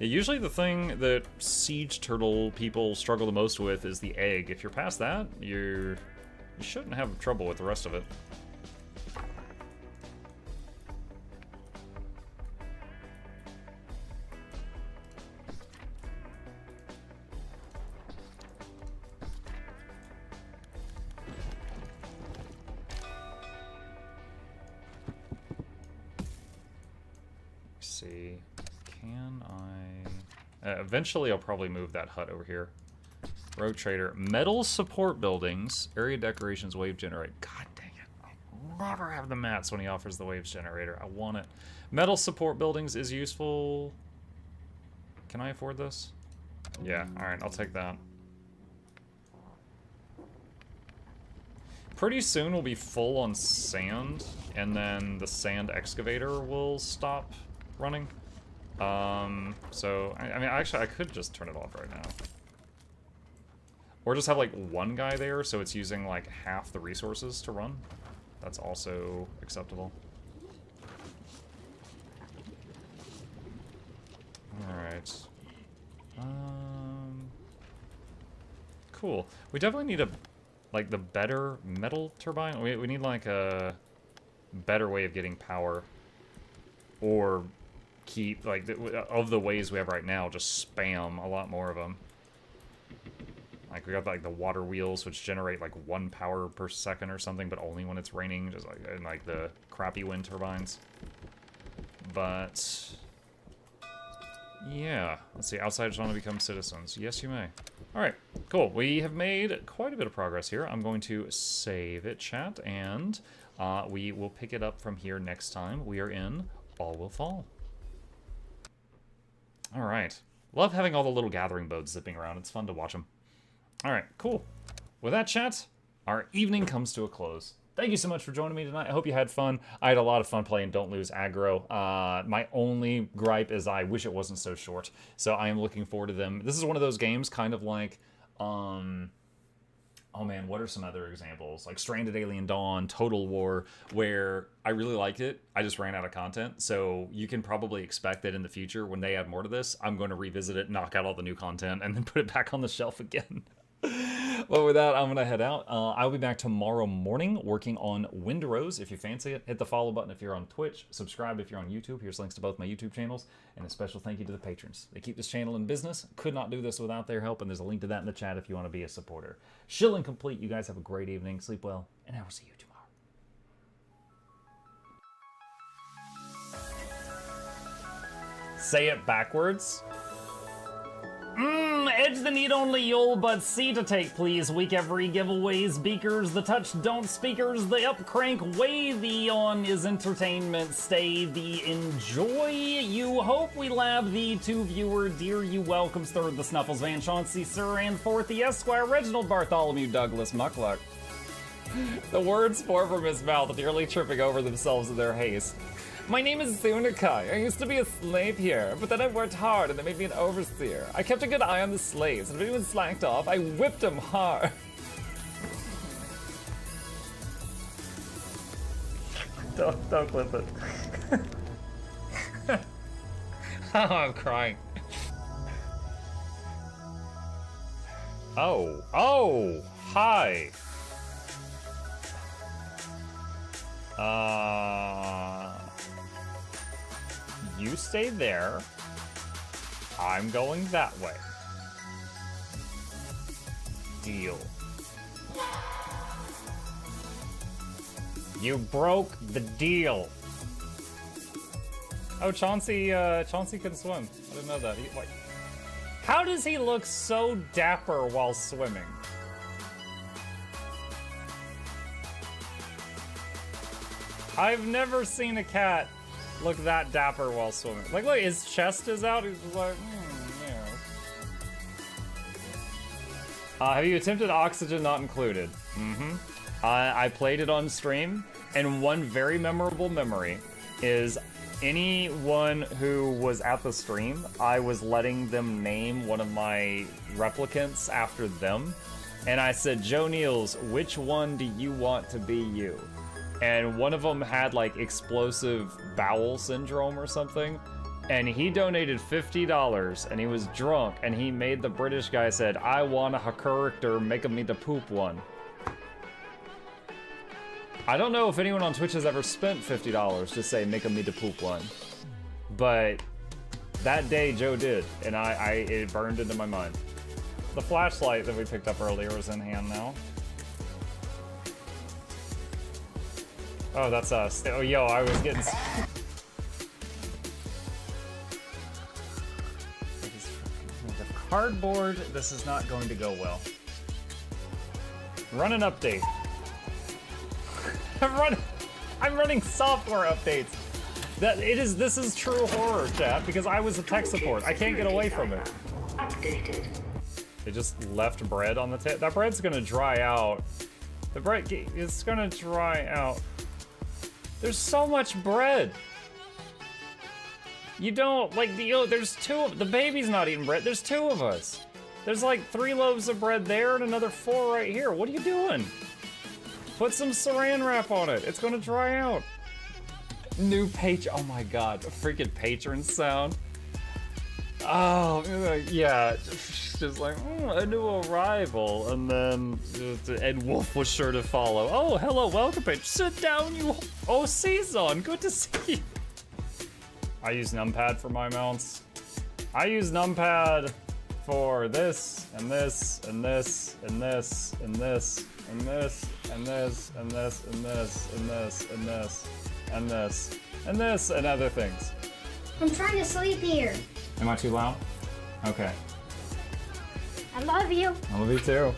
Yeah, usually the thing that siege turtle people struggle the most with is the egg. If you're past that, you shouldn't have trouble with the rest of it. See, can I... eventually I'll probably move that hut over here. Rogue Trader. Metal support buildings. Area decorations, wave generator. God dang it. I'll never have the mats when he offers the waves generator. I want it. Metal support buildings is useful. Can I afford this? Yeah, alright, I'll take that. Pretty soon we'll be full on sand, and then the sand excavator will stop running. So, I mean, actually, I could just turn it off right now. Or just have, like, one guy there, so it's using, like, half the resources to run. That's also acceptable. Alright. Cool. We definitely need a, like, the better metal turbine. We need, like, a better way of getting power. Or keep, like, of the ways we have right now, just spam a lot more of them. Like, we got, like, the water wheels, which generate, like, 1 power per second or something, but only when it's raining, just like, and, like, the crappy wind turbines. But, yeah. Let's see, outsiders want to become citizens. Yes, you may. Alright, cool. We have made quite a bit of progress here. I'm going to save it, chat, and we will pick it up from here next time. We are in All Will Fall. Alright. Love having all the little gathering boats zipping around. It's fun to watch them. Alright, cool. With that, chat, our evening comes to a close. Thank you so much for joining me tonight. I hope you had fun. I had a lot of fun playing Don't Lose Aggro. My only gripe is I wish it wasn't so short. So I am looking forward to them. This is one of those games kind of like... oh man, what are some other examples? Like Stranded Alien Dawn, Total War, where I really liked it. I just ran out of content. So you can probably expect that in the future, when they add more to this, I'm going to revisit it, knock out all the new content, and then put it back on the shelf again. Well, with that, I'm going to head out. I'll be back tomorrow morning working on Windrose. If you fancy it, hit the follow button if you're on Twitch. Subscribe if you're on YouTube. Here's links to both my YouTube channels. And a special thank you to the patrons. They keep this channel in business. Could not do this without their help. And there's a link to that in the chat if you want to be a supporter. Shilling complete. You guys have a great evening. Sleep well. And I will see you tomorrow. Say it backwards. Edge the need only you'll but see to take, please. Week every giveaways, beakers, the touch don't speakers, the up crank, way the on is entertainment, stay the enjoy. You hope we lab the two viewer, dear you welcomes, third the Snuffles, Van Chauncey, Sir, and fourth the Esquire, Reginald Bartholomew, Douglas, Mukluk. The words pour from his mouth, nearly tripping over themselves in their haste. My name is Zunikai. I used to be a slave here, but then I worked hard and they made me an overseer. I kept a good eye on the slaves, and if anyone slacked off, I whipped them hard. Don't clip it. Oh, I'm crying. Oh, hi. You stay there. I'm going that way. Deal. You broke the deal. Oh, Chauncey can swim. I didn't know that. How does he look so dapper while swimming? I've never seen a cat look that dapper while swimming. Like, look, his chest is out. He's just like, yeah. Have you attempted Oxygen Not Included? Mm-hmm. I played it on stream, and one very memorable memory is anyone who was at the stream, I was letting them name one of my replicants after them. And I said, Joe Niels, which one do you want to be you? And one of them had like explosive bowel syndrome or something. And he donated $50 and he was drunk and he made the British guy said, I want a character, make me the poop one. I don't know if anyone on Twitch has ever spent $50 to say, make me the poop one. But that day Joe did, and it burned into my mind. The flashlight that we picked up earlier is in hand now. Oh, that's us. Oh, yo, I was getting... The cardboard, this is not going to go well. Run an update. I'm running software updates. This is true horror, chat, because I was a tech support. I can't get away from it. Updated. They just left bread on the table. That bread's gonna dry out. The bread is gonna dry out. There's so much bread. You don't, like, there's the baby's not eating bread. There's 2 of us. There's like 3 loaves of bread there and another 4 right here. What are you doing? Put some saran wrap on it. It's gonna dry out. New patron. Oh my god, a freaking patron sound. Oh, yeah. Just like, a new arrival. And then Ed Wolf was sure to follow. Oh, hello, welcome, patron. Sit down, you. Oh, Season, good to see you. I use numpad for my mounts. I use numpad for this, and this, and this, and this, and this, and this, and this, and this, and this, and this, and this, and this, and this, and other things. I'm trying to sleep here. Am I too loud? Okay. I love you. I love you too.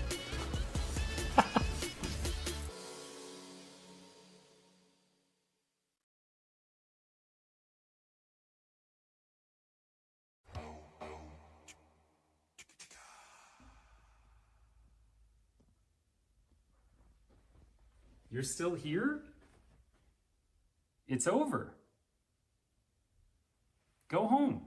You're still here? It's over. Go home.